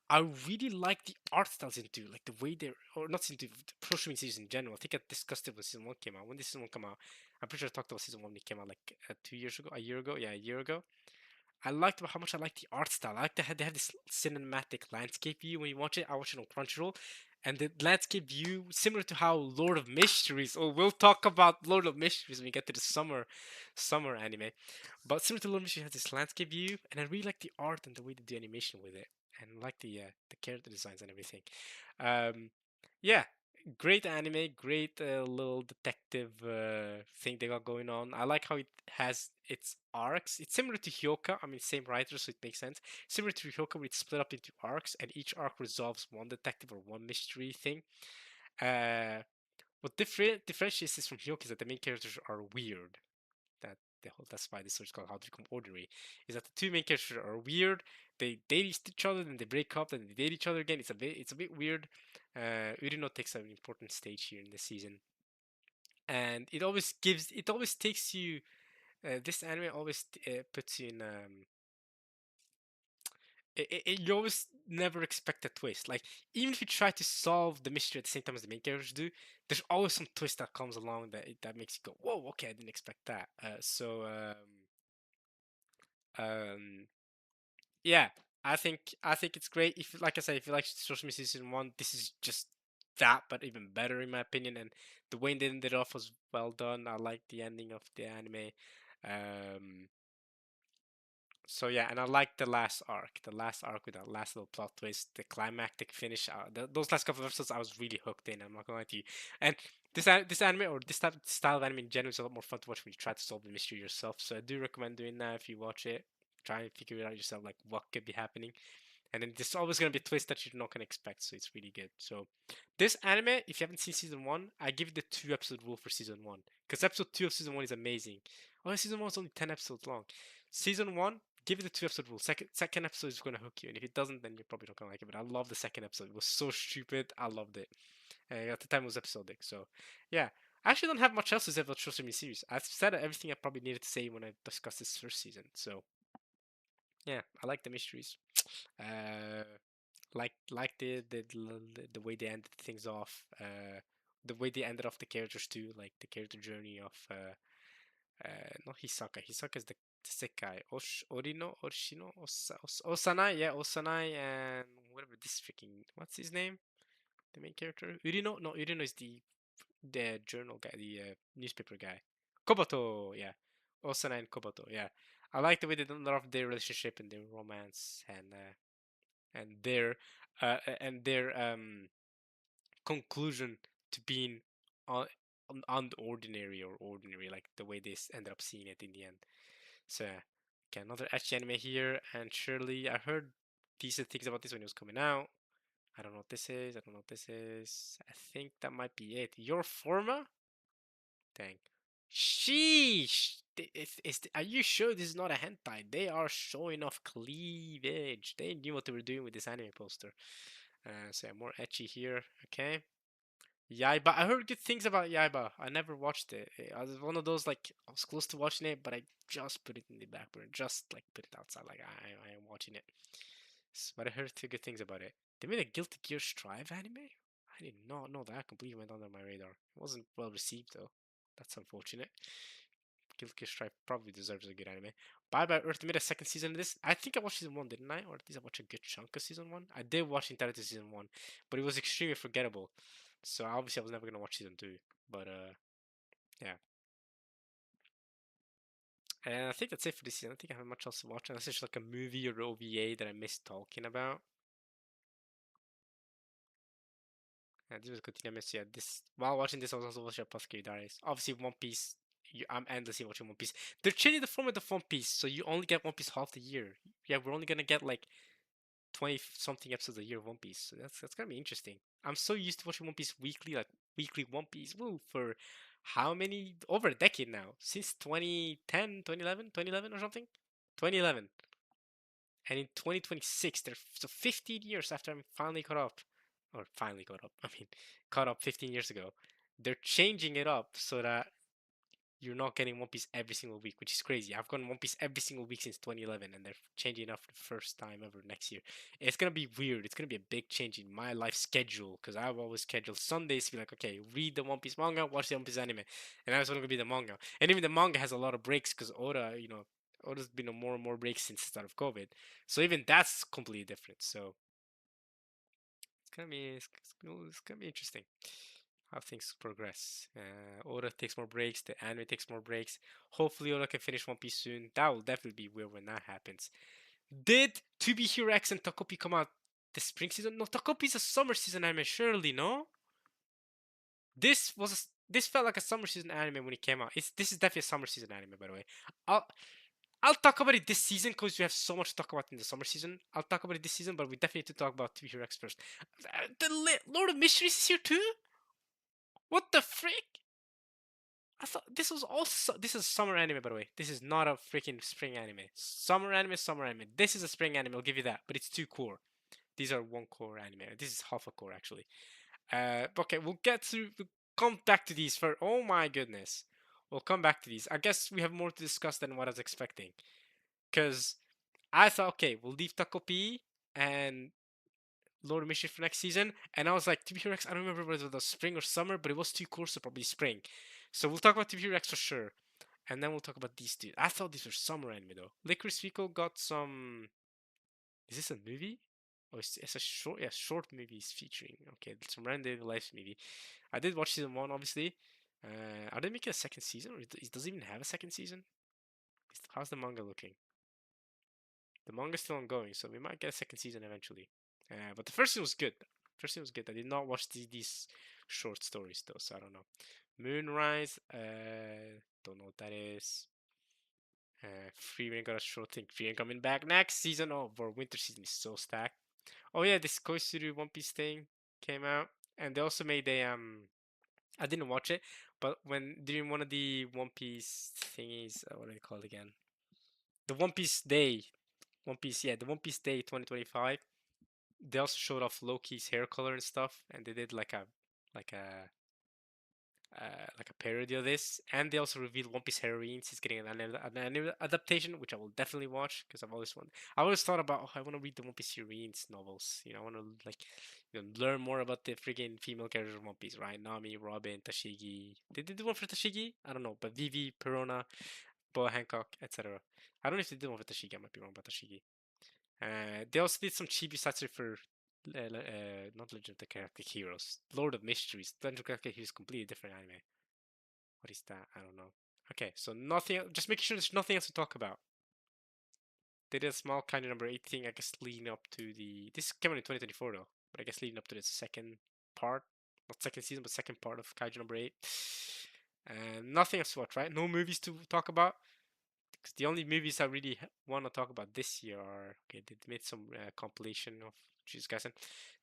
I really like the art style Season 2, like the way they're, or not Season 2, Shows Me Season in general. I think I discussed it when Season 1 came out. When did Season 1 come out? I'm pretty sure I talked about Season 1 when it came out like 2 years ago, a year ago. Yeah, a year ago. I liked how much I liked the art style. I like that they have this cinematic landscape view when you watch it. I watch it on Crunchyroll, and the landscape view similar to how Lord of Mysteries. Oh, we'll talk about Lord of Mysteries when we get to the summer anime. But similar to Lord of Mysteries has this landscape view, and I really like the art and the way they do animation with it, and I like the character designs and everything. Um, yeah, great anime, great little detective thing they got going on. I like how it has its arcs. It's similar to Hyoka. I mean, same writer, so it makes sense. Similar to Hyoka, where it's split up into arcs, and each arc resolves one detective or one mystery thing. What differentiates this from Hyoka is that the main characters are weird. That's why this search called How to Become Ordinary. Is that the two main characters are weird. They date each other, then they break up, then they date each other again. It's a bit weird. Urino takes an important stage here in this season, and it always takes you. This anime always puts you in you always never expect a twist. Like even if you try to solve the mystery at the same time as the main characters do, there's always some twist that comes along that makes you go, "Whoa, okay, I didn't expect that." Um, yeah, I think it's great. If like I said, if you like Social Media Season 1, this is just that, but even better in my opinion. And the way they ended it off was well done. I like the ending of the anime. Um, so yeah, and I like the last arc with that last little plot twist, the climactic finish. Those last couple of episodes, I was really hooked in. I'm not gonna lie to you. And this anime or this type of style of anime in general is a lot more fun to watch when you try to solve the mystery yourself. So I do recommend doing that if you watch it. Try and figure it out yourself, like what could be happening. And then there's always gonna be a twist that you're not gonna expect. So it's really good. So this anime, if you haven't seen season one, I give it the 2 episode rule for season one because episode 2 of season one is amazing. Oh, season one is only 10 episodes long. Season one, give it the 2 episode rule. Second episode is gonna hook you, and if it doesn't, then you're probably not gonna like it. But I love the second episode. It was so stupid. I loved it. At the time, it was episodic. So yeah, I actually don't have much else to say about Show Me series. I've said everything I probably needed to say when I discussed this first season. So yeah, I like the mysteries. Uh, like the way they ended things off. The way they ended off the characters too, like the character journey of not Hisaka. Hisaka is the sick guy. Orino, Orshino, Osanai, yeah, Osanai, and whatever this freaking what's his name? The main character, Urino. No, Urino is the journal guy, the newspaper guy. Kobato, yeah, Osanai and Kobato, yeah. I like the way they done off their relationship and their romance and their conclusion to being un- unordinary or ordinary, like the way they ended up seeing it in the end. So, okay, another ecchi anime here, and surely I heard decent things about this when it was coming out. I don't know what this is. I don't know what this is. I think that might be it. Your Forma? Dang. Sheesh! Are you sure this is not a hentai? They are showing off cleavage. They knew what they were doing with this anime poster. So yeah, more ecchi here. Okay. Yaiba. I heard good things about Yaiba. I never watched it. I was one of those like I was close to watching it, but I just put it in the back burner. Just like put it outside. Like I am watching it. But I heard two good things about it. They made a Guilty Gear Strive anime. I did not know that. Completely went under my radar. It wasn't well received though. That's unfortunate. Guilty Gear Strive probably deserves a good anime. Bye Bye Earth made a second season of this. I think I watched season one, didn't I? Or at least I watched a good chunk of season one. I did watch the entirety of season one, but it was extremely forgettable. So obviously I was never gonna watch season two. But yeah. And I think that's it for this season. I don't think I have much else to watch unless it's like a movie or OVA that I missed talking about. And this was continuous. Yeah, this while watching this, I was also watching Apothecary Diaries. Obviously, One Piece. I'm endlessly watching One Piece. They're changing the format of One Piece, so you only get One Piece half the year. Yeah, we're only gonna get like 20 something episodes a year of One Piece. So that's gonna be interesting. I'm so used to watching One Piece weekly, like weekly One Piece, woo, for how many, over a decade now, since 2010, 2011, 2011 or something, 2011. And in 2026, they're so 15 years after I'm finally caught up, or finally caught up. I mean, caught up 15 years ago. They're changing it up so that you're not getting One Piece every single week, which is crazy. I've gotten One Piece every single week since 2011, and they're changing it up for the first time ever next year. It's gonna be weird. It's gonna be a big change in my life schedule because I've always scheduled Sundays to be like, okay, read the One Piece manga, watch the One Piece anime, and that's gonna be the manga. And even the manga has a lot of breaks because Oda, Oda's been on more and more breaks since the start of COVID. So even that's completely different. So it's gonna be interesting how things progress. Oda takes more breaks, the anime takes more breaks. Hopefully, Oda can finish One Piece soon. That will definitely be weird when that happens. Did To Be Hero X and Takopi come out the spring season? No, Takopi's a summer season anime, surely, no? This felt like a summer season anime when it came out. This is definitely a summer season anime, by the way. I'll I'll talk about it this season because we have so much to talk about in the summer season. I'll talk about it this season, but we definitely need to talk about To Be Hero X first. The Lord of Mysteries is here too. What the frick? I thought this was also this is summer anime, by the way. This is not a freaking spring anime. Summer anime, summer anime. This is a spring anime. I'll give you that, but it's two core. These are one core anime. This is half a core actually. Okay, we'll get to we'll come back to these for. Oh my goodness, we'll come back to these. I guess we have more to discuss than what I was expecting. Cause I thought, okay, we'll leave Taco P and Lord of Mystery for next season. And I was like, TB Rex, I don't remember whether it was spring or summer, but it was too cool, so probably spring. So we'll talk about TB Rex for sure. And then we'll talk about these two. I thought these were summer anime though. Licorice Pico got some. Is this a movie? Oh, it's a short, yeah, short movies featuring. Okay, some random life movie. I did watch season one, obviously. Are they making a second season, or does it even have a second season? How's the manga looking? The manga's still ongoing, so we might get a second season eventually. But the first season was good. First season was good. I did not watch these short stories though, so I don't know. Moonrise, don't know what that is. Freeman got a short thing. Freeman coming back next season. Oh, for winter season is so stacked. Oh yeah, this Koisuru One Piece thing came out, and they also made a I didn't watch it, but when during one of the One Piece thingies, what do they call it again? The One Piece Day, One Piece, yeah, the One Piece Day 2025. They also showed off Loki's hair color and stuff, and they did like a like a parody of this. And they also revealed One Piece Heroines. He's getting an anime adaptation, which I will definitely watch because I always thought about, oh, I want to read the One Piece Heroines novels. You know, I want to like learn more about the freaking female characters of One Piece, right? Nami, Robin, Tashigi. Did they do one for Tashigi? I don't know, but Vivi, Perona, Boa Hancock, etc. I don't know if they did one for Tashigi. I might be wrong about Tashigi. They also did some chibi satire for not Legend of the Galactic Heroes, Lord of Mysteries. Legend of the Galactic Heroes is completely different anime. What is that? I don't know. Okay, so nothing. Just making sure there's nothing else to talk about. They did a small kind of number 8 thing, I guess, leading up to the. This came out in 2024 though, but I guess leading up to the second part, not second season, but second part of Kaiju number 8. And nothing else to watch, right? No movies to talk about. Because the only movies I really want to talk about this year are, okay, they made some compilation of Jujutsu Kaisen.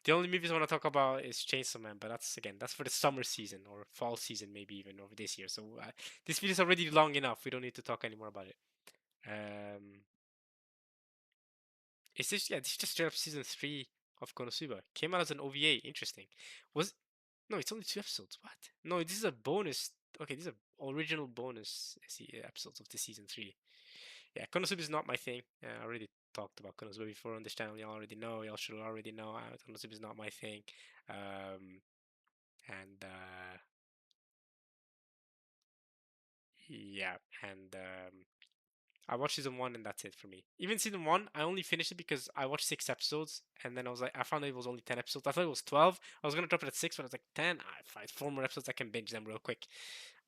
The only movies I want to talk about is Chainsaw Man, but that's for the summer season or fall season, maybe even over this year. So this video is already long enough. We don't need to talk anymore about it. Um, is this, yeah, this is just straight up season 3 of Konosuba. Came out as an OVA. Interesting. Was No, it's only 2 episodes. What? No, this is a bonus. Okay, these are original bonus episodes of the season 3. Yeah, Konosuba is not my thing. I already talked about Konosuba before on this channel. Y'all already know. Y'all should already know. Konosuba is not my thing. And yeah, and I watched season 1 and that's it for me. Even season 1, I only finished it because I watched 6 episodes and then I was like, I found out it was only 10 episodes. I thought it was 12. I was gonna drop it at 6, but I was like, 10. I find 4 more episodes. I can binge them real quick.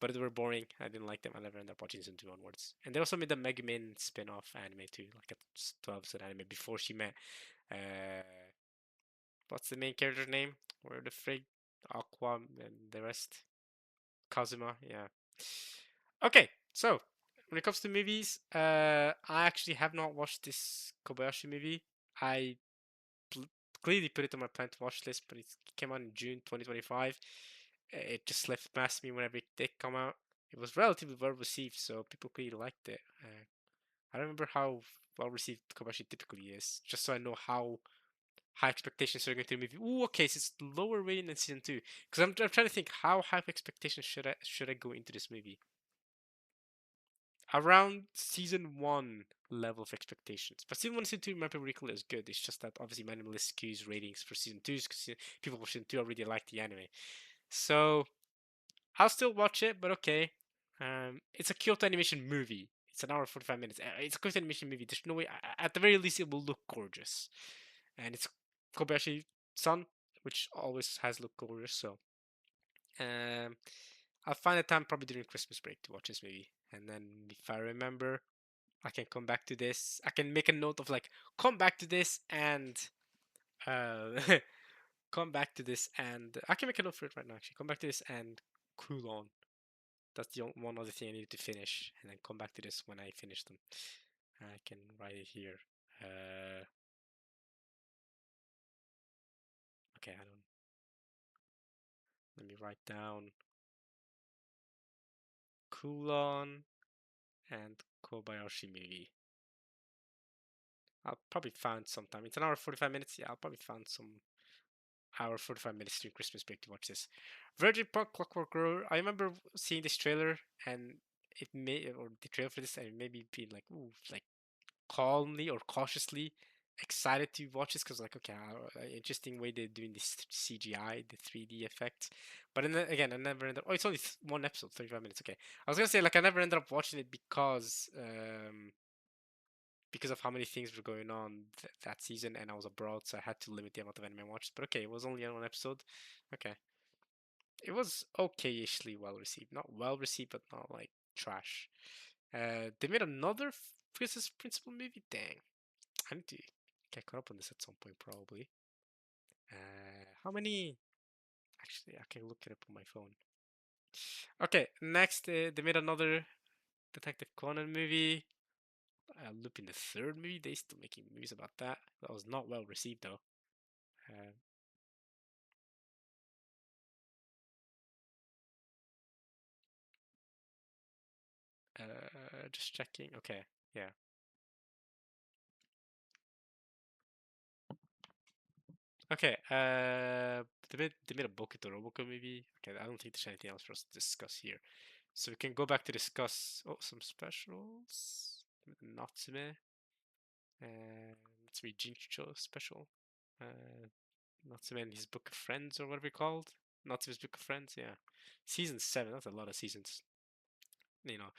But they were boring. I didn't like them. I never ended up watching season 2 onwards. And they also made the Megumin spin-off anime too, like a 12 episode anime before she met uh what's the main character's name? Where the frig? Aqua and the rest. Kazuma, yeah. Okay, so when it comes to movies, I actually have not watched this Kobayashi movie. I clearly put it on my plan to watch list, but it came out in June 2025. It just left past me whenever it did come out. It was relatively well received, so people clearly liked it. I don't remember how well received Kobashi typically is, just so I know how high expectations are going to the movie. Ooh, okay, so it's lower rating than season two. Because I'm trying to think how high expectations should I go into this movie? Around season one level of expectations. But season one and season two, remember, equally as good. It's just that obviously Minimalist skews ratings for season two because people for season two already like the anime. So I'll still watch it, but okay. It's a Kyoto Animation movie. It's an hour 45 minutes. It's a Kyoto Animation movie. There's no way. At the very least, it will look gorgeous, and it's Kobayashi Sun, which always has looked gorgeous. So, um, I'll find a time probably during Christmas break to watch this movie, and then if I remember, I can come back to this. I can make a note of like come back to this and uh, come back to this and I can make a note for it right now. Actually, come back to this and cool on. That's the one other thing I needed to finish, and then come back to this when I finish them. I can write it here. Okay, I don't. Let me write down Kulon and Kobayashi movie. I'll probably find some time. It's an hour 45 minutes. Yeah, I'll probably find some hour 45 minutes during Christmas break to watch this. Virgin Punk Clockwork Girl. I remember seeing this trailer and it may or the trailer for this and it made me be like, ooh, like calmly or cautiously excited to watch this because like okay interesting way they're doing this CGI the 3D effects but then again I never ended up oh it's only one episode 35 minutes okay I was gonna say like I never ended up watching it because of how many things were going on that season and I was abroad so I had to limit the amount of anime I watched but okay it was only one episode okay it was okay-ishly well received not well received but not like trash they made another Princess Principal movie dang I need to get caught up on this at some point, probably. How many? Actually, I can look it up on my phone. Okay, next, they made another Detective Conan movie. Lupin the Third movie. They still making movies about that. That was not well received though. Uh, just checking. Okay, yeah. Okay. They made a Bokuto Roboco movie. Okay, I don't think there's anything else for us to discuss here. So we can go back to discuss some specials. Natsume. Let's read Jincho special. Uh, Natsume and his book of friends or whatever it's called. Natsume's book of friends. Yeah, season 7. That's a lot of seasons. You know,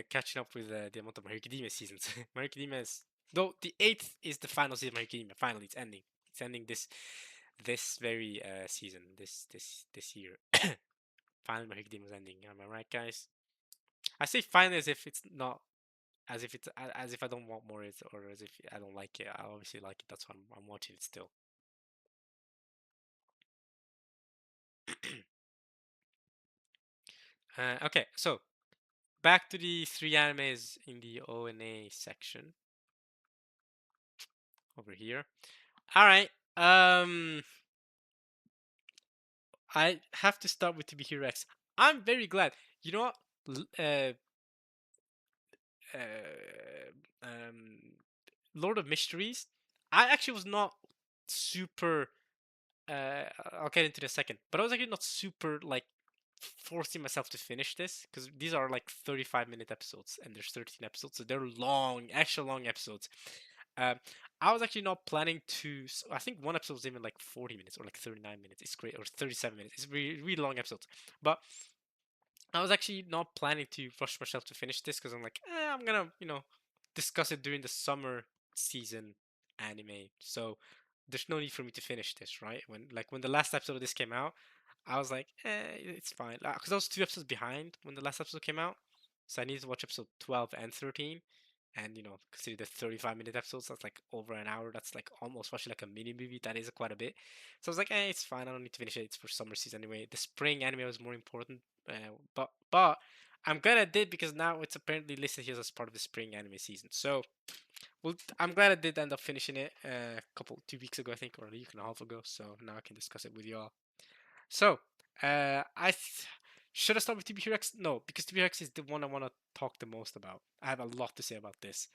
catching up with the amount of My Hero Academia seasons. My Hero Academia is though the 8th is the final season of My Hero Academia. Finally, it's ending. It's ending this very season this year. Finally, My Hero Academia is ending. Am I right, guys? I say finally as if it's not as if I don't want more or as if I don't like it. I obviously like it. That's why I'm watching it still. Okay, so back to the three animes in the ONA section over here. All right. I have to start with To Be Hero X. I'm very glad. You know what? Uh, Lord of Mysteries. I actually was not super I'll get into it in a second. But I was actually not super like forcing myself to finish this because these are like 35-minute episodes and there's 13 episodes, so they're long, extra long episodes. Um, I was actually not planning to. So I think one episode was even like 40 minutes or like 39 minutes. It's great, or 37 minutes. It's really, really long episodes. But I was actually not planning to rush myself to finish this because I'm like, I'm gonna, discuss it during the summer season anime. So there's no need for me to finish this, right? When the last episode of this came out, I was like, it's fine. Because I was 2 episodes behind when the last episode came out. So I needed to watch episode 12 and 13. And consider the 35-minute episodes, that's like over an hour. That's like almost watching like a mini movie. That is quite a bit. So I was like, it's fine. I don't need to finish it. It's for summer season anyway. The spring anime was more important. But I'm glad I did because now it's apparently listed here as part of the spring anime season. So Well, I'm glad I did end up finishing it a couple 2 weeks ago, I think, or a week and a half ago. So now I can discuss it with y'all. So, should I start with TB Rex? No, because TB Rex is the one I want to talk the most about. I have a lot to say about this.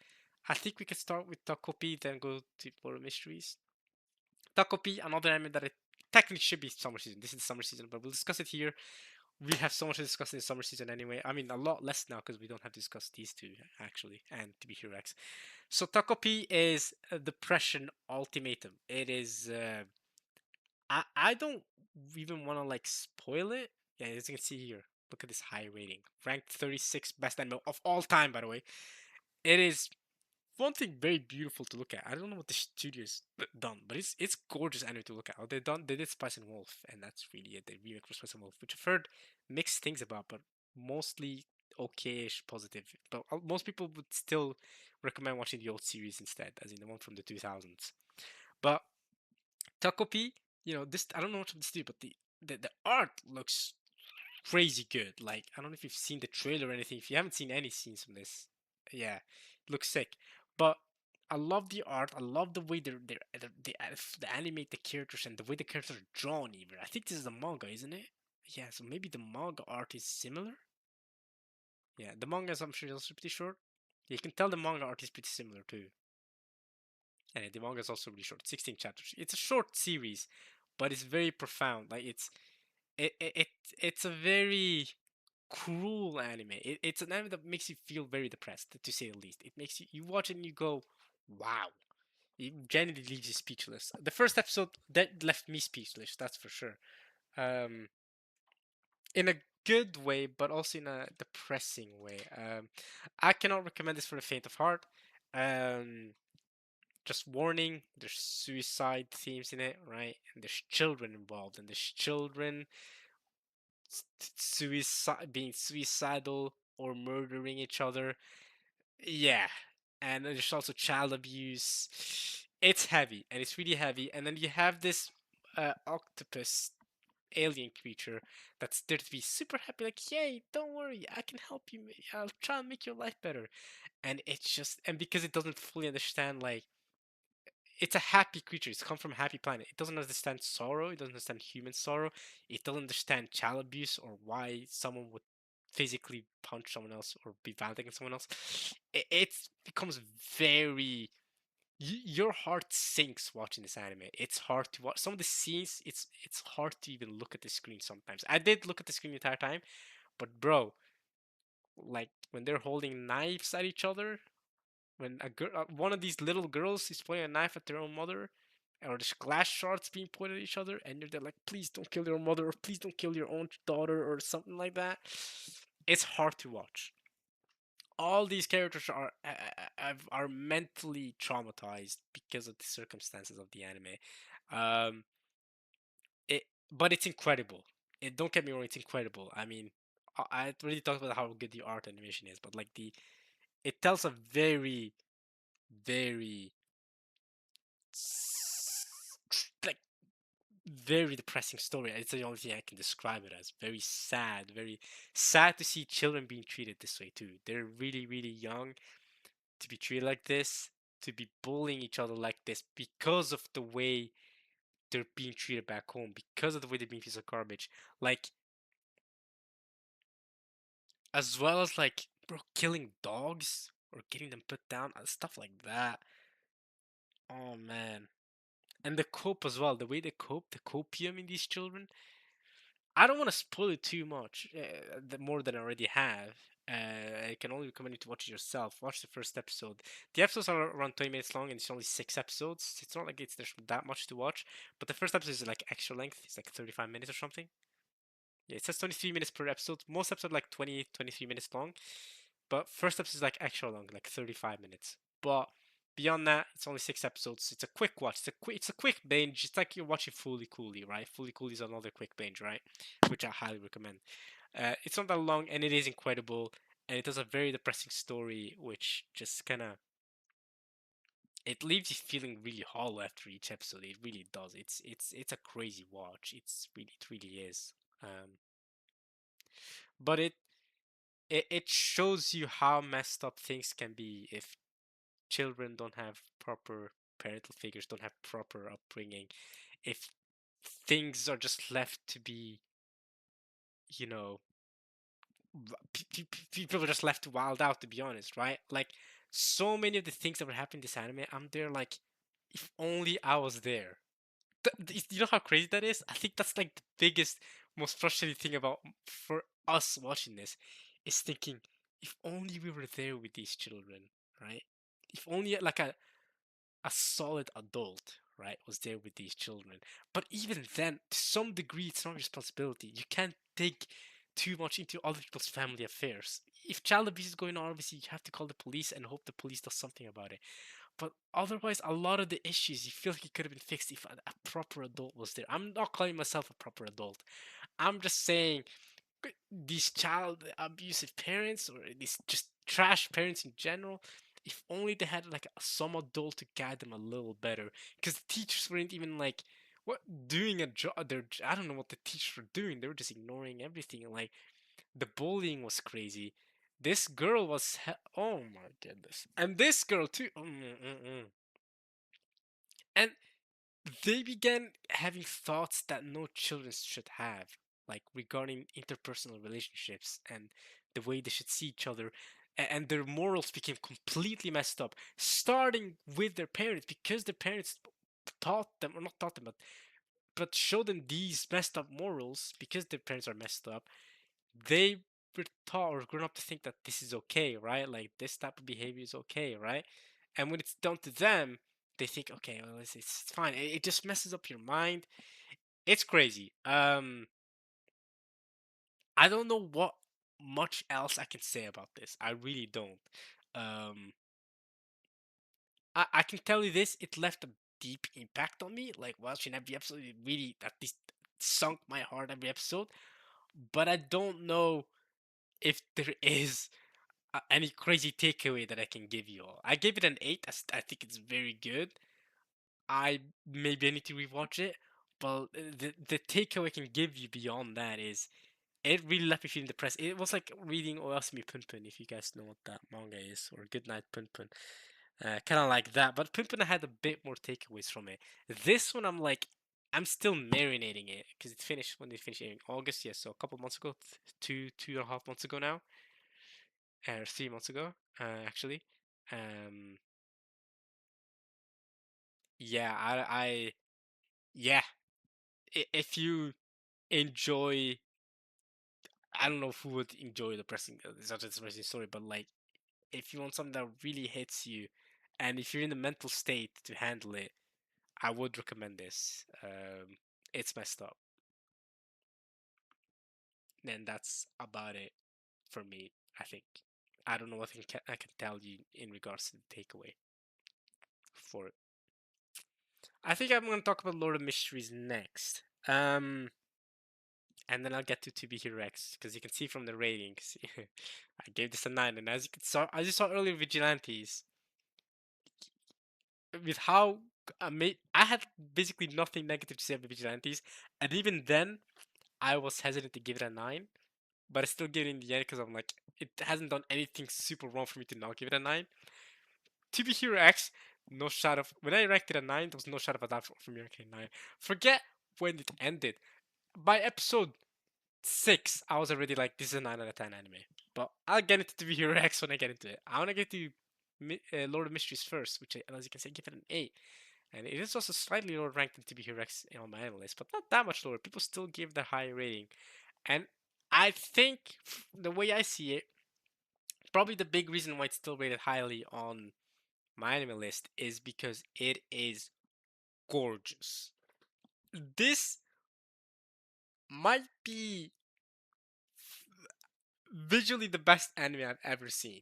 I think we can start with Takopi, then go to Lord of Mysteries. Takopi, another anime that it technically should be summer season. This is summer season, but we'll discuss it here. We have so much to discuss in summer season anyway. I mean, a lot less now because we don't have to discuss these two actually, and TB Rex. So Takopi is a Depression Ultimatum. It is. I don't even want to like spoil it. Yeah, as you can see here, look at this high rating, ranked 36 best anime of all time. By the way, it is one thing very beautiful to look at. I don't know what the studio's done, but it's gorgeous anime to look at. Oh, they did Spice and Wolf, and that's really it. They remake for Spice and Wolf, which I've heard mixed things about, but mostly okayish positive. But most people would still recommend watching the old series instead, as in the one from the 2000s. But Takopi, this I don't know much of the studio, but the art looks crazy good. Like I don't know if you've seen the trailer or anything. If you haven't seen any scenes from this, yeah, it looks sick. But I love the art. I love the way they animate the characters and the way the characters are drawn. Even I think this is a manga, isn't it? Yeah, so maybe the manga art is similar. Yeah, the manga I'm sure is also pretty short. Yeah, you can tell the manga art is pretty similar too. And the manga is also really short, 16 chapters. It's a short series, but it's very profound. Like it's a very cruel anime. It's an anime that makes you feel very depressed, to say the least. It makes you watch it and you go, wow. It genuinely leaves you speechless. The first episode that left me speechless, that's for sure. Um, in a good way, but also in a depressing way. I cannot recommend this for the faint of heart. Um, just warning, there's suicide themes in it, right? And there's children involved, and there's children suicide being suicidal or murdering each other. Yeah. And there's also child abuse. It's heavy, and it's really heavy. And then you have this octopus alien creature that's there to be super happy, like, yay, don't worry, I can help you. I'll try and make your life better. And it's just, and because it doesn't fully understand, like, it's a happy creature. It's come from a happy planet. It doesn't understand sorrow. It doesn't understand human sorrow. It doesn't understand child abuse or why someone would physically punch someone else or be violent against someone else. It becomes very. Your heart sinks watching this anime. It's hard to watch. Some of the scenes, it's hard to even look at the screen sometimes. I did look at the screen the entire time, but bro, like when they're holding knives at each other, when one of these little girls is pointing a knife at their own mother, or there's glass shards being pointed at each other, and you're there like, please don't kill your mother, or please don't kill your own daughter, or something like that. It's hard to watch. All these characters are mentally traumatized because of the circumstances of the anime. Um, it, but it's incredible. Don't get me wrong, it's incredible. I mean, I already talked about how good the art animation is, but like it tells a very, very like very depressing story. It's the only thing I can describe it as. Very sad to see children being treated this way too. They're really, really young to be treated like this, to be bullying each other like this because of the way they're being treated back home, because of the way they're being treated as garbage. Like, as well as like, bro, killing dogs or getting them put down, stuff like that. Oh man. And the cope as well, the way they cope, the copium in these children. I don't want to spoil it too much, more than I already have. I can only recommend you to watch it yourself. Watch the first episode. The episodes are around 20 minutes long, and it's only 6 episodes. It's not like there's that much to watch. But the first episode is like extra length. It's like 35 minutes or something. Yeah, it says 23 minutes per episode. Most episodes are like 20, 23 minutes long. But first episode is like extra long, like 35 minutes. But beyond that, it's only 6 episodes. It's a quick watch. It's a quick binge. It's like you're watching Fully Cooley, right? Fully Cooley is another quick binge, right? Which I highly recommend. It's not that long, and it is incredible. And it has a very depressing story, which just kind of it leaves you feeling really hollow after each episode. It really does. It's a crazy watch. It really is. But it shows you how messed up things can be if children don't have proper parental figures, don't have proper upbringing, if things are just left to be, you know, people are just left to wild out, to be honest, right? Like, so many of the things that were happening in this anime, I'm there like, if only I was there. You know how crazy that is? I think that's like the biggest, most frustrating thing about for us watching this is thinking, if only we were there with these children, right? If only like a solid adult, right, was there with these children. But even then, to some degree, it's not your responsibility. You can't dig too much into other people's family affairs. If child abuse is going on, obviously you have to call the police and hope the police does something about it. But otherwise, a lot of the issues you feel like it could have been fixed if a proper adult was there. I'm not calling myself a proper adult. I'm just saying these child abusive parents or these just trash parents in general, if only they had like some adult to guide them a little better, because the teachers weren't even like what doing a job. I don't know what the teachers were doing. They were just ignoring everything. Like the bullying was crazy. This girl was oh my goodness, and this girl too. And they began having thoughts that no children should have, like regarding interpersonal relationships and the way they should see each other. And their morals became completely messed up, starting with their parents, because their parents taught them, or not taught them, but showed them these messed up morals because their parents are messed up. They were taught or grown up to think that this is okay, right? Like this type of behavior is okay, right? And when it's done to them, they think, okay, well, it's fine. It just messes up your mind. It's crazy. I don't know what much else I can say about this. I really don't. Um, I can tell you this: it left a deep impact on me. Like watching every episode, it really at least sunk my heart every episode. But I don't know if there is any crazy takeaway that I can give you all. I gave it an 8. I think it's very good. Maybe I need to rewatch it, but the takeaway I can give you beyond that is it really left me feeling depressed. It was like reading Oyasumi Punpun, if you guys know what that manga is, or Goodnight Punpun. Kind of like that, but Punpun had a bit more takeaways from it. This one, I'm still marinating it because it finished when they finished in August. Yes, so a couple months ago, 2.5 months ago now, or 3 months ago, actually. Um, yeah, yeah. If you enjoy, I don't know who would enjoy such a depressing story, but like, if you want something that really hits you, and if you're in the mental state to handle it, I would recommend this. It's messed up, and that's about it for me. I think. I don't know what I can tell you in regards to the takeaway for it. I think I'm gonna talk about Lord of Mysteries next. And then I'll get to be Hero X, because you can see from the ratings, I gave this a 9, and as you saw earlier, Vigilantes, with how I had basically nothing negative to say about Vigilantes, and even then, I was hesitant to give it a 9, but I still gave it in the end because I'm like, it hasn't done anything super wrong for me to not give it a 9. To be Hero X, no shot of when I ranked it a 9, there was no shot of a doubt for me ranking a 9. Forget when it ended. By episode 6, I was already like, this is a 9 out of 10 anime. But I'll get into TV Hero X when I get into it. I want to get to Lord of Mysteries first, which, as you can see, give it an 8. And it is also slightly lower ranked than TB Hero X on my analyst, but not that much lower. People still give the high rating. And I think, the way I see it, probably the big reason why it's still rated highly on my anime list is because it is gorgeous. This might be visually the best anime I've ever seen.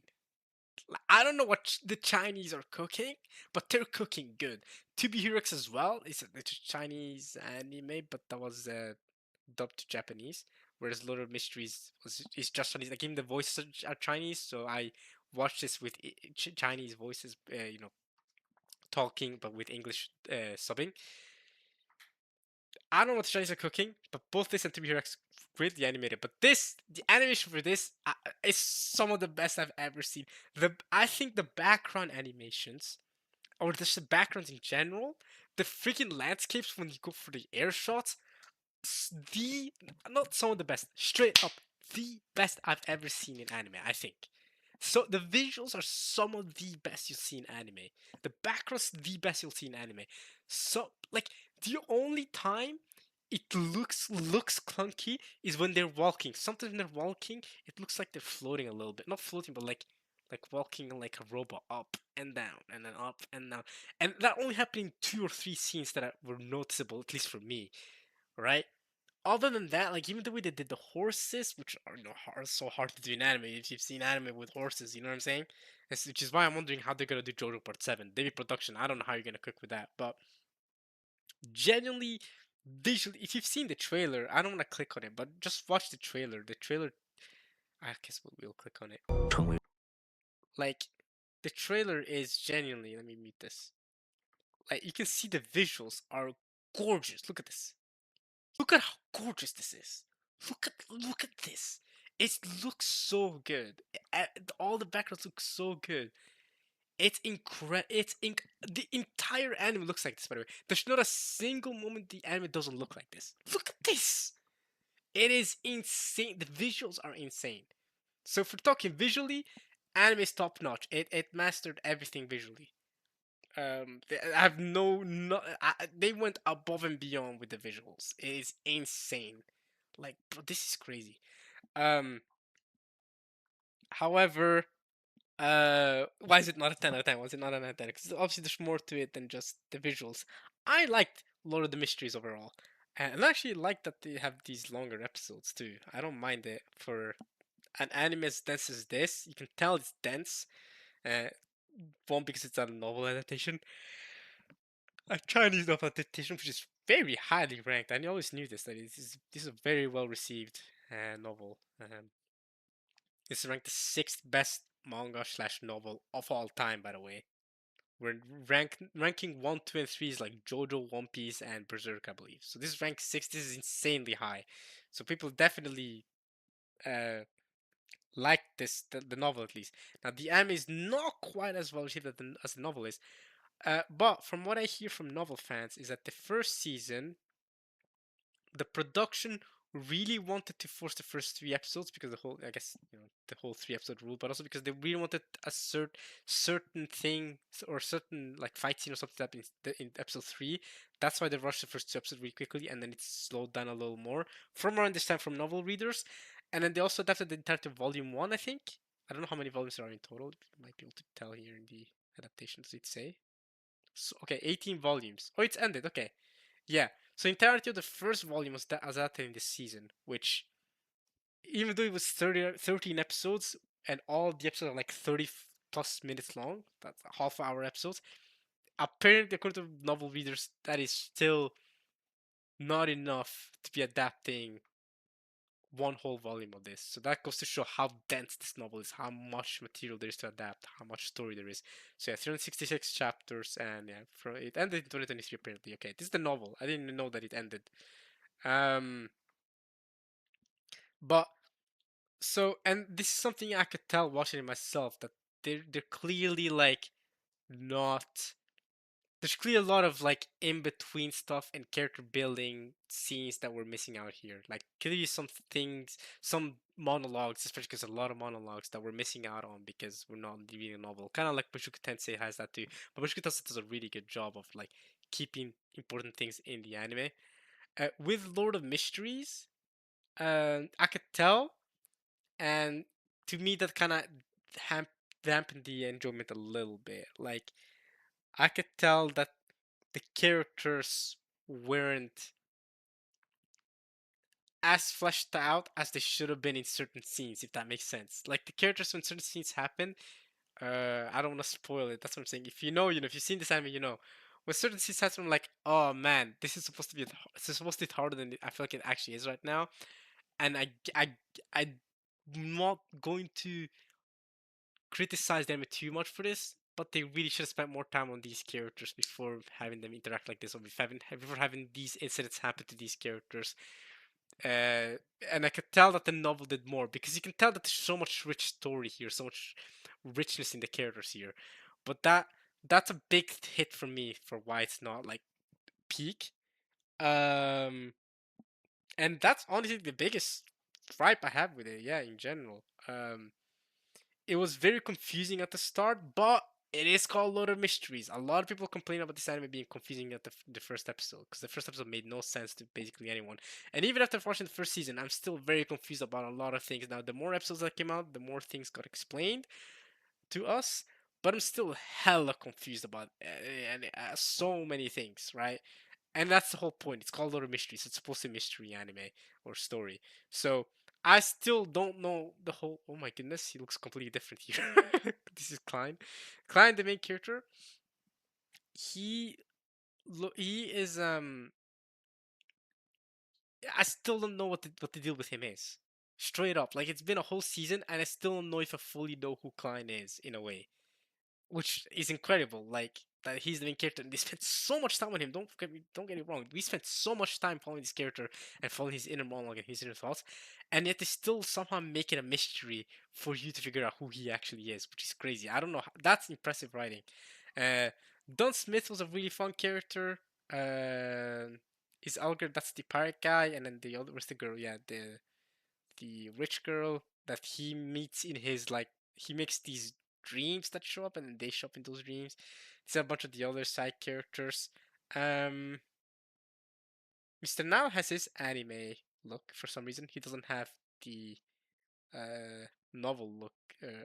I don't know what the Chinese are cooking, but they're cooking good. To Be Hero X as well. It's a Chinese anime, but that was dubbed to Japanese. Whereas Lord of Mysteries is just Chinese. Like even the voices are Chinese, so I watched this with Chinese voices. Talking but with English subbing. I don't know what the Chinese are cooking, but both this and To Be Hero X greatly animated. But this, the animation for this, is some of the best I've ever seen. I think the background animations, or just the backgrounds in general, the freaking landscapes when you go for the air shots, the not some of the best, straight up the best I've ever seen in anime. I think. So the visuals are some of the best you'll see in anime. The backgrounds the best you'll see in anime. So like the only time it looks clunky is when they're walking. Sometimes when they're walking, it looks like they're floating a little bit. Not floating, but like walking like a robot up and down and then up and down. And that only happened in 2 or 3 scenes that were noticeable, at least for me, right? Other than that, like even the way they did the horses, which are so hard to do in anime. If you've seen anime with horses, you know what I'm saying? Which is why I'm wondering how they're gonna do JoJo Part 7. Maybe production. I don't know how you're gonna cook with that, but genuinely, visually, if you've seen the trailer, I don't want to click on it, but just watch the trailer. The trailer, I guess we'll click on it. Like, the trailer is genuinely. Let me mute this. Like, you can see the visuals are gorgeous. Look at this. Look at how gorgeous this is. Look at this. It looks so good. All the backgrounds look so good. It's incredible. The entire anime looks like this. By the way, there's not a single moment the anime doesn't look like this. Look at this. It is insane. The visuals are insane. So if we're talking visually, anime is top notch. It mastered everything visually. I have they went above and beyond with the visuals. It is insane. Like, bro, this is crazy. Um, however, why is it not a 10 out of 10? Was it not an 10 out of 10? Because obviously there's more to it than just the visuals. I liked Lord of the Mysteries overall. And I actually like that they have these longer episodes too. I don't mind it for an anime as dense as this. You can tell it's dense. Uh, one, because it's a novel adaptation, a Chinese novel adaptation, which is very highly ranked. I always knew this, that this is a very well received novel. It's ranked the sixth best manga slash novel of all time, by the way. We're ranking 1, 2, and 3 is like JoJo, One Piece, and Berserk, I believe. So this is ranked 6. This is insanely high. So people definitely uh, like the novel at least. Now the anime is not quite as well received as the novel is, but from what I hear from novel fans is that the first season, the production really wanted to force the first 3 episodes because the whole, I guess, the whole 3 episode rule, but also because they really wanted a certain thing or certain like fight scene or something that in episode 3. That's why they rushed the first 2 episodes really quickly, and then it slowed down a little more from around this time from novel readers. And then they also adapted the entire volume 1, I think. I don't know how many volumes there are in total. You might be able to tell here in the adaptations it say. So, okay, 18 volumes. Oh, it's ended. Okay. Yeah. So entirety of the first volume was adapted in this season, which even though it was 13 episodes and all the episodes are like 30 plus minutes long, that's half-hour episodes. Apparently, according to novel readers, that is still not enough to be adapting one whole volume of this. So that goes to show how dense this novel is, how much material there is to adapt, how much story there is. So yeah, 366 chapters, and yeah, it ended in 2023 apparently. Okay, this is the novel. I didn't even know that it ended. Um, but so, and this is something I could tell watching it myself, that they're clearly like not. There's clearly a lot of like in between stuff and character building scenes that we're missing out here. Like clearly some things, some monologues, especially because a lot of monologues that we're missing out on because we're not reading a novel. Kind of like Mushoku Tensei has that too. But Mushoku Tensei does a really good job of like keeping important things in the anime. With Lord of Mysteries, I could tell, and to me that kind of dampened the enjoyment a little bit. Like I could tell that the characters weren't as fleshed out as they should have been in certain scenes, if that makes sense. Like the characters when certain scenes happen, I don't want to spoil it. That's what I'm saying. If you know, if you've seen this anime, you know. When certain scenes happen, I'm like, oh man, this is supposed to be harder than I feel like it actually is right now. And I'm not going to criticize them too much for this. but they really should have spent more time on these characters before having them interact like this, or before having these incidents happen to these characters. Uh, and I could tell that the novel did more because you can tell that there's so much rich story here, so much richness in the characters here. But that's a big hit for me for why it's not like peak. Um, and that's honestly the biggest gripe I have with it. Yeah, in general. It was very confusing at the start, but it is called Lord of Mysteries. A lot of people complain about this anime being confusing at the first episode because the first episode made no sense to basically anyone. And even after watching the first season, I'm still very confused about a lot of things. Now, the more episodes that came out, the more things got explained to us, but I'm still hella confused about so many things, right? And that's the whole point. It's called Lord of Mysteries. It's supposed to be mystery anime or story. So I still don't know the whole. Oh my goodness, he looks completely different here. This is Klein. Klein, the main character. He he is I still don't know what the deal with him is. Straight up, like it's been a whole season, and I still don't know if I fully know who Klein is in a way, which is incredible. Like that he's the main character, and they spent so much time on him. Don't get me wrong. We spent so much time following this character and following his inner monologue and his inner thoughts, and yet they still somehow make it a mystery for you to figure out who he actually is, which is crazy. I don't know. That's impressive writing. Uh, Don Smith was a really fun character. Is Alger? That's the pirate guy, and then the other was the girl. Yeah, the rich girl that he meets in his like he makes these dreams that show up and then they show up in those dreams. There's a bunch of the other side characters. Um Mr. Now has his anime look for some reason. He doesn't have the novel look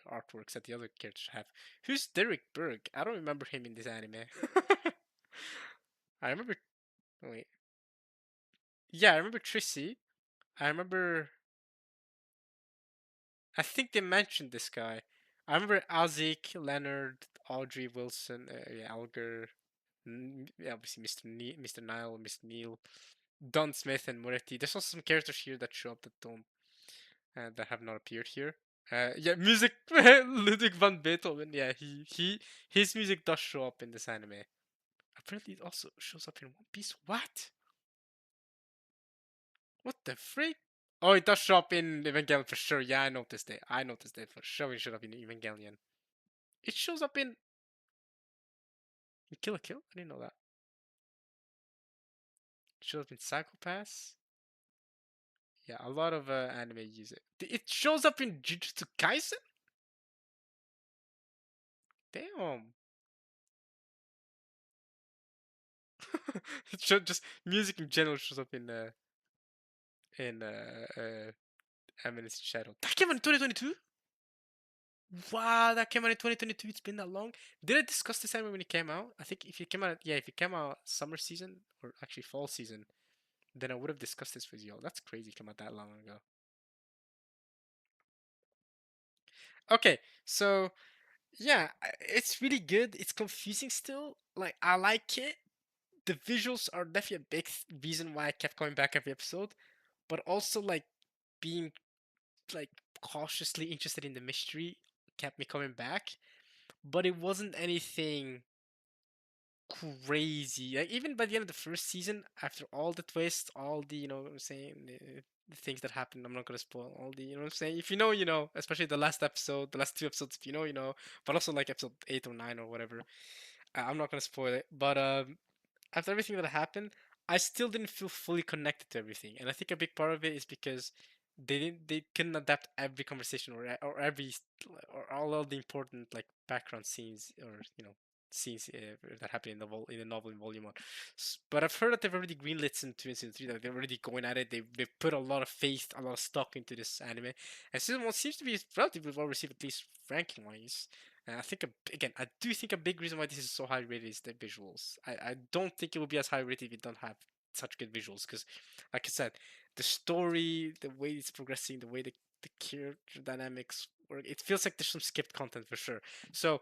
artworks that the other characters have. Who's Derek Berg? I don't remember him in this anime. I remember wait. Yeah, I remember Trissy. I remember I think they mentioned this guy. I remember Azik, Leonard, Audrey Wilson, yeah, Alger, yeah, obviously Mr. Nile, Mr. Neil, Don Smith, and Moretti. There's also some characters here that show up that don't that have not appeared here. Yeah, music Ludwig van Beethoven. Yeah, his music does show up in this anime. Apparently, it also shows up in One Piece. What? What the freak? Oh, it does show up in Evangelion for sure. Yeah, I noticed it. I noticed it for sure. It showed up in Evangelion. It shows up in Kill la Kill. I didn't know that. It shows up in Psycho-Pass. Yeah, a lot of anime use it. It shows up in Jujutsu Kaisen. Damn. Just music in general shows up in Eminence Shadow. That came out in 2022. Wow, that came out in 2022. It's been that long. Did I discuss this anime when it came out? I think if it came out, yeah, if it came out summer season or actually fall season, then I would have discussed this with y'all. That's crazy. It came out that long ago. Okay, so yeah, it's really good. It's confusing still. Like I like it. The visuals are definitely a big reason why I kept going back every episode, but also like being like cautiously interested in the mystery kept me coming back. But it wasn't anything crazy. Like even by the end of the first season, after all the twists, all the what I'm saying, the things that happened, I'm not gonna spoil all the what I'm saying. If you know, you know. Especially the last episode, the last two episodes. If you know, you know. But also like episode 8 or 9 or whatever. I'm not gonna spoil it. But after everything that happened, I still didn't feel fully connected to everything, and I think a big part of it is because they couldn't adapt every conversation or every or all of the important like background scenes or scenes that happen in the novel in volume 1. But I've heard that they've already greenlit season 2 and season 3, that they're already going at it. They've put a lot of faith, a lot of stock into this anime, and season 1 seems to be relatively well received, at least ranking wise. And I think again, I do think a big reason why this is so high rated is the visuals. I don't think it would be as high rated if it don't have such good visuals. Because, like I said, the story, the way it's progressing, the way the character dynamics work, it feels like there's some skipped content for sure. So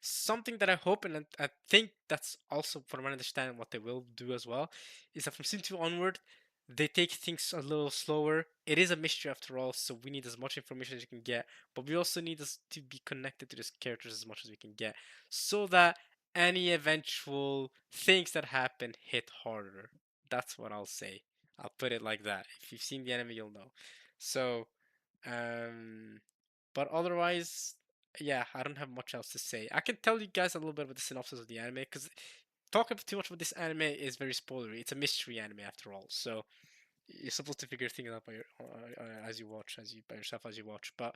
something that I hope and I think that's also from what I understand what they will do as well is that from season 2 onward, They take things a little slower. It is a mystery after all, so we need as much information as we can get. But we also need us to be connected to these characters as much as we can get, so that any eventual things that happen hit harder. That's what I'll say. I'll put it like that. If you've seen the anime, you'll know. So, um, but otherwise, yeah, I don't have much else to say. I can tell you guys a little bit about the synopsis of the anime because talking too much about this anime is very spoilery. It's a mystery anime after all, so you're supposed to figure things out by as you watch, as you by yourself as you watch. But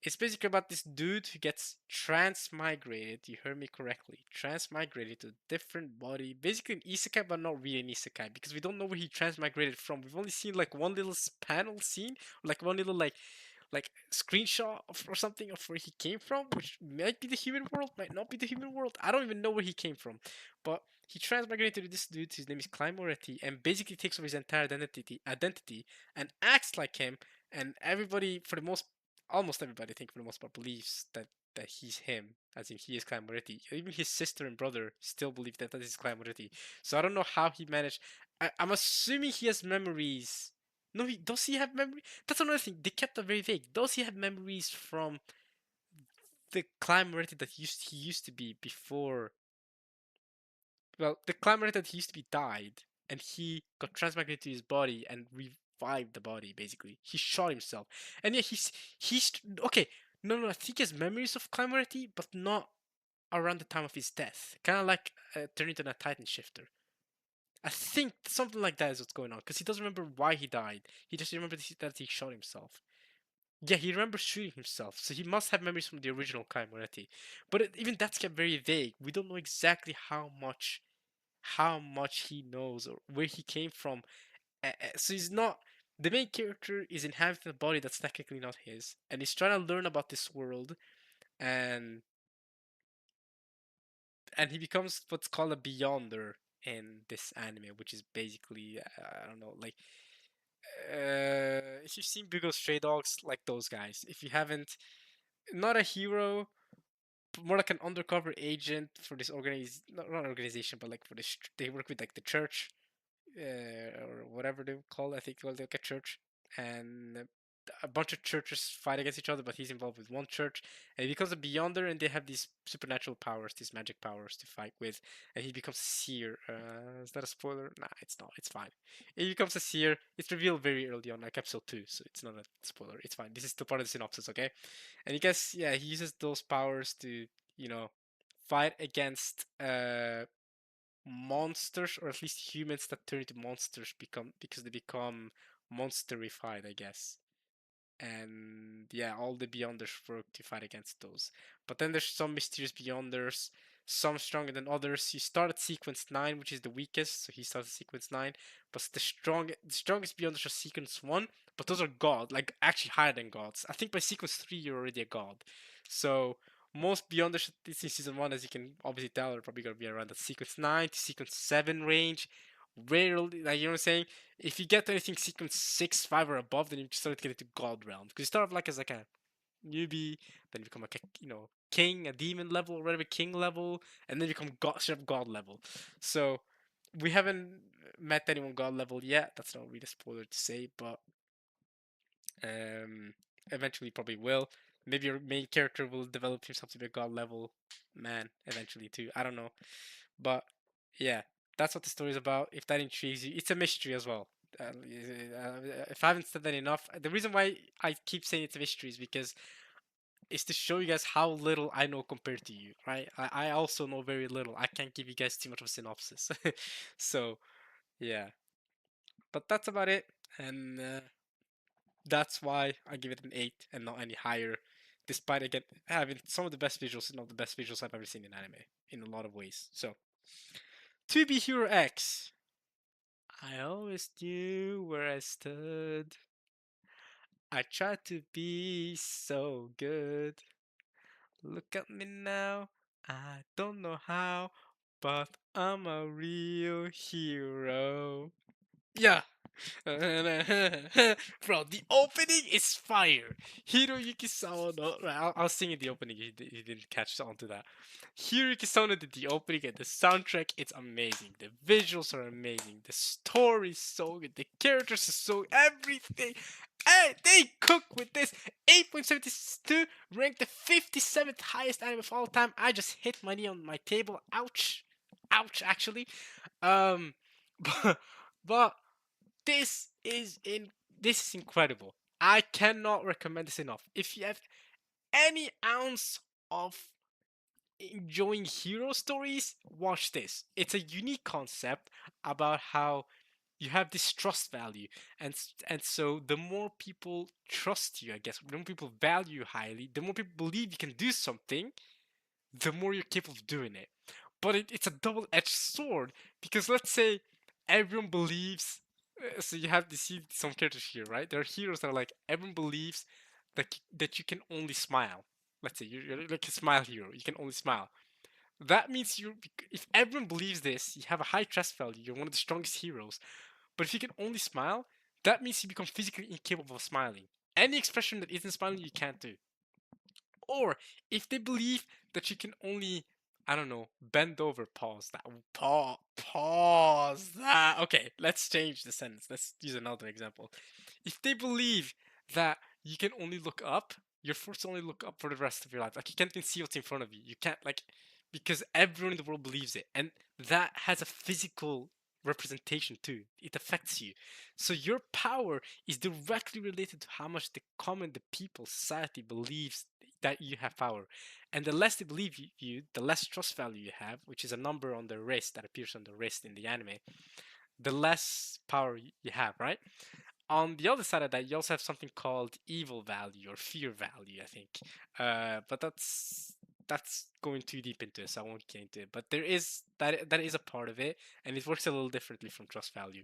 it's basically about this dude who gets transmigrated. You heard me correctly. Transmigrated to a different body, basically an isekai, but not really an isekai because we don't know where he transmigrated from. We've only seen like one little panel scene, or like one little like screenshot of, or something of where he came from, which might be the human world, might not be the human world. I don't even know where he came from, but he transmigrated to this dude. His name is Klein Moretti, and basically takes over his entire identity, and acts like him. And everybody, for the most, almost everybody, I think for the most part, believes that he's him, as in he is Klein Moretti. Even his sister and brother still believe that that is Klein Moretti. So I don't know how he managed. I'm assuming he has memories. No, he does he have memory? That's another thing. They kept that very vague. Does he have memories from the Climerated that he used to be before? Well, the Climerated that he used to be died, and he got transmigrated to his body and revived the body. Basically, he shot himself, and yeah, he's okay. No, no, I think he has memories of Climerated, but not around the time of his death. Kind of like turning into a Titan shifter. I think something like that is what's going on because he doesn't remember why he died. He just remembers that he shot himself. Yeah, he remembers shooting himself, so he must have memories from the original Kai Moretti. But even that's kept very vague. We don't know exactly how much he knows or where he came from. So he's not the main character is inhabiting a body that's technically not his, and he's trying to learn about this world, and he becomes what's called a Beyonder in this anime, which is basically I don't know, like if you've seen Big O Stray Dogs, like those guys. If you haven't, not a hero, more like an undercover agent for this not organization, but like for this, they work with like the church, or whatever they call it. I think they call it like a church, and a bunch of churches fight against each other, but he's involved with one church, and he becomes a Beyonder, and they have these supernatural powers, these magic powers to fight with, and he becomes a seer. Is that a spoiler? Nah, it's not. It's fine. He becomes a seer. It's revealed very early on, like episode 2, so it's not a spoiler. It's fine. This is still part of the synopsis, okay? And he gets, yeah, he uses those powers to, you know, fight against monsters, or at least humans that turn into monsters become because they become monsterified, I guess. And yeah, all the Beyonders work to fight against those. But then there's some mysterious Beyonders, some stronger than others. You start at sequence 9, which is the weakest, so he starts at sequence 9. But the strongest Beyonders are sequence 1, but those are god, like actually higher than gods. I think by sequence 3 you're already a god. So most Beyonders in season 1, as you can obviously tell, are probably gonna be around the sequence 9 to sequence 7 range. Rarely, like, you know what I'm saying? If you get to anything sequence 6, 5 or above, then you start to get into god realm. Because you start off like as like a newbie, then you become like a, king, a demon level, or whatever, king level, and then you become god, straight up god level. So we haven't met anyone god level yet. That's not really a spoiler to say, but um, eventually probably will. Maybe your main character will develop himself to be a god level man eventually too. I don't know, but yeah, that's what the story is about. If that intrigues you, it's a mystery as well. If I haven't said that enough, the reason why I keep saying it's a mystery is because it's to show you guys how little I know compared to you, right? I also know very little. I can't give you guys too much of a synopsis. So, yeah. But that's about it. And that's why I give it an 8 and not any higher, despite again having some of the best visuals and not the best visuals I've ever seen in anime in a lot of ways. So, To Be Hero X. I always knew where I stood. I tried to be so good. Look at me now. I don't know how, but I'm a real hero. Yeah. Bro, the opening is fire. Hiroyuki Sawano. Right, I'll sing in the opening. He didn't catch on to that. Hiroyuki Sawano did the opening and the soundtrack. It's amazing. The visuals are amazing. The story is so good. The characters are so everything. Hey, they cook with this. 8.72 ranked the 57th highest anime of all time. I just hit my knee on my table. Ouch. Ouch, actually. Um, but, but this is incredible. I cannot recommend this enough. If you have any ounce of enjoying hero stories, watch this. It's a unique concept about how you have this trust value, and so the more people trust you, I guess, the more people value you highly, the more people believe you can do something, the more you're capable of doing it. But it's a double-edged sword because let's say everyone believes. So you have to see some characters here, right? There are heroes that are like everyone believes that you can only smile. Let's say you're like a smile hero. You can only smile. That means if everyone believes this, you have a high trust value. You're one of the strongest heroes. But if you can only smile, that means you become physically incapable of smiling. Any expression that isn't smiling, you can't do. Or if they believe that you can only, I don't know, bend over, pause that, pause that. Okay, let's change the sentence. Let's use another example. If they believe that you can only look up, you're forced to only look up for the rest of your life. Like you can't even see what's in front of you. You can't like because everyone in the world believes it, and that has a physical representation too. It affects you. So your power is directly related to how much the people, society believes that you have power. And the less they believe you, the less trust value you have, which is a number on the wrist that appears on the wrist in the anime, the less power you have, right? On the other side of that, you also have something called evil value or fear value, I think. But that's going too deep into it, so I won't get into it. But there is that is a part of it, and it works a little differently from trust value.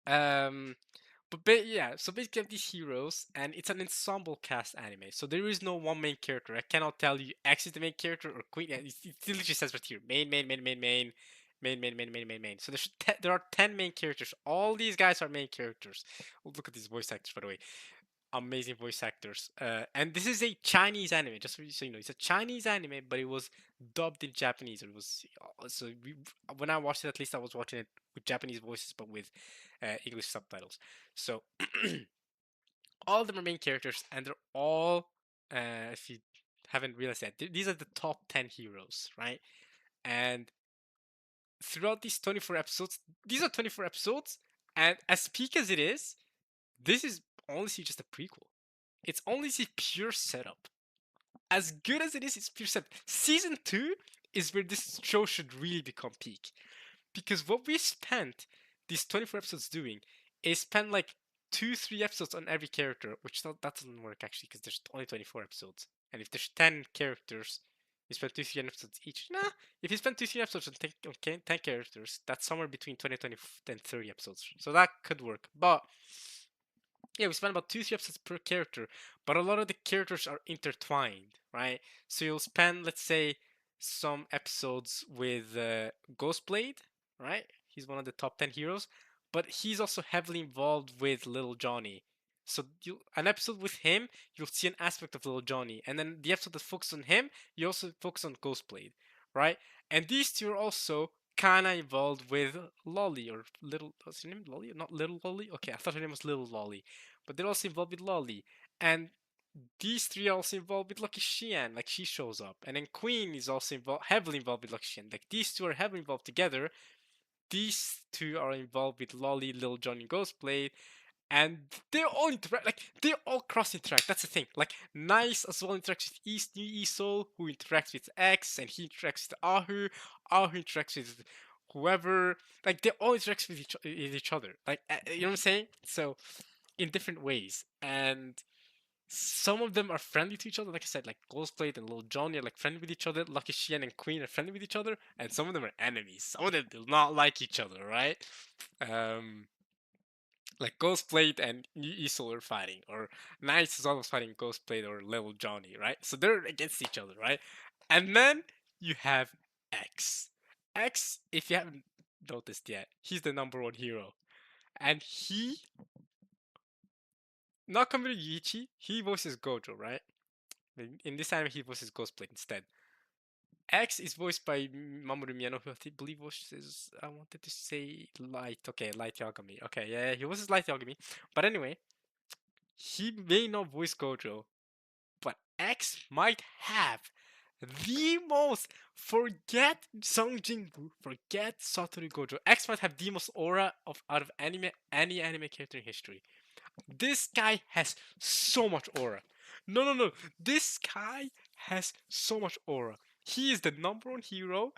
Um, yeah, so basically you have these heroes, and it's an ensemble cast anime. So there is no one main character. I cannot tell you X is the main character or Queen. It literally says right here, main. So there are 10 main characters. All these guys are main characters. Oh, look at these voice actors, by the way. Amazing voice actors. And this is a Chinese anime, just so you know. It's a Chinese anime, but it was dubbed in Japanese. It was when I watched it, at least I was watching it with Japanese voices, but with English subtitles. So all of them are main characters, and they're all, if you haven't realized that, these are the top 10 heroes, right? And throughout these 24 episodes, these are 24 episodes, and as peak as it is, this is honestly just a prequel. It's honestly pure setup. As good as it is, it's pure setup. Season 2 is where this show should really become peak. Because what we spent these 24 episodes doing is spend like 2-3 episodes on every character, which that doesn't work actually because there's only 24 episodes. And if there's 10 characters, you spend 2-3 episodes each. Nah, if you spend 2-3 episodes on 10 characters, that's somewhere between 20 and 30 episodes. So that could work. But yeah, we spend about 2-3 episodes per character, but a lot of the characters are intertwined, right? So you'll spend, let's say, some episodes with Ghostblade, right? He's one of the top 10 heroes, but he's also heavily involved with Little Johnny. So an episode with him, you'll see an aspect of Little Johnny, and then the episode that focuses on him, you also focus on Ghostblade, right? And these two are also kind of involved with Lolly or Little. What's her name? Lolly? Not Little Lolly? Okay, I thought her name was Little Lolly, but they're also involved with Lolly. And these three are also involved with Lucky Xian, like she shows up. And then Queen is also heavily involved with Lucky Xian. Like these two are heavily involved together. These two are involved with Lolly, Little Johnny, Ghostblade, and they all interact. Like they all cross interact. That's the thing. Like Nice as well interacts with East New Isol, who interacts with X, and he interacts with Ahu. Ahu interacts with whoever. Like they all interact with each other. Like you know what I'm saying? So in different ways, and some of them are friendly to each other. Like I said, like Ghostblade and Little Johnny are like friendly with each other. Lucky Xian and Queen are friendly with each other, and some of them are enemies. Some of them do not like each other, right? Um, like Ghostblade and Isol are fighting, or Nice is always fighting Ghostblade or Little Johnny, right? So they're against each other, right? And then you have X. X, if you haven't noticed yet. He's the number one hero. And he, not Kamiri Yuichi, he voices Gojo, right? In this anime, he voices Ghostblade instead. X is voiced by Mamoru Miyano, who I believe voices. I wanted to say Light. Okay, Light Yagami. Okay, yeah, he voices Light Yagami. But anyway, he may not voice Gojo, but X might have the most. Forget Song Jingu, forget Satoru Gojo. X might have the most aura of out of any anime character in history. This guy has so much aura. No, no, no. This guy has so much aura. He is the number one hero,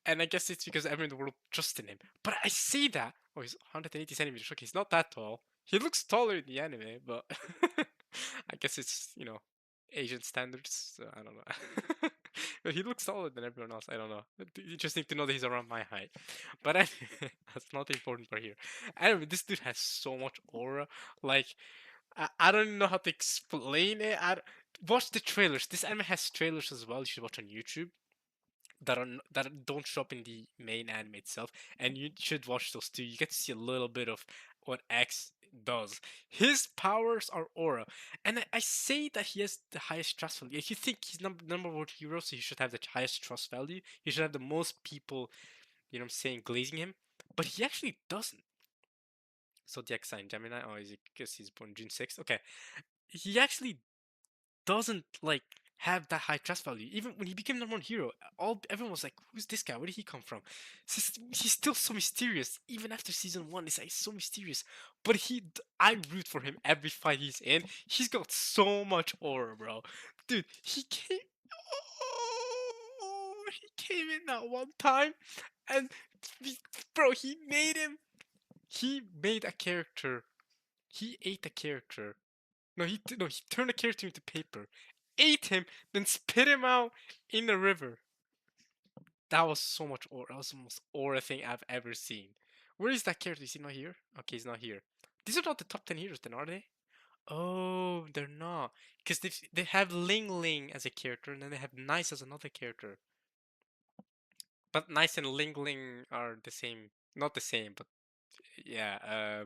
and I guess it's because everyone in the world trusts in him. But I see that. Oh, he's 180 centimeters. Okay, he's not that tall. He looks taller in the anime, but I guess it's, Asian standards. So I don't know. But he looks taller than everyone else. I don't know. You just need to know that he's around my height. But anyway, that's not the important part here. Anyway, this dude has so much aura. Like, I don't know how to explain it. Watch the trailers. This anime has trailers as well. You should watch on YouTube that don't show up in the main anime itself, and you should watch those too. You get to see a little bit of what X does. His powers are aura, and I say that he has the highest trust value. If you think he's number one hero, so he should have the highest trust value. He should have the most people, what I'm saying, glazing him, but he actually doesn't. Zodiac sign Gemini. Oh, is it because he's born June 6th? Okay, he actually doesn't like have that high trust value. Even when he became number one hero, everyone was like, "Who's this guy? Where did he come from?" He's still so mysterious. Even after season one, it's like so mysterious. But I root for him every fight he's in. He's got so much aura, bro. Dude, he came in that one time, and bro, He made a character. He ate a character. No, he turned a character into paper, ate him, then spit him out in the river. That was so much aura. That was the most aura thing I've ever seen. Where is that character? Is he not here? Okay, he's not here. These are not the top 10 heroes, then, are they? Oh, they're not. Because they have Ling Ling as a character, and then they have Nice as another character. But Nice and Ling Ling are the same. Not the same, but yeah.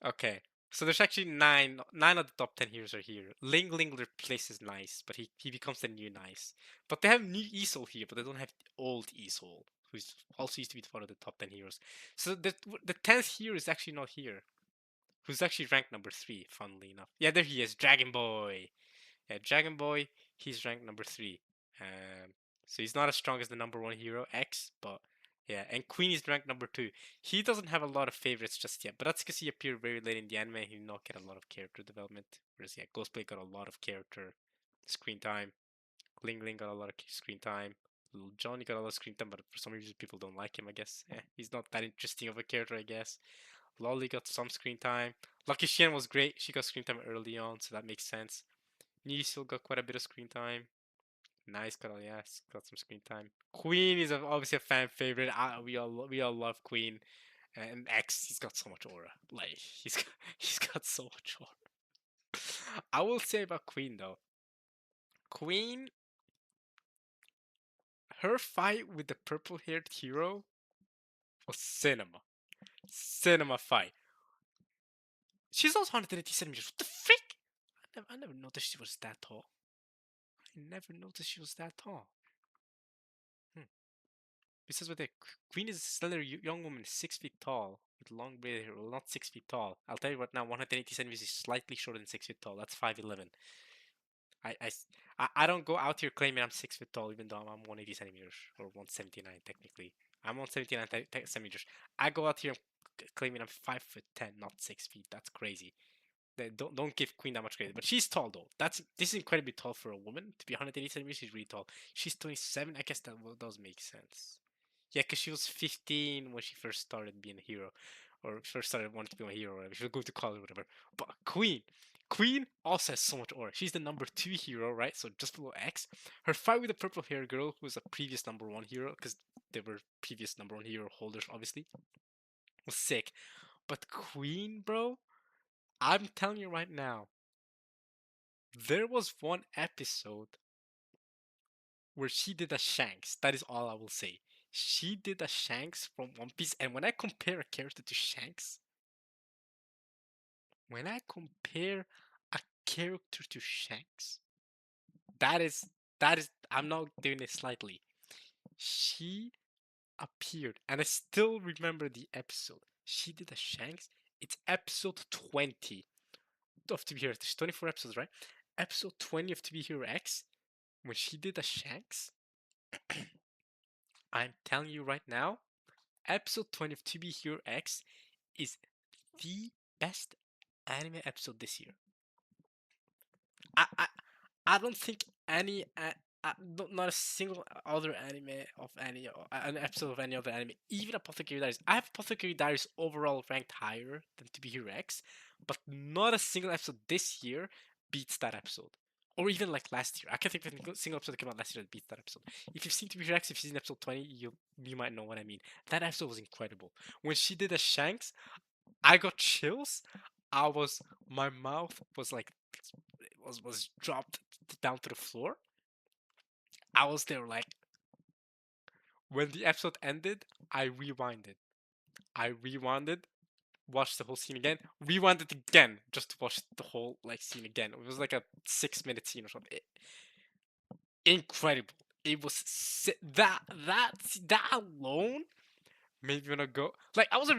Okay. So there's actually nine of the top 10 heroes are here. Ling Ling replaces Nice, but he becomes the new Nice. But they have new Isol here, but they don't have old Isol, who's also used to be one of the top 10 heroes. So the 10th hero is actually not here. Who's actually ranked number 3, funnily enough. Yeah, there he is, Dragon Boy. Yeah, Dragon Boy, he's ranked number 3. Um, so he's not as strong as the number 1 hero, X, but yeah, and Queen is ranked number 2. He doesn't have a lot of favorites just yet, but that's because he appeared very late in the anime and he did not get a lot of character development. Whereas, yeah, Ghostblade got a lot of character screen time. Ling Ling got a lot of screen time. Little Johnny got a lot of screen time, but for some reason people don't like him, I guess. He's not that interesting of a character, I guess. Lolly got some screen time. Lucky Shen was great. She got screen time early on, so that makes sense. Nisil got quite a bit of screen time. Nice, got some screen time. Queen is obviously a fan favorite. We all love Queen, and X. He's got so much aura. Like he's got so much aura. I will say about Queen though. Queen, her fight with the purple-haired hero was cinema. Cinema fight. She's also 180 centimeters. What the frick? I never noticed she was that tall. I never noticed she was that tall. Besides, with the Queen is a slender young woman, 6 feet tall, with long braided hair. Well, not 6 feet tall. I'll tell you what now, 180 centimeters is slightly shorter than 6 feet tall. That's 5'11". I, I, I don't go out here claiming I'm 6 feet tall, even though I'm 180 centimeters, or 179 technically. I'm 179 centimeters. I go out here claiming I'm 5'10", not 6 feet. That's crazy. Don't give Queen that much credit, but she's tall though. This is incredibly tall for a woman to be 180 centimeters. She's really tall. She's 27. I guess that does make sense. Yeah, because she was 15 when she first started being a hero, or first started wanting to be a hero, or whatever. She was going to college, or whatever. But Queen also has so much aura. She's the number 2 hero, right? So just below X. Her fight with the purple hair girl, who was a previous number 1 hero, because they were previous number 1 hero holders, obviously, was sick. But Queen, bro, I'm telling you right now, there was one episode where she did a Shanks. That is all I will say. She did a Shanks from One Piece, and when I compare a character to Shanks, when I compare a character to Shanks, that is I'm not doing it slightly. She appeared, and I still remember the episode. She did a Shanks. It's episode 20 of To Be Hero. There's 24 episodes, right? Episode 20 of To Be Hero X. When she did a Shanks, I'm telling you right now, episode 20 of To Be Hero X is the best anime episode this year. I I, I don't think any not a single other anime of any an episode of any other anime, even Apothecary Diaries. I have Apothecary Diaries overall ranked higher than To Be Hero X, but not a single episode this year beats that episode. Or even like last year. I can't think of a single episode that came out last year that beats that episode. If you've seen To Be Hero X, if you've seen episode 20, you might know what I mean. That episode was incredible. When she did a Shanks, I got chills. My mouth was like was dropped down to the floor. I was there like when the episode ended, I rewinded. I rewinded, watched the whole scene again, rewinded again just to watch the whole like scene again. It was like a 6 minute scene or something. Incredible. It was that alone made me wanna go. Like it was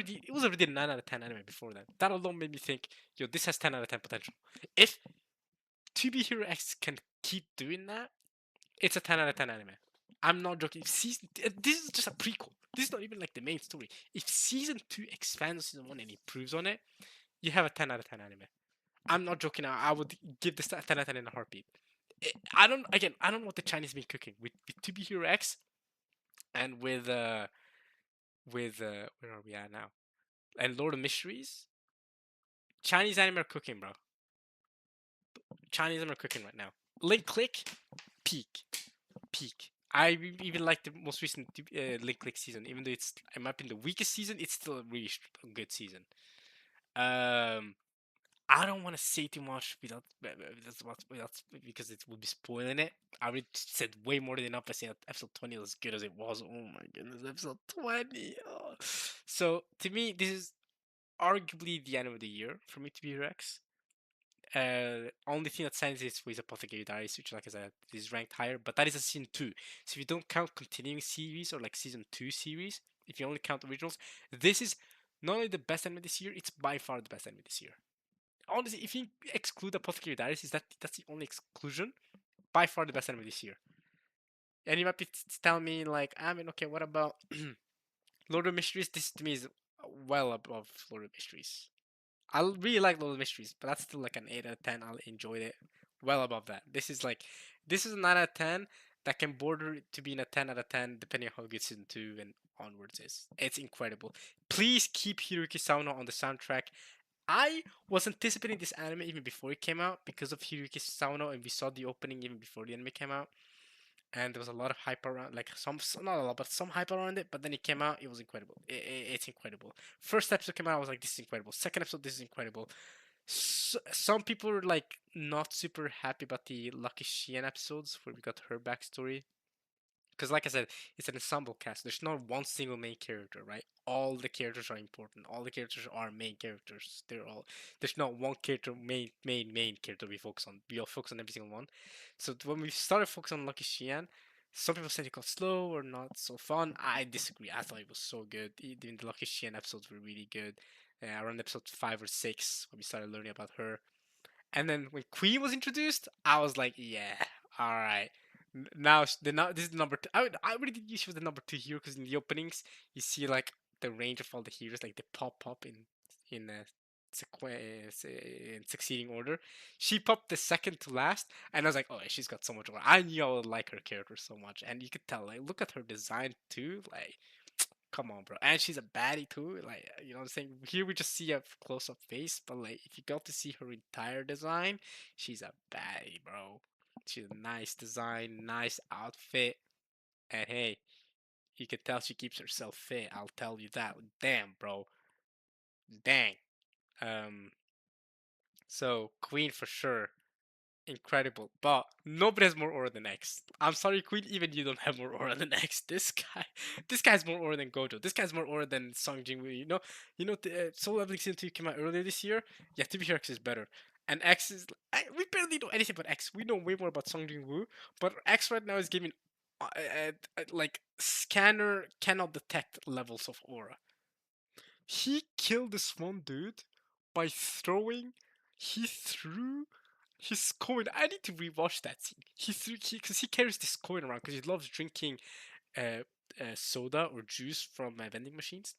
already a 9 out of 10 anime before that. That alone made me think, yo, this has 10 out of 10 potential. If To Be Hero X can keep doing that, it's a 10 out of 10 anime. I'm not joking. If this is just a prequel. This is not even like the main story. If season 2 expands on season 1 and improves on it, you have a 10 out of 10 anime. I'm not joking. I would give this a 10 out of 10 in a heartbeat. I don't. Again, I don't know what the Chinese been cooking with To Be Hero X and with where are we at now? And Lord of Mysteries. Chinese anime are cooking, bro. Chinese anime are cooking right now. Link Click, peak. I even like the most recent Link Click season, even though it might be the weakest season. It's still a really good season. I don't want to say too much because it would be spoiling it. I already said way more than enough by saying that episode 20 was as good as it was. Oh my goodness, episode 20. Oh. So to me, this is arguably the end of the year for me to be Rex. Only thing that signs is with Apothecary Diaries, which, like I said, is ranked higher, but that is a season 2. So if you don't count continuing series or like season 2 series, if you only count originals, this is not only the best anime this year, it's by far the best anime this year. Honestly, if you exclude Apothecary Diaries, that's the only exclusion, by far the best anime this year. And you might be telling me, like, I mean, okay, what about Lord of Mysteries? This to me is well above Lord of Mysteries. I really like Lord of Mysteries, but that's still like an 8 out of 10. I enjoyed it well above that. This is a 9 out of 10 that can border to being a 10 out of 10 depending on how good season 2 and onwards is. It's incredible. Please keep Hiroki Sawano on the soundtrack. I was anticipating this anime even before it came out because of Hiroki Sawano, and we saw the opening even before the anime came out. And there was a lot of hype around, like not a lot, but some hype around it. But then it came out, it was incredible. It's incredible. First episode came out, I was like, this is incredible. Second episode, this is incredible. Some people were like not super happy about the Lucky Sheehan episodes where we got her backstory, because like I said, it's an ensemble cast. There's not one single main character, right? All the characters are important. All the characters are main characters. There's not one character main character we focus on. We all focus on every single one. So when we started focusing on Lucky Xian, some people said it got slow or not so fun. I disagree. I thought it was so good. Even the Lucky Xian episodes were really good. Around episode 5 or 6 when we started learning about her. And then when Queen was introduced, I was like, yeah, all right. Now, this is the number two. I really did use she was the number 2 hero because in the openings you see like the range of all the heroes, like they pop up in in succeeding order. She popped the second to last, and I was like, oh, she's got so much more. I knew I would like her character so much, and you could tell. Like, look at her design too. Like, come on, bro. And she's a baddie too. Like, you know what I'm saying? Here we just see a close up face, but like, if you got to see her entire design, she's a baddie, bro. She's a nice design, nice outfit. And hey, you can tell she keeps herself fit. I'll tell you that. Damn, bro. Dang. Um, so Queen for sure. incredible, but nobody has more aura than X. I'm sorry, Queen, even you don't have more aura than X. This guy's more aura than Gojo. This guy's more aura than Song Jingwoo. The Soul Leveling Season 2 came out earlier this year. Yeah, to be fair, X is better. And X is, we barely know anything about X. We know way more about Song Jingwoo, but X right now is giving, like, scanner cannot detect levels of aura. He killed this one dude by throwing. He threw his coin. I need to rewatch that scene. Because he carries this coin around because he loves drinking uh, soda or juice from vending machines.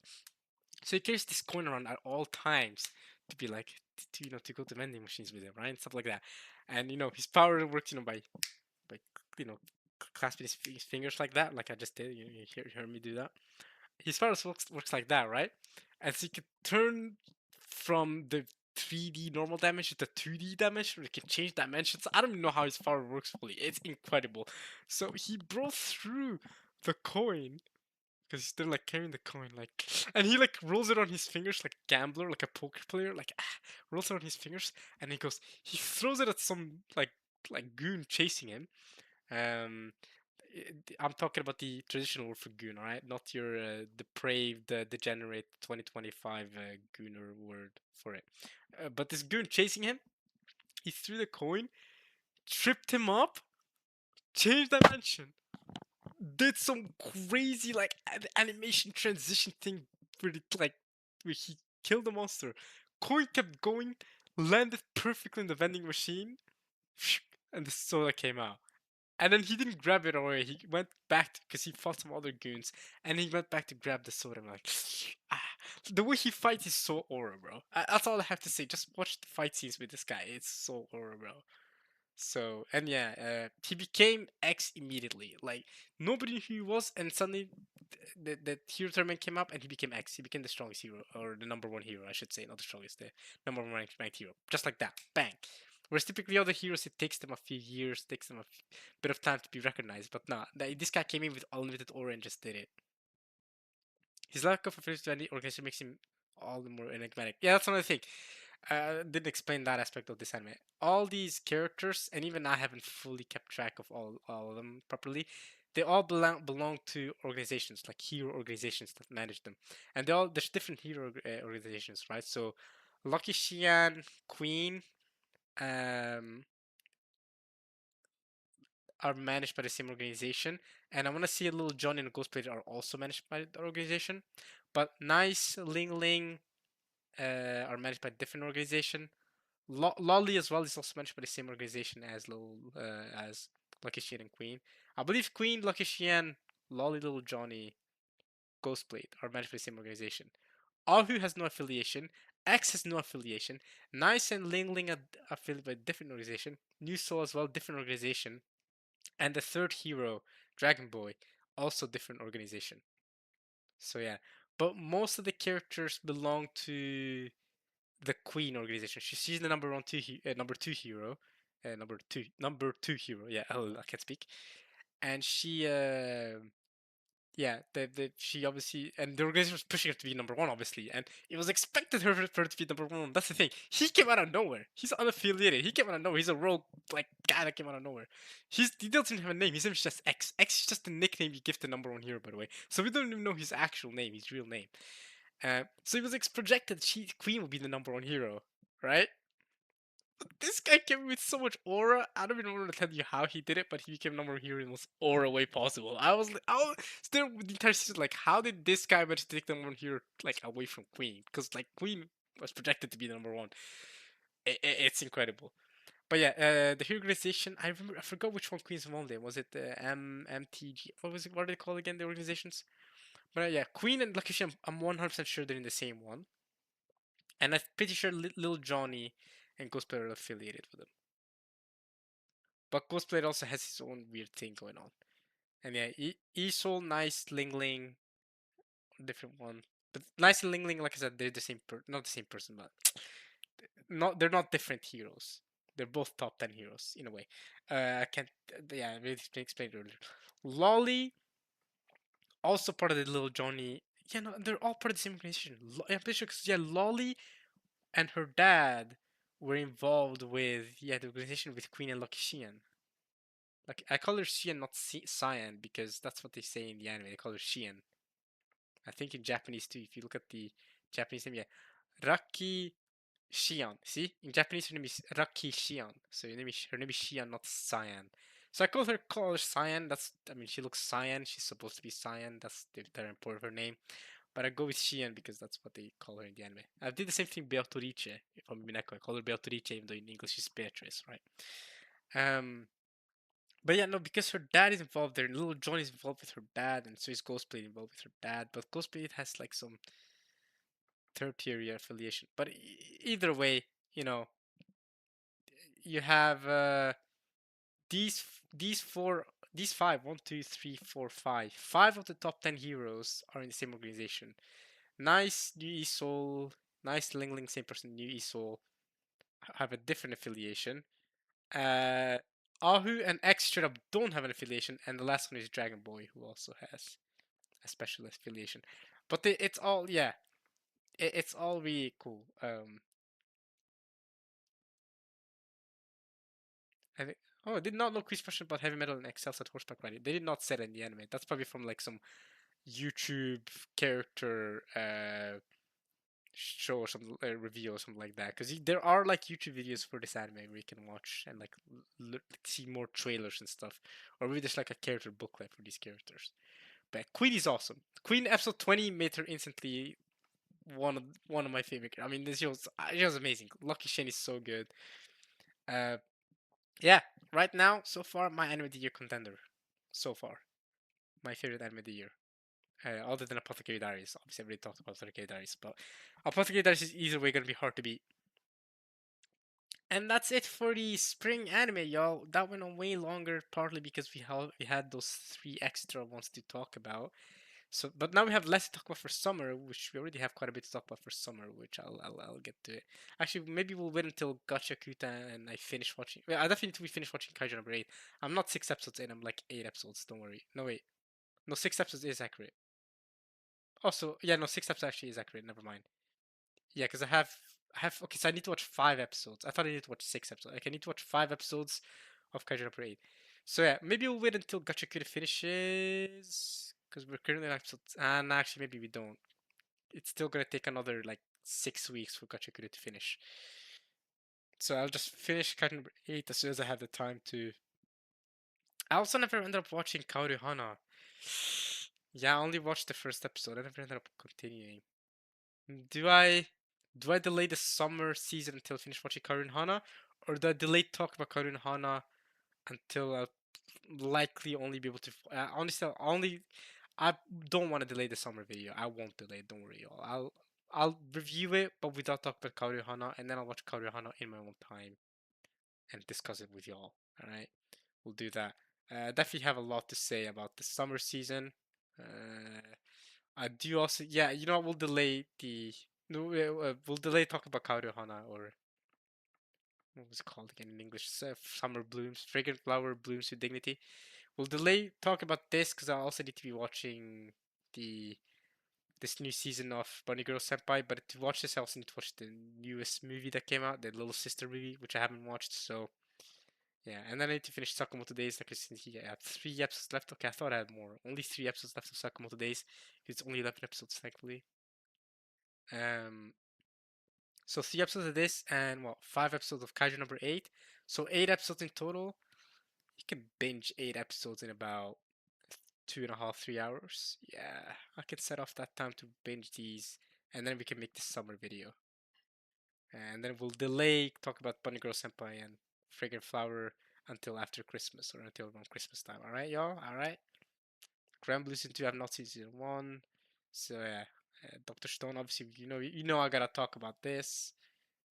So he carries this coin around at all times to be like to go to vending machines with him, right, and stuff like that. And his power works by you know clasping his fingers like that, like I just did. You hear me do that. His powers works like that, right? And so you can turn from the 3D normal damage to the 2D damage, or you can change dimensions. I don't even know how his power works fully. It's incredible. So he broke through the coin because he's still like carrying the coin, like, and he like rolls it on his fingers like a gambler, like a poker player, like rolls it on his fingers, and he throws it at some like goon chasing him. Um, I'm talking about the traditional word for goon, all right? Not your depraved, degenerate 2025 gooner word for it. But this goon chasing him, he threw the coin, tripped him up, changed dimension, did some crazy like animation transition thing where he killed the monster. Coin kept going, landed perfectly in the vending machine, and the soda came out. And then he didn't grab it away. He went back because he fought some other goons, and he went back to grab the sword. I'm like, ah. The way he fights is so aura, bro. That's all I have to say. Just watch the fight scenes with this guy. It's so aura, bro. So, and yeah, he became X immediately. Like nobody knew who he was, and suddenly the hero tournament came up, and he became X. He became the strongest hero, or the number one hero, I should say, not the strongest, the number one ranked hero. Just like that, bang. Whereas typically other heroes, it takes them a few years, takes them a bit of time to be recognized. But nah, this guy came in with unlimited aura and just did it. His lack of affiliation to any organization makes him all the more enigmatic. Yeah, that's another thing. Didn't explain that aspect of this anime. All these characters, and even I haven't fully kept track of all of them properly. They all belong to organizations, like hero organizations that manage them, and there's different hero organizations, right? So, Lucky Xian, Queen, um, are managed by the same organization, and I want to see a little Johnny and Ghost Player are also managed by the organization, but Nice, Ling Ling, are managed by a different organization. Lolly as well is also managed by the same organization as Lucky Xian and Queen. I believe Queen, Lucky Xian, Lolly, Little Johnny, Ghostblade are managed by the same organization. Ahu has no affiliation. X has no affiliation. Nice and Ling Ling are affiliated by a different organization. New Soul as well, different organization. And the third hero, Dragon Boy, also different organization. So yeah, but most of the characters belong to the Queen organization. She's the number two hero, number two hero. Yeah, I can't speak. And she, yeah, she obviously, and the organization was pushing her to be number one, obviously, and it was expected for her to be number one. That's the thing. He came out of nowhere. He's unaffiliated. He came out of nowhere. He's a rogue like guy that came out of nowhere. He doesn't have a name. His name is just X. X is just the nickname you give the number one hero, by the way. So we don't even know his actual name, his real name. So it was projected Queen would be the number one hero, right? This guy came with so much aura. I don't even want to tell you how he did it, but he became number one hero in the most aura way possible. I was still with the entire season like, how did this guy manage to take the number one hero like away from Queen? Because like Queen was projected to be the number one. It's incredible. But yeah, the hero organization. I forgot which one Queen's involved in. Was it the MTG? What was it? What are they called again? The organizations. But yeah, Queen and Lucky Shim, I'm 100% sure they're in the same one. And I'm pretty sure Little Johnny and Ghostplayer are affiliated with them. But Ghostplayer also has his own weird thing going on. And yeah, Isol, Nice, Ling Ling, different one. But Nice and Ling Ling, like I said, they're the same not the same person, but they're not different heroes. They're both top 10 heroes in a way. I can't, yeah, I really explained it earlier. Lolly, also part of the Little Johnny. Yeah, no, they're all part of the same organization. I'm pretty sure because, yeah, Lolly and her dad were involved with the organization with Queen and Lucky Xian. Like I call her Xian, not Cyan, because that's what they say in the anime. They call her Xian. I think in Japanese too. If you look at the Japanese name, yeah, Raki Xian. See, in Japanese her name is Raki Xian. So her name is Xian, not Cyan. So I call her Cyan. She looks Cyan. She's supposed to be Cyan. That's the term for her name. But I go with Xian because that's what they call her in the anime. I did the same thing Beatrice from Mineko. I call her Beatrice even though in English she's Beatrice, right? Um, but yeah, no, because her dad is involved there. Little Johnny is involved with her dad, and so is Ghostblade involved with her dad. But Ghostblade has like some third tier affiliation. But either way, you know, you have these four, these five, one, two, three, four, five. Five of the top 10 heroes are in the same organization. Nice New Isol, nice Ling Ling, same person. New Isol have a different affiliation. Uh, Ahu and X straight up don't have an affiliation, and the last one is Dragon Boy, who also has a special affiliation. But it's all it's all really cool. I think. Oh, I did not know Chris question about heavy metal and excels at horseback riding. They did not say it in the anime. That's probably from like some YouTube character show or some review or something like that. Because there are like YouTube videos for this anime where you can watch and like see more trailers and stuff, or maybe there's like a character booklet for these characters. But Queen is awesome. Queen episode 20 made her instantly one of my favorite. I mean, this she was amazing. Lucky Shen is so good. Uh, yeah. Right now, so far, my anime of the year contender. So far, my favorite anime of the year. Other than Apothecary Diaries, obviously, I already talked about Apothecary Diaries, but Apothecary Diaries is either way gonna be hard to beat. And that's it for the spring anime, y'all. That went on way longer, partly because we had those three extra ones to talk about. So, but now we have less to talk about for summer, which we already have quite a bit to talk about for summer, which I'll get to it. Actually, maybe we'll wait until Gacha Kuta and I finish watching. Well, I definitely need to finish watching Kaiju number 8. I'm not 6 episodes in. I'm like 8 episodes. Don't worry. No wait. No, 6 episodes is accurate. Also, yeah, no, 6 episodes actually is accurate. Never mind. Yeah, because I have. Okay, so I need to watch 5 episodes. I thought I needed to watch 6 episodes. Like I need to watch 5 episodes of Kaiju number 8. So yeah, maybe we'll wait until Gacha Kuta finishes. Because we're currently on episode. And actually, maybe we don't. It's still gonna take another like 6 weeks for Gachakura to finish. So I'll just finish cut number 8 as soon as I have the time to. I also never ended up watching Kaoru Hana. Yeah, I only watched the first episode. I never ended up continuing. Do I do I delay the summer season until I finish watching Kaoru Hana, or do I delay talk about Kaoru Hana until I'll likely only be able to? Honestly, I don't want to delay the summer video. I won't delay it. Don't worry, y'all. I'll review it, but without talking about Kaoru Hana, and then I'll watch Kaoru Hana in my own time and discuss it with y'all. All right, we'll do that. Definitely have a lot to say about the summer season. Uh, I do also, yeah. You know, we'll delay the no, we'll delay talking about Kaoru Hana or what was it called again in English? Summer blooms, fragrant flower blooms with dignity. We'll delay talk about this because I also need to be watching the this new season of Bunny Girl Senpai. But to watch this, I also need to watch the newest movie that came out, the Little Sister movie, which I haven't watched. So yeah, and then I need to finish Sakamoto Days. Like I said, I have 3 episodes left. Okay, I thought I had more. Only 3 episodes left of Sakamoto Days. It's only 11 episodes, thankfully. Um, so 3 episodes of this and what 5 episodes of Kaiju number 8. So 8 episodes in total. You can binge 8 episodes in about 2.5, 3 hours. Yeah, I can set off that time to binge these, and then we can make the summer video. And then we'll delay talk about Bunny Girl Senpai and Fragrant Flower until after Christmas or until around Christmas time. All right, y'all. All right. Grand Blue Season 2. I've not seen Season 1, so yeah. Doctor Stone. Obviously, you know, I gotta talk about this.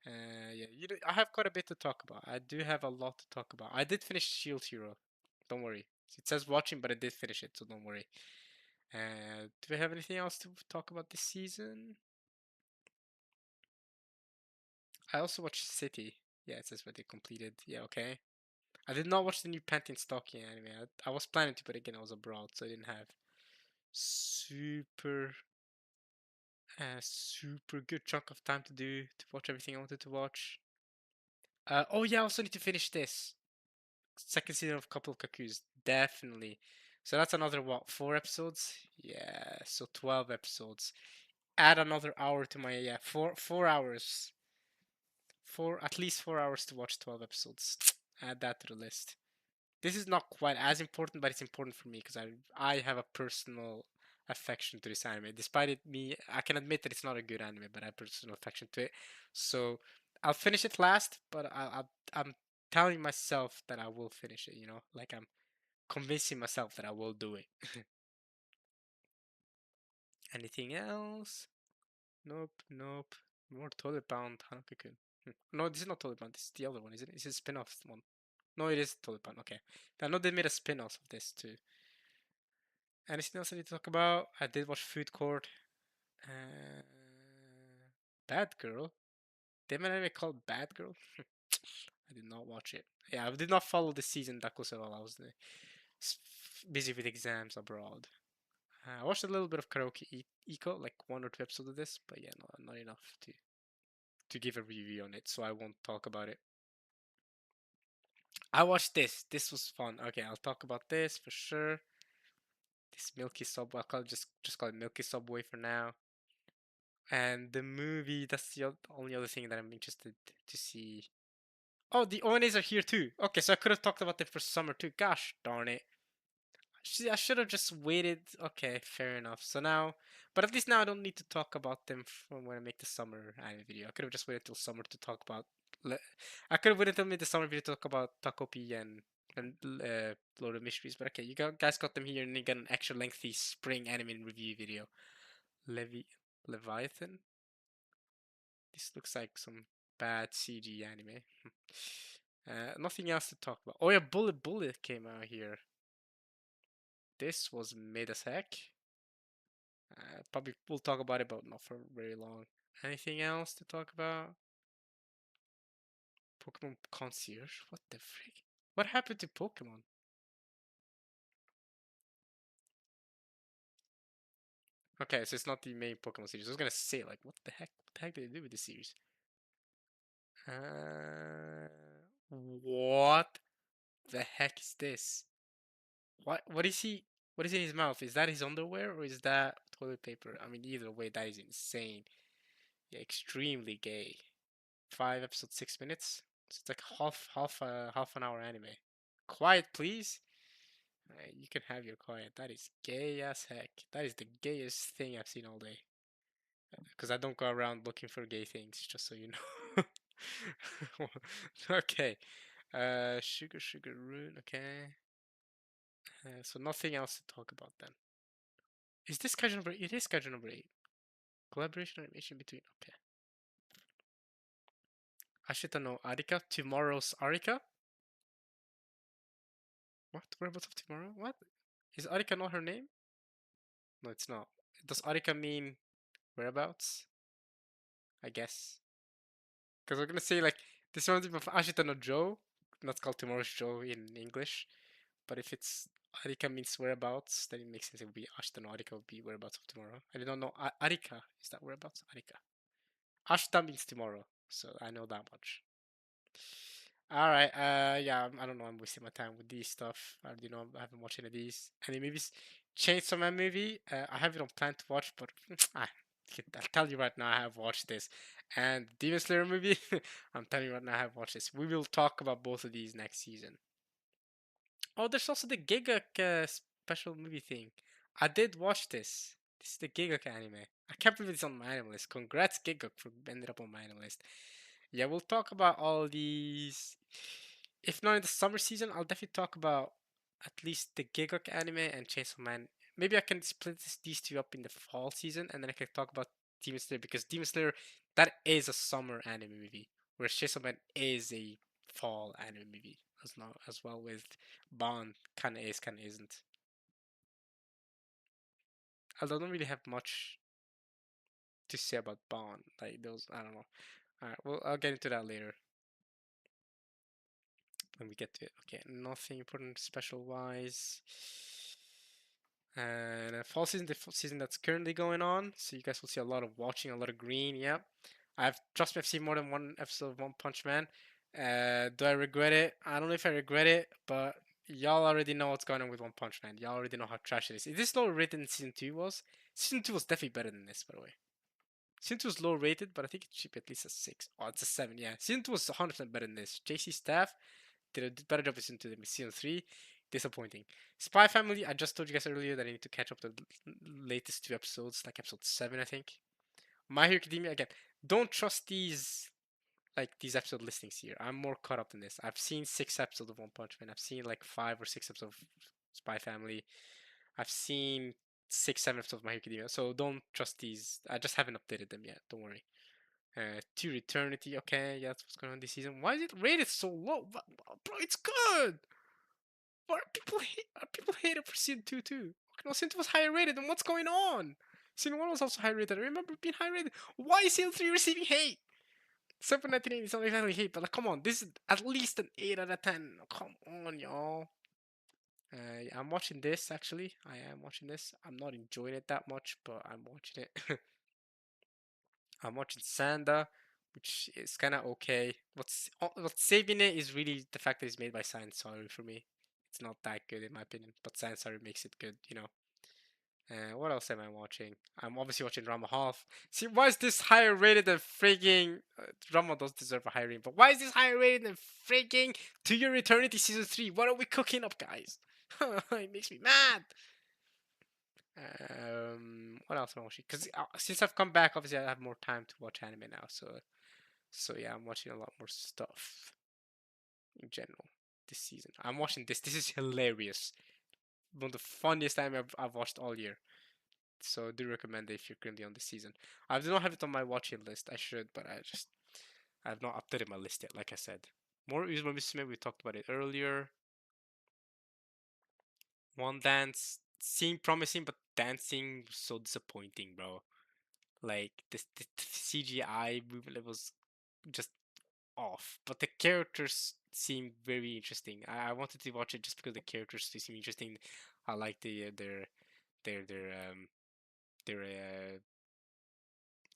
Yeah, I have quite a bit to talk about. I do have a lot to talk about. I did finish Shield Hero. Don't worry. It says watching, but I did finish it, so don't worry. Do we have anything else to talk about this season? I also watched City. Yeah, it says what they completed. Yeah, okay. I did not watch the new Pantheon Stalking anime. I was planning to, but again, I was abroad, so I didn't have super, super good chunk of time to watch everything I wanted to watch. Oh yeah, I also need to finish this second season of Couple of Cuckoos. Definitely. So that's another what, 4 episodes? Yeah, so 12 episodes. Add another hour to my yeah, 4 hours. Four at least 4 hours to watch 12 episodes. Add that to the list. This is not quite as important, but it's important for me because I have a personal affection to this anime. Despite it me, I can admit that it's not a good anime, but I have personal affection to it. So I'll finish it last, but I'm telling myself that I will finish it. You know, like I'm convincing myself that I will do it. Anything else? Nope, nope. More Toilet Bound Hanako-kun. No, this is not Toilet Bound. This is the other one, isn't it? This is a spin-off one. No, it is Toilet Bound. Okay. I know they made a spin-off of this too. Anything else I need to talk about? I did watch Food Court. Uh, Bad Girl. They made an anime called Bad Girl. I did not watch it. Yeah, I did not follow the season that close at all. I was busy with exams abroad. I watched a little bit of Karaoke Eco, like 1 or 2 episodes of this, but yeah, not enough to give a review on it, so I won't talk about it. I watched this. This was fun. Okay, I'll talk about this for sure. This Milky Subway. I'll just call it Milky Subway for now. And the movie. That's the only other thing that I'm interested to see. Oh, the ONAs are here too. Okay, so I could have talked about them for summer too. Gosh darn it. I should have just waited. Okay, fair enough. So now, but at least now I don't need to talk about them from when I make the summer anime video. I could have just waited till summer to talk about. I could have waited till mid the summer video to talk about Takopi and Lord of Mysteries. But okay, guys got them here, and you got an extra lengthy spring anime review video. Leviathan. This looks like some bad CG anime. Nothing else to talk about. Oh yeah, Bullet came out here. This was mid as heck. Probably we'll talk about it, but not for very long. Anything else to talk about? Pokemon Concierge? What the frick? What happened to Pokemon? Okay, so it's not the main Pokemon series. I was gonna say, like, what the heck? What the heck did they do with this series? Uh, what the heck is this? What is he? What is in his mouth? Is that his underwear or is that toilet paper? I mean, either way, that is insane. Yeah, extremely gay. 5 episodes, 6 minutes. So it's like half an hour anime. Quiet, please. You can have your quiet. That is gay as heck. That is the gayest thing I've seen all day. Because I don't go around looking for gay things, just so you know. Okay. Sugar Rune. Okay. So nothing else to talk about then. Is this schedule number? It is schedule number 8. Collaboration animation between. Okay. Ashita no Arika. Tomorrow's Arika. What? Whereabouts of tomorrow? What? Is Arika not her name? No, it's not. Does Arika mean whereabouts? I guess. Because we're gonna say like this reminds me of Ashita no Joe. That's called Tomorrow's Joe in English. But if it's Arika means whereabouts, then it makes sense. It would be Ashita no Arika would be whereabouts of tomorrow. I don't know. Arika is that whereabouts? Arika. Ashita means tomorrow, so I know that much. All right. Yeah. I don't know. I'm wasting my time with these stuff. I already know I haven't watched any of these. Any movies? Chainsaw Man movie. I have it on plan to watch, but I'll tell you right now, I have watched this. And Demon Slayer movie. I'm telling you right now, I have watched this. We will talk about both of these next season. Oh, there's also the Gigak special movie thing. I did watch this. This is the Gigak anime. I can't believe it's on my anime list. Congrats, Gigak, for ending up on my anime list. Yeah, we'll talk about all these. If not in the summer season, I'll definitely talk about at least the Gigok anime and Chainsaw Man. Maybe I can split these two up in the fall season, and then I can talk about Demon Slayer because Demon Slayer that is a summer anime movie, whereas Chainsaw Man is a fall anime movie as well with Bond kind of is, kind of isn't. Although I don't really have much to say about Bond, like those I don't know. All right, well I'll get into that later when we get to it. Okay, nothing important special wise. And fall season, the fall season that's currently going on. So you guys will see a lot of watching, a lot of green. Yeah, trust me, I've seen more than one episode of One Punch Man. Do I regret it? I don't know if I regret it, but y'all already know what's going on with One Punch Man. Y'all already know how trash it is. Is this low rated than season two was? Season two was definitely better than this, by the way. Season two was low rated, but I think it should be at least a six. Oh, it's a seven. Yeah, season two was 100% better than this. JC Staff did a better job with season two than season three. Disappointing. Spy Family. I just told you guys earlier that I need to catch up the latest two episodes, like episode seven, I think. My Hero Academia again. Don't trust these episode listings here. I'm more caught up than this. I've seen 6 episodes of One Punch Man. I've seen like 5 or 6 episodes of Spy Family. I've seen 6, 7 episodes of My Hero Academia. So don't trust these. I just haven't updated them yet. Don't worry. To Eternity. Okay, yeah, that's what's going on this season. Why is it rated so low? Bro, it's good. Why are people hate it for season two too? No, season two was higher rated. Then what's going on? Season one was also high rated. I remember being high rated. Why is season three receiving hate? 799 is not exactly hate, but like, come on, this is at least an 8 out of 10. Come on, y'all. I'm watching this actually. I am watching this. I'm not enjoying it that much, but I'm watching it. I'm watching Sanda, which is kind of okay. What's saving it is really the fact that it's made by Science Sorry for me. It's not that good in my opinion, but Science Sorry makes it good, you know. What else am I watching? I'm obviously watching Rama Half. See, why is this higher rated than freaking Rama does deserve a higher rating, but why is this higher rated than freaking To Your Eternity season 3? What are we cooking up, guys? It makes me mad. What else am I watching? Because since I've come back, obviously I have more time to watch anime now. So yeah, I'm watching a lot more stuff in general this season. I'm watching this. This is hilarious. One of the funniest anime I've watched all year. So do recommend it if you're currently on the season. I do not have it on my watching list. I should, but I have not updated my list yet. Like I said, more Uzuma Musume. We talked about it earlier. One Dance seemed promising, but dancing was so disappointing, bro. Like the CGI movement level was just off, but the characters seem very interesting. I wanted to watch it just because the characters seem interesting. I like their their um their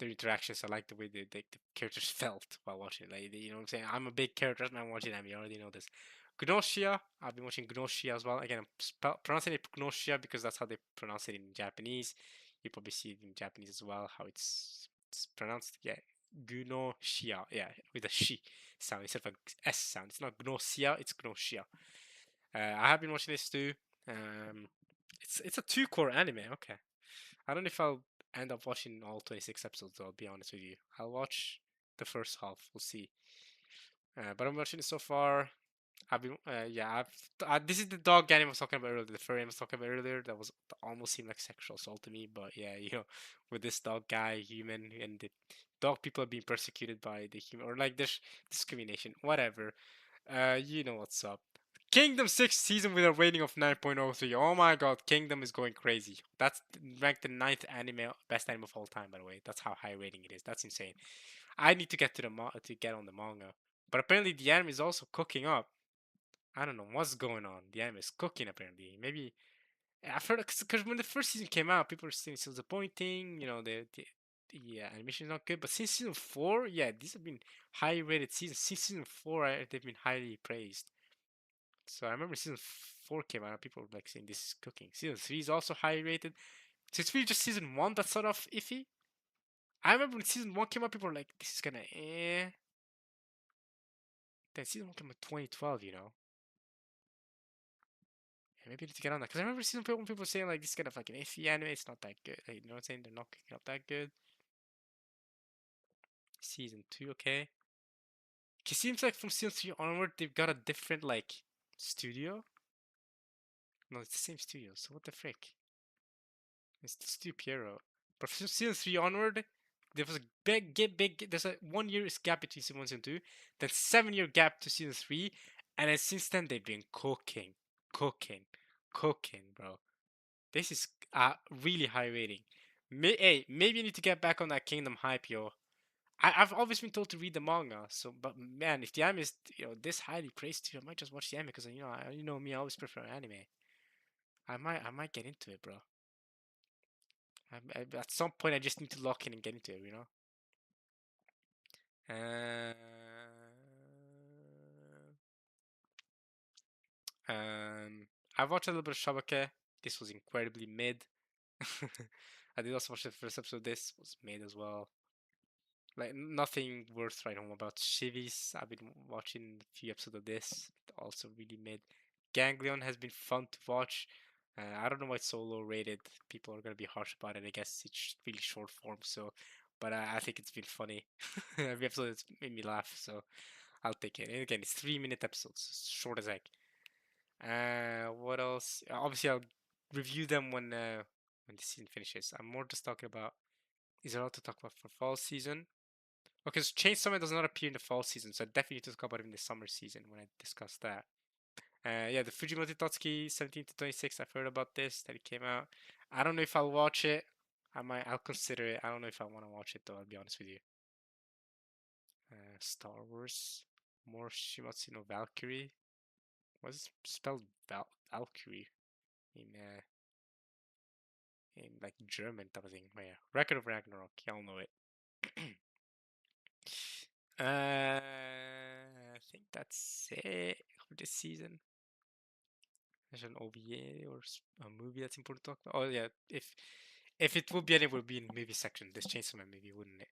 interactions. I like the way the characters felt while watching. Like you know what I'm saying. I'm a big character and I'm watching them. You already know this. Gnosia. I've been watching Gnosia as well. Again, I'm pronouncing it Gnosia because that's how they pronounce it in Japanese. You probably see it in Japanese as well. How it's pronounced. Yeah, Gnosia. Yeah, with a she sound instead of a s sound. It's not Gnosia. It's Gnosia. I have been watching this too. Um, it's a two-core anime. Okay. I don't know if I'll end up watching all 26 episodes, though, I'll be honest with you. I'll watch the first half, we'll see. But I'm watching it so far. Yeah, this is the dog anime I was talking about earlier, the furry I was talking about earlier. That was that almost seemed like sexual assault to me, but yeah, you know, with this dog guy, human, and the dog people are being persecuted by the human, or like this discrimination, whatever. You know what's up. Kingdom 6 season with a rating of 9.03. Oh my god, Kingdom is going crazy. That's ranked the ninth anime best anime of all time, by the way. That's how high rating it is. That's insane. I need to get to get on the manga. But apparently the anime is also cooking up. I don't know what's going on. The anime is cooking apparently. Maybe I've heard because when the first season came out, people were saying it's disappointing. You know, the animation is not good. But since season four, yeah, these have been highly rated seasons. Since season four, they've been highly praised. So I remember season four came out, people were like saying this is cooking. Season three is also highly rated. So it's really just season one that's sort of iffy. I remember when season one came out, people were like, "This is gonna eh." Then season one came out 2012, you know. Yeah, maybe I need to get on that because I remember season one people saying like this is kind of like an iffy anime. It's not that good. Like, you know what I'm saying? They're not kicking up that good. Season two, okay. It seems like from season three onward, they've got a different like studio. No, it's the same studio. So what the frick? It's still Piero. But from season three onward, there was a big. There's a 1 year gap between season one and season two, then 7 year gap to season three, and then since then they've been cooking, cooking, bro. This is a really high rating. Hey, maybe you need to get back on that Kingdom hype, yo. I've always been told to read the manga, so but man, if the anime is this highly praised too, I might just watch the anime because you know me, I always prefer anime. I might get into it, bro. At some point, I just need to lock in and get into it, you know? Uh, I watched a little bit of Shabake. This was incredibly mid. I did also watch the first episode. This was mid as well. Like nothing worth writing home about. Shivis, I've been watching a few episodes of this. Also really mid. Ganglion has been fun to watch. I don't know why it's so low rated. People are gonna be harsh about it. I guess it's really short form. So, but I think it's been funny. Every episode has made me laugh. So I'll take it. And again, it's 3 minute episodes, short as heck. What else? Obviously, I'll review them when the season finishes. I'm more just talking about. Is there a lot to talk about for fall season? Okay, so Chainsaw Man does not appear in the fall season, so I definitely need to talk about it in the summer season when I discuss that. Yeah, the Fujimoto Totsuki 17 to 26. I've heard about this that it came out. I don't know if I'll watch it. I'll consider it. I don't know if I want to watch it though. I'll be honest with you. Star Wars, more Shimatsu no Valkyrie. What's spelled Valkyrie in like German type of thing? Oh, yeah, Record of Ragnarok. Y'all know it. I think that's it for this season. There's an OVA or a movie that's important to talk about. Oh yeah, if it would be any, it would be in the movie section. This Chainsaw Man movie, wouldn't it?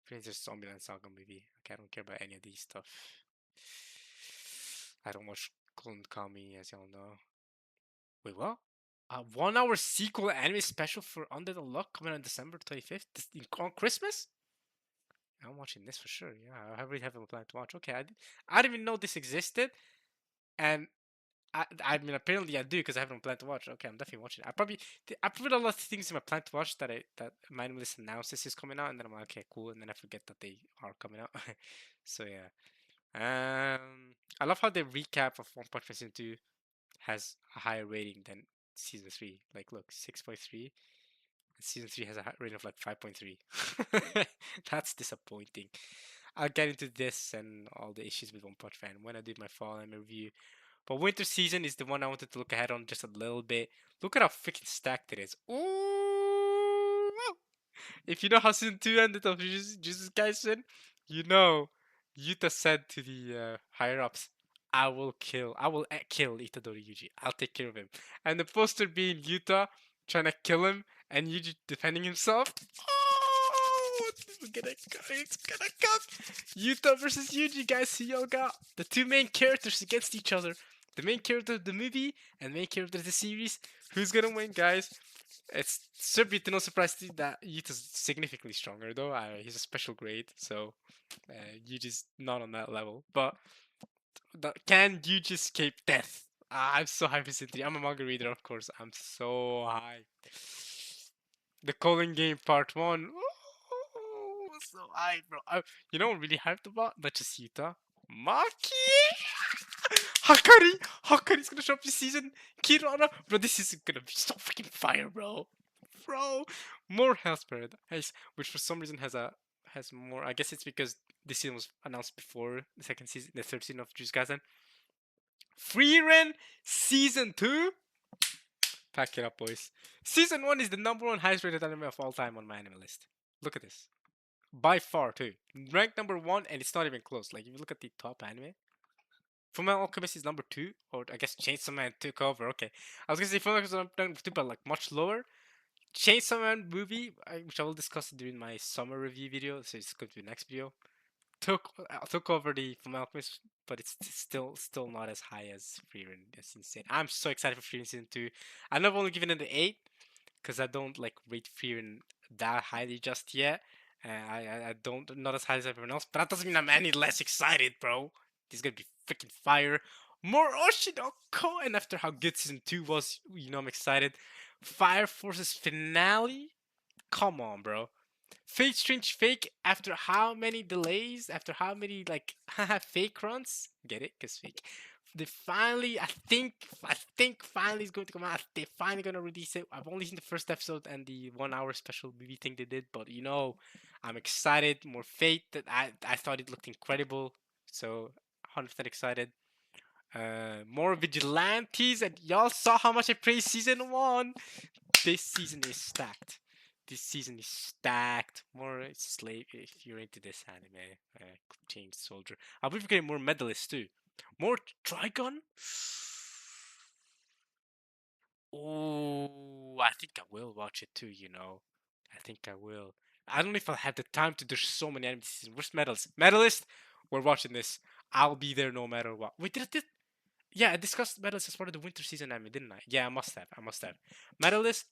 Princess Zombieland Saga movie. Okay, I don't care about any of these stuff. I don't watch Clone Kami, as y'all know. Wait, what? A 1 hour sequel anime special for Under the Luck coming on December 25th on Christmas? I'm watching this for sure. Yeah, I really have a plan to watch. Okay, I didn't even know this existed, and I mean apparently I do because I haven't planned to watch. Okay, I'm definitely watching it. I put a lot of things in my plan to watch that my list announces is coming out, and then I'm like, okay, cool, and then I forget that they are coming out. So yeah, I love how the recap of One Punch Man Season 2 has a higher rating than Season 3. Like, look, 6.3. Season 3 has a rating of like 5.3. That's disappointing. I'll get into this and all the issues with One Punch Man when I do my fall anime review. But winter season is the one I wanted to look ahead on just a little bit. Look at how freaking stacked it is. Ooh! If you know how season 2 ended of Jesus Kaisen, you know Yuta said to the higher ups, I will kill Itadori Yuji. I'll take care of him. And the poster being Yuta trying to kill him and Yuji defending himself. Oh, it's gonna come. Yuta versus Yuji, guys. See y'all got the two main characters against each other. The main character of the movie and the main character of the series. Who's gonna win, guys? It's should be to no surprise to that Yuta's significantly stronger though. He's a special grade, so Yuji's not on that level. But can Yuji escape death? I'm so hyped for Season 3. I'm a manga reader, of course. I'm so hyped. The Calling Game Part 1. Ooh, so hyped, bro. You know what I'm really hyped about? Not just Yuta. Maki! Hakari! Hakari's gonna show up this season. Kirana! Bro, this is gonna be so freaking fire, bro. Bro! More Hell's Paradise, which for some reason has more. I guess it's because this season was announced before the second season, the third season of Jujutsu Kaisen. Frieren Season 2? Pack it up, boys. Season 1 is the #1 highest rated anime of all time on my anime list. Look at this. By far, too. Ranked #1, and it's not even close. Like, if you look at the top anime, Fullmetal Alchemist is #2, or I guess Chainsaw Man took over. Okay, I was gonna say Fullmetal Alchemist is #2, but like much lower. Chainsaw Man movie, which I will discuss during my summer review video, so it's going to be the next video. Took over the Fullmetal Alchemist, but it's still not as high as Frieren. That's insane. I'm so excited for Frieren season 2. I've only given it an 8 because I don't like rate Frieren that highly just yet. I don't not as high as everyone else, but that doesn't mean I'm any less excited, bro. This is gonna be freaking fire. More Oshinoko, and after how good season 2 was, I'm excited. Fire Force's finale. Come on, bro. Fate Strange Fake after how many delays? After how many like fake runs? Get it? Cause fake. They finally, I think finally is going to come out. They're finally gonna release it. I've only seen the first episode and the 1 hour special movie thing they did, but I'm excited. More Fate. That I thought it looked incredible. So 100% excited. More vigilantes, and y'all saw how much I praised season 1. This season is stacked. This season is stacked. More slave if you're into this anime. Change Soldier. I believe we're getting more medalists too. More Trigon. Oh, I think I will watch it too, you know. I think I will. I don't know if I'll have the time to. There's so many anime this season. Where's Medalist? Medalist? We're watching this. I'll be there no matter what. Wait, did yeah, I discussed Medalist as part of the winter season anime, didn't I? Yeah, I must have. I must have. Medalist,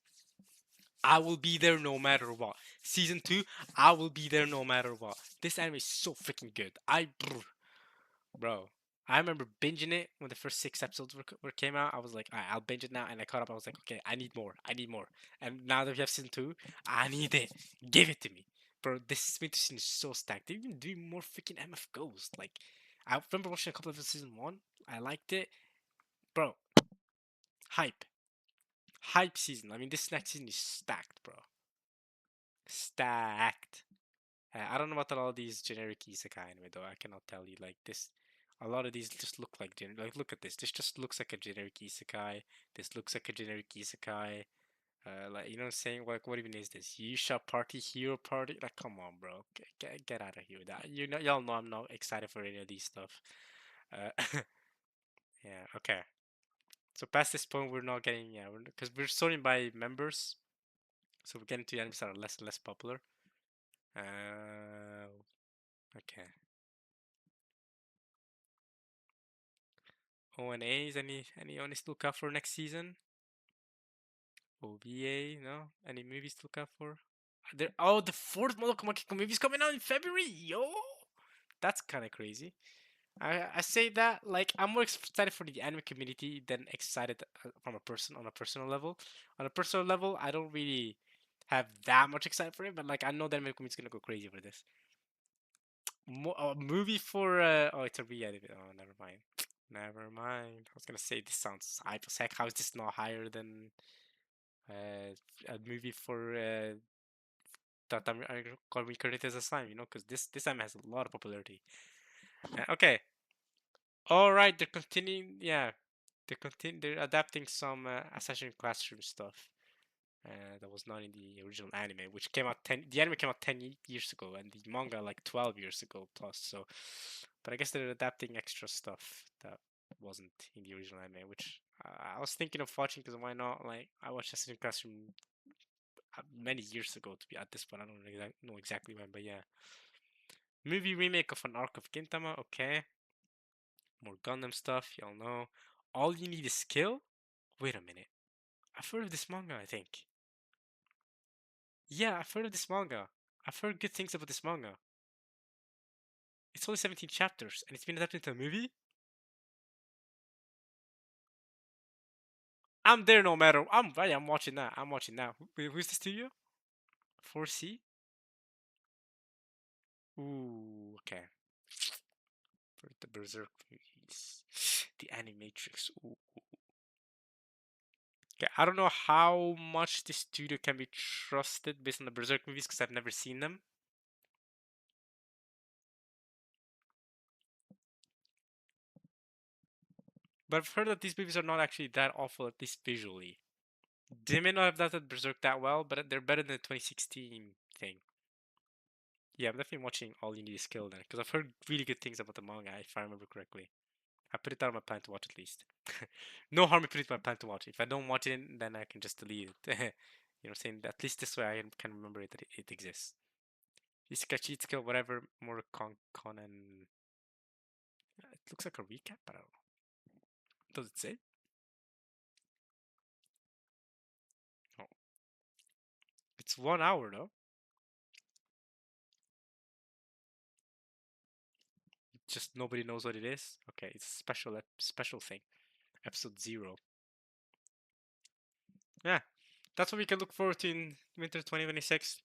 I will be there no matter what. Season 2, I will be there no matter what. This anime is so freaking good. Bro, I remember binging it when the first 6 episodes were came out. I was like, alright, I'll binge it now, and I caught up. I was like, okay, I need more. I need more. And now that we have season 2, I need it. Give it to me, bro. This winter season is so stacked. They're even doing more freaking MF Ghost. Like, I remember watching a couple of season 1. I liked it, bro. Hype, hype season. I mean, this next season is stacked, bro. Stacked. I don't know about all these generic isekai anime though. I cannot tell you like this. A lot of these just look like like look at this. This just looks like a generic isekai. This looks like a generic isekai. Like you know what I'm saying? Like what even is this? Yusha Party Hero Party? Like come on, bro. Get out of here with that. You know, y'all know I'm not excited for any of these stuff. Yeah. Okay. So past this point, we're not getting because we're sorting by members. So we're getting to animes that are less and less popular. Okay. ONAs, any ONAs to look out for next season? OVA, no? Any movies to look out for? The fourth Mononoke Makiko movie's coming out in February. Yo, that's kind of crazy. I say that like I'm more excited for the anime community than excited from on a personal level. On a personal level, I don't really have that much excitement for it, but like I know the anime community's gonna go crazy for this. A movie for oh, it's a reality. Oh, never mind. Never mind. I was gonna say this sounds hype as heck. How is this not higher than a movie for Tatami Reincarnated as a Slime? You know, because this anime has a lot of popularity. Okay. All right. They're continuing. Yeah, they're adapting some Assassin's Classroom stuff. That was not in the original anime, which came out The anime came out 10 years ago, and the manga like 12 years ago plus. So, but I guess they're adapting extra stuff that wasn't in the original anime, which I was thinking of watching because why not? Like I watched Assassin's Classroom many years ago. To be at this point, I don't know exactly when, but yeah. Movie remake of an arc of Gintama. Okay, more Gundam stuff. Y'all know. All you need is skill. Wait a minute. I've heard of this manga. I think. Yeah, I've heard of this manga. I've heard good things about this manga. It's only 17 chapters and it's been adapted into a movie? I'm there no matter. I'm watching that. I'm watching that. Who's the studio? 4C? Ooh, okay. For the Berserk movies. The Animatrix. Ooh. Okay, I don't know how much this studio can be trusted based on the Berserk movies because I've never seen them. But I've heard that these movies are not actually that awful, at least visually. They may not have adapted Berserk that well, but they're better than the 2016 thing. Yeah, I'm definitely watching All You Need Is Kill then, because I've heard really good things about the manga, if I remember correctly. I put it down on my plan to watch at least. No harm in putting it on my plan to watch. If I don't watch it, then I can just delete it. You know what I'm saying? At least this way I can remember it that it exists. Isekai Skill, whatever, more con and... It looks like a recap, but I don't know. Does it say? Oh. It's 1 hour though. Just nobody knows what it is. Okay, it's a special thing. Episode 0. Yeah, that's what we can look forward to in winter 2026.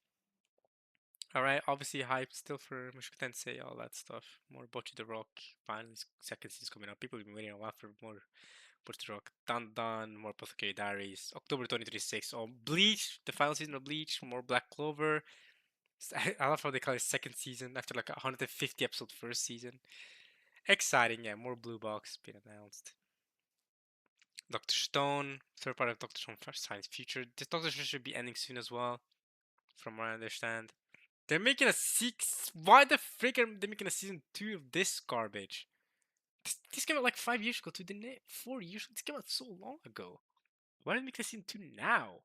Alright, obviously hype still for Mushoku Tensei, all that stuff. More Bocchi the Rock. Finally, second season's coming up. People have been waiting a while for more Bocchi the Rock. Dan, more Apothecary Diaries. October 2026. Oh, Bleach, the final season of Bleach. More Black Clover. I love how they call it second season after like a 150 episode first season. Exciting, yeah. More Blue Box being announced. Doctor Stone, third part of Doctor Stone Science Future. This Doctor Stone should be ending soon as well, from what I understand. They're making a six. Why the frick are they making a season 2 of this garbage? This came out like 5 years ago, too, didn't it? 4 years. This came out so long ago. Why did they make a season 2 now?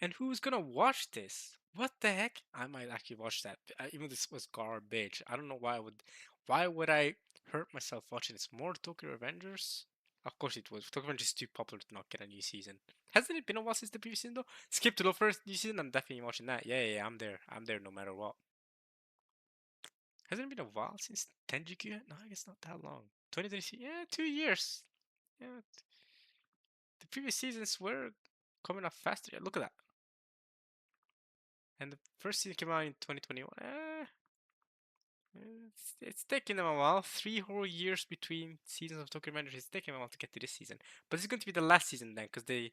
And who's gonna watch this? What the heck? I might actually watch that. Even though this was garbage. I don't know why I would. Why would I hurt myself watching this? More Tokyo Revengers? Of course it was. Tokyo Revengers is too popular to not get a new season. Hasn't it been a while since the previous season though? Skip to the first new season. I'm definitely watching that. Yeah. I'm there. I'm there no matter what. Hasn't it been a while since Tenjiku? No, I guess not that long. 2023. Yeah, 2 years. Yeah, the previous seasons were coming up faster. Yeah, look at that. And the first season came out in 2021. It's taking them a while. 3 whole years between seasons of Tokyo Revengers. It's taking them a while to get to this season. But it's going to be the last season then, because they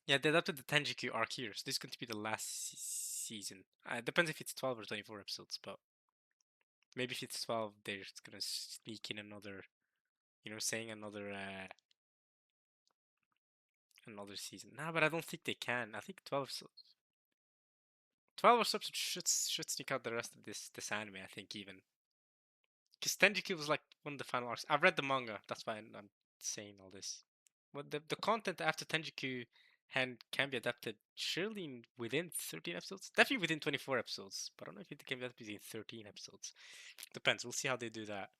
adapted the Tenjiku arc here. So this is going to be the last season. It depends if it's 12 or 24 episodes, but maybe if it's 12, they're just going to sneak in another, saying another season. Nah, but I don't think they can. I think 12 episodes should sneak out the rest of this anime. I think even because Tenjiki was like one of the final arcs. I've read the manga. That's why I'm saying all this. But the content after Tenjiku and can be adapted surely within 13 episodes. Definitely within 24 episodes. But I don't know if it can be adapted within 13 episodes. Depends. We'll see how they do that.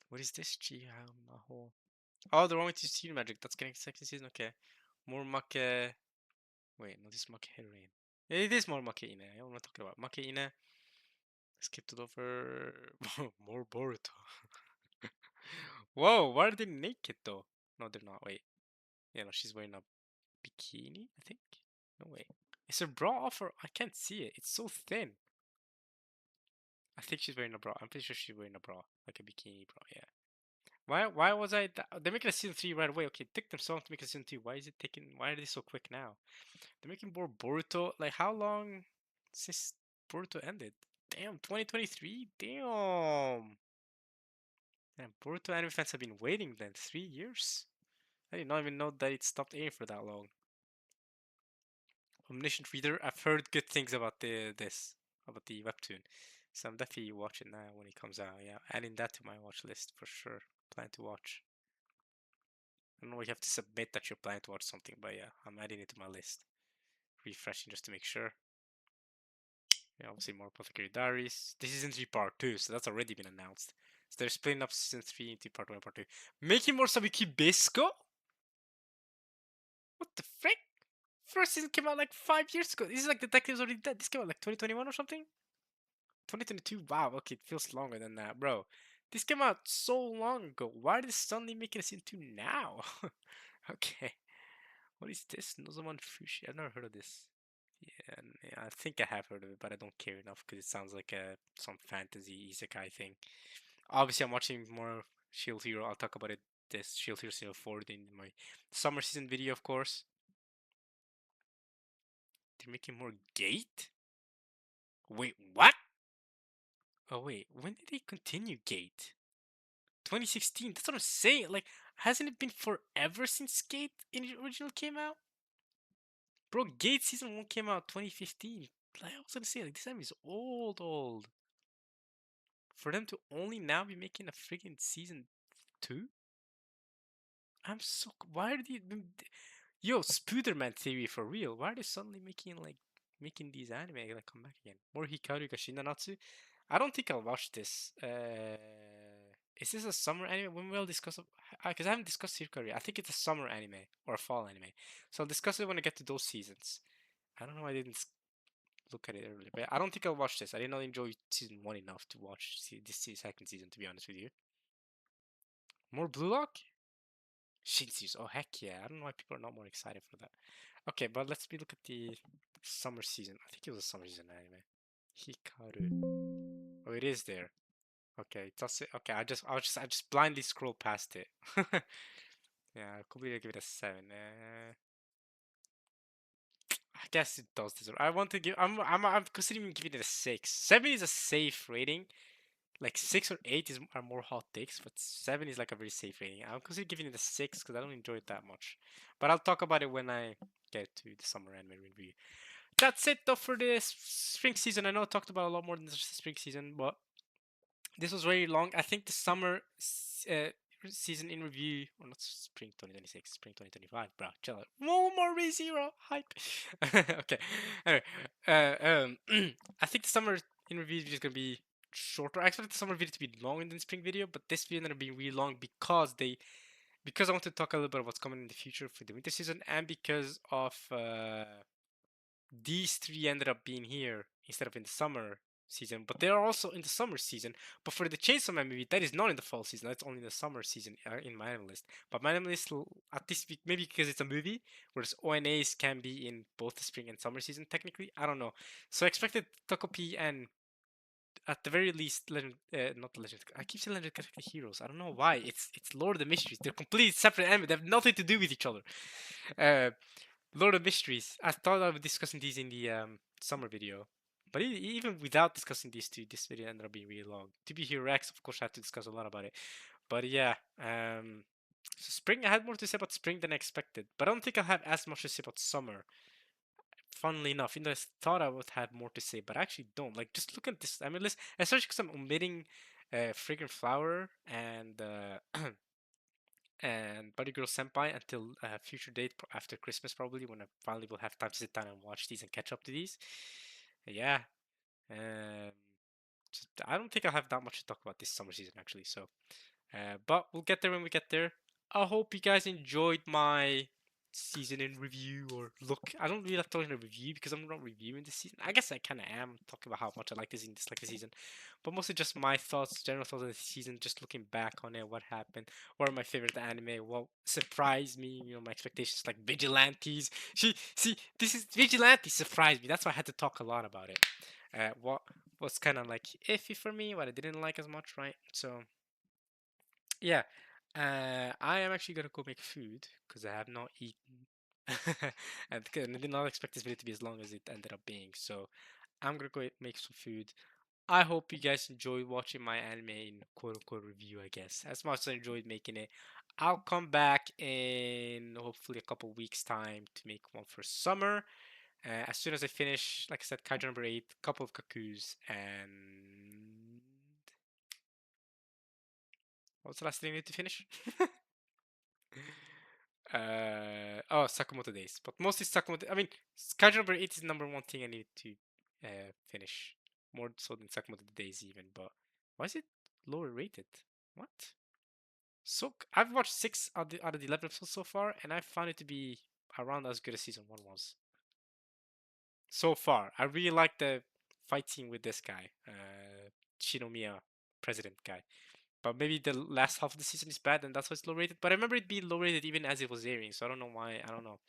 What is this? Maho. Oh, the one with Steam Magic. That's getting second season. Okay. More Make. Wait, no, this is Make Heroine. It is more Make Ine. I don't know what I'm talking about. Make Ine. Skipped it over. More Boruto. Whoa, why are they naked though? No, they're not. Wait. Yeah, no, she's wearing a bikini, I think. No way. Is her bra off or I can't see it. It's so thin. I think she's wearing a bra. I'm pretty sure she's wearing a bra. Like a bikini bra, yeah. Why was I they're making a season 3 right away. Okay, it took them so long to make a season 2. Why are they so quick now? They're making more Boruto. Like how long since Boruto ended? Damn, 2023? Damn. And Boruto anime fans have been waiting then 3 years? I did not even know that it stopped airing for that long. Omniscient Reader, I've heard good things about about the webtoon. So I'm definitely watching that when it comes out. Yeah, adding that to my watch list for sure. Plan to watch. I don't know, you have to submit that you're planning to watch something, but yeah, I'm adding it to my list. Refreshing just to make sure. Yeah, obviously more Apothecary Diaries. This is in 3 part 2, so that's already been announced. So they're splitting up season 3 into part 1 and part 2. Making more Sabiki Bisco? What the frick? First season came out like 5 years ago. This is like Detectives Already Dead. This came out like 2021 or something? 2022? Wow, okay, it feels longer than that, bro. This came out so long ago. Why did it suddenly make it a season 2 now? Okay. What is this? Nozoman Fushi. I've never heard of this. Yeah, I think I have heard of it, but I don't care enough because it sounds like some fantasy isekai thing. Obviously, I'm watching more Shield Hero. I'll talk about it. This Shield Hero Season 4 in my summer season video, of course. They're making more Gate? Wait, what? Oh, wait. When did they continue Gate? 2016. That's what I'm saying. Like, hasn't it been forever since Gate in the original came out? Bro, Gate season 1 came out 2015. Like, I was gonna say, like, this anime is old. For them to only now be making a freaking season 2? I'm so. Why are they. Yo, Spooderman theory for real. Why are they suddenly making these anime like come back again? More Hikaru Gashina Natsu? I don't think I'll watch this. Is this a summer anime? When we'll discuss, because I haven't discussed Hikaru. I think it's a summer anime or a fall anime. So I'll discuss it when I get to those seasons. I don't know why I didn't look at it earlier, but I don't think I'll watch this. I did not enjoy season 1 enough to watch this second season, to be honest with you. More Blue Lock? Shinseries. Oh heck yeah! I don't know why people are not more excited for that. Okay, but let's look at the summer season. I think it was a summer season anime. Hikaru. Oh, it is there. Okay, that's it. Okay, I just blindly scroll past it. Yeah, I'll completely give it a 7. I guess it does deserve. I want to give. I'm considering giving it a 6. 7 is a safe rating. Like 6 or 8 are more hot takes, but 7 is like a very safe rating. I'm considering giving it a 6 because I don't enjoy it that much. But I'll talk about it when I get to the summer anime review. That's it though for the spring season. I know I talked about a lot more than the spring season, but this was very long. I think the summer season in review, or not spring 2026, spring 2025, bro. Chill out. One more ReZero hype. Okay. Anyway, I think the summer in review video is gonna be shorter. I expect the summer video to be longer than the spring video, but this video ended up being really long because I want to talk a little bit of what's coming in the future for the winter season, and because of these three ended up being here instead of in the summer season, but they are also in the summer season. But for the Chainsaw Man movie, that is not in the fall season. That's only in the summer season in my anime list. But my anime list, at this week, maybe because it's a movie, whereas ONAs can be in both the spring and summer season technically. I don't know. So I expected Tokopi and at the very least, not the Legend. I keep saying Legend Katakuri Heroes. I don't know why. It's Lord of the Mysteries. They're completely separate anime. They have nothing to do with each other. Uh, Lord of Mysteries. I thought I would be discussing these in the summer video, but even without discussing these two, this video ended up being really long. To be here, Rex, of course, I had to discuss a lot about it. But yeah, so spring. I had more to say about spring than I expected, but I don't think I'll have as much to say about summer. Funnily enough, I thought I would have more to say, but I actually don't. Like, just look at this. I mean, listen, especially because I'm omitting Fragrant Flower and and Buddy Girl Senpai until a future date after Christmas, probably when I finally will have time to sit down and watch these and catch up to these. Yeah, um, I don't think I'll have that much to talk about this summer season actually. So, but we'll get there when we get there. I hope you guys enjoyed my season in review or look. I don't really like talking a review because I'm not reviewing the season. I guess I kind of am talking about how much I like this and dislike the season, but mostly just my thoughts, general thoughts on the season. Just looking back on it, what happened, what are my favorite anime, what surprised me. You know, my expectations like Vigilantes. See, this is Vigilante surprised me. That's why I had to talk a lot about it. What was kind of like iffy for me, what I didn't like as much, right? So yeah, I am actually gonna go make food because I have not eaten, and I did not expect this video to be as long as it ended up being. So I'm gonna go make some food. I hope you guys enjoyed watching my anime in quote unquote review, I guess, as much as I enjoyed making it. I'll come back in hopefully a couple weeks' time to make one for summer. As soon as I finish, like I said, Kaiju number 8, couple of Kakus, and what's the last thing I need to finish? Oh, Sakamoto Days, but mostly Sakamoto. I mean, Kaiju number 8 is number one thing I need to finish, more so than Sakamoto Days even. But why is it lower rated? What? So I've watched 6 out of the 11 episodes so far, and I found it to be around as good as season 1 was so far. I really like the fight scene with this guy, Shinomiya, president guy. But maybe the last half of the season is bad, and that's why it's low rated. But I remember it being low rated even as it was airing, so I don't know why. I don't know.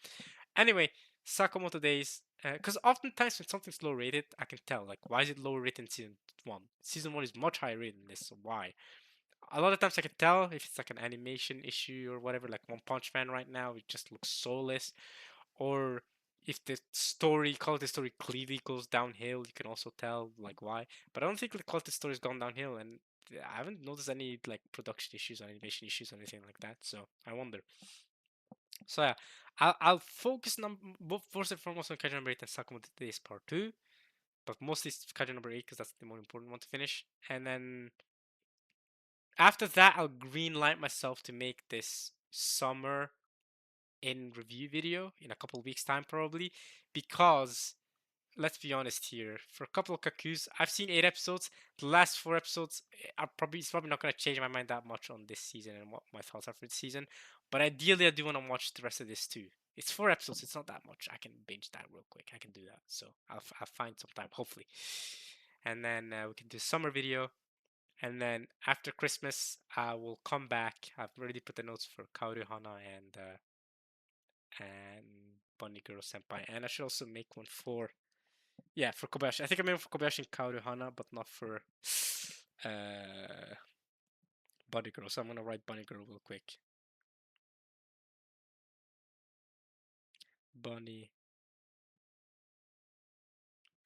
Anyway, Sakamoto Days, because oftentimes when something's low rated, I can tell. Like, why is it lower rated in season 1? Season 1 is much higher rated than this, so why? A lot of times I can tell if it's like an animation issue or whatever. Like One Punch Man right now, it just looks soulless, or if the story, quality story clearly goes downhill, you can also tell like why. But I don't think the quality story's gone downhill, and I haven't noticed any like production issues or animation issues or anything like that. So I wonder. So yeah, I'll focus both first and foremost on Kaiju number 8 and Sakamoto Days Part 2, but mostly Kaiju number 8 because that's the more important one to finish. And then after that, I'll green light myself to make this summer in review video in a couple of weeks time probably, because let's be honest here. For a couple of Kakus, I've seen 8 episodes. The last 4 episodes are probably it's probably not gonna change my mind that much on this season and what my thoughts are for this season. But ideally, I do want to watch the rest of this too. It's 4 episodes. It's not that much. I can binge that real quick. I can do that. So I'll find some time hopefully, and then we can do a summer video. And then after Christmas, I will come back. I've already put the notes for Kaoru Hana and Bunny Girl Senpai, and I should also make one for Kobayashi. I think I made one for Kobayashi and Kaoru Hana, but not for uh, Bunny Girl. So I'm gonna write Bunny Girl real quick. Bunny,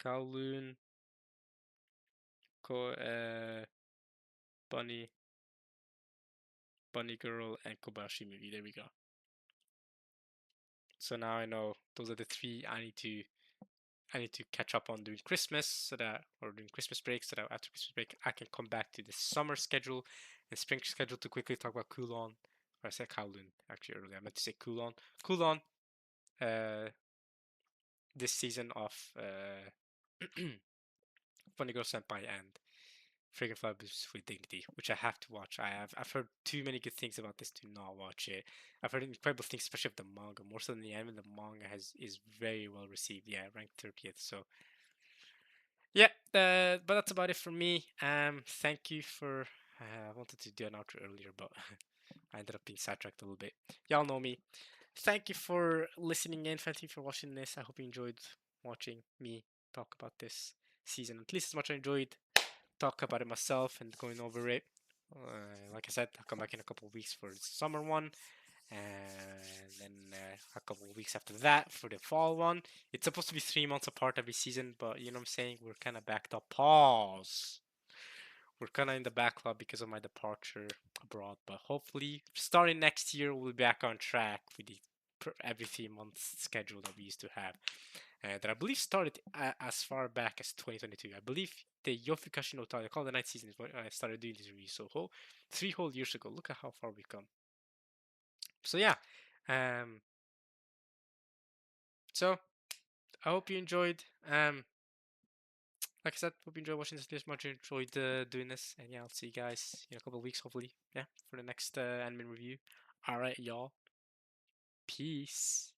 Kowloon, Bunny, Bunny Girl, and Kobayashi movie. There we go. So now I know those are the 3 I need to I need to catch up on doing Christmas so that, or doing Christmas break, so that after Christmas break I can come back to the summer schedule and spring schedule to quickly talk about Kulon. Or I said Kowloon actually earlier. I meant to say Kulon. Kulon, this season of Funny Girl Senpai and Friggin' Fabulous with Dignity, which I have to watch. I've heard too many good things about this to not watch it. I've heard incredible things, especially of the manga, more so than the anime. The manga is very well received. Yeah, ranked 30th. So yeah, but that's about it for me. Thank you for. I wanted to do an outro earlier, but I ended up being sidetracked a little bit. Y'all know me. Thank you for listening in. Thank you for watching this. I hope you enjoyed watching me talk about this season, at least as much as I enjoyed talk about it myself and going over it. Like I said, I'll come back in a couple of weeks for the summer one, and then a couple of weeks after that for the fall one. It's supposed to be 3 months apart every season, but you know what I'm saying? We're kind of backed up. Pause. We're kind of in the backlog because of my departure abroad, but hopefully, starting next year, we'll be back on track with the every 3 months schedule that we used to have. That I believe started as far back as 2022. I believe the Yofukashi no Tari, I call the ninth season, is when I started doing these reviews. So 3 whole years ago. Look at how far we've come. So yeah, um, so I hope you enjoyed. Like I said, hope you enjoyed watching this much. Enjoyed doing this, and yeah, I'll see you guys in a couple of weeks, hopefully. Yeah, for the next anime review. All right, y'all. Peace.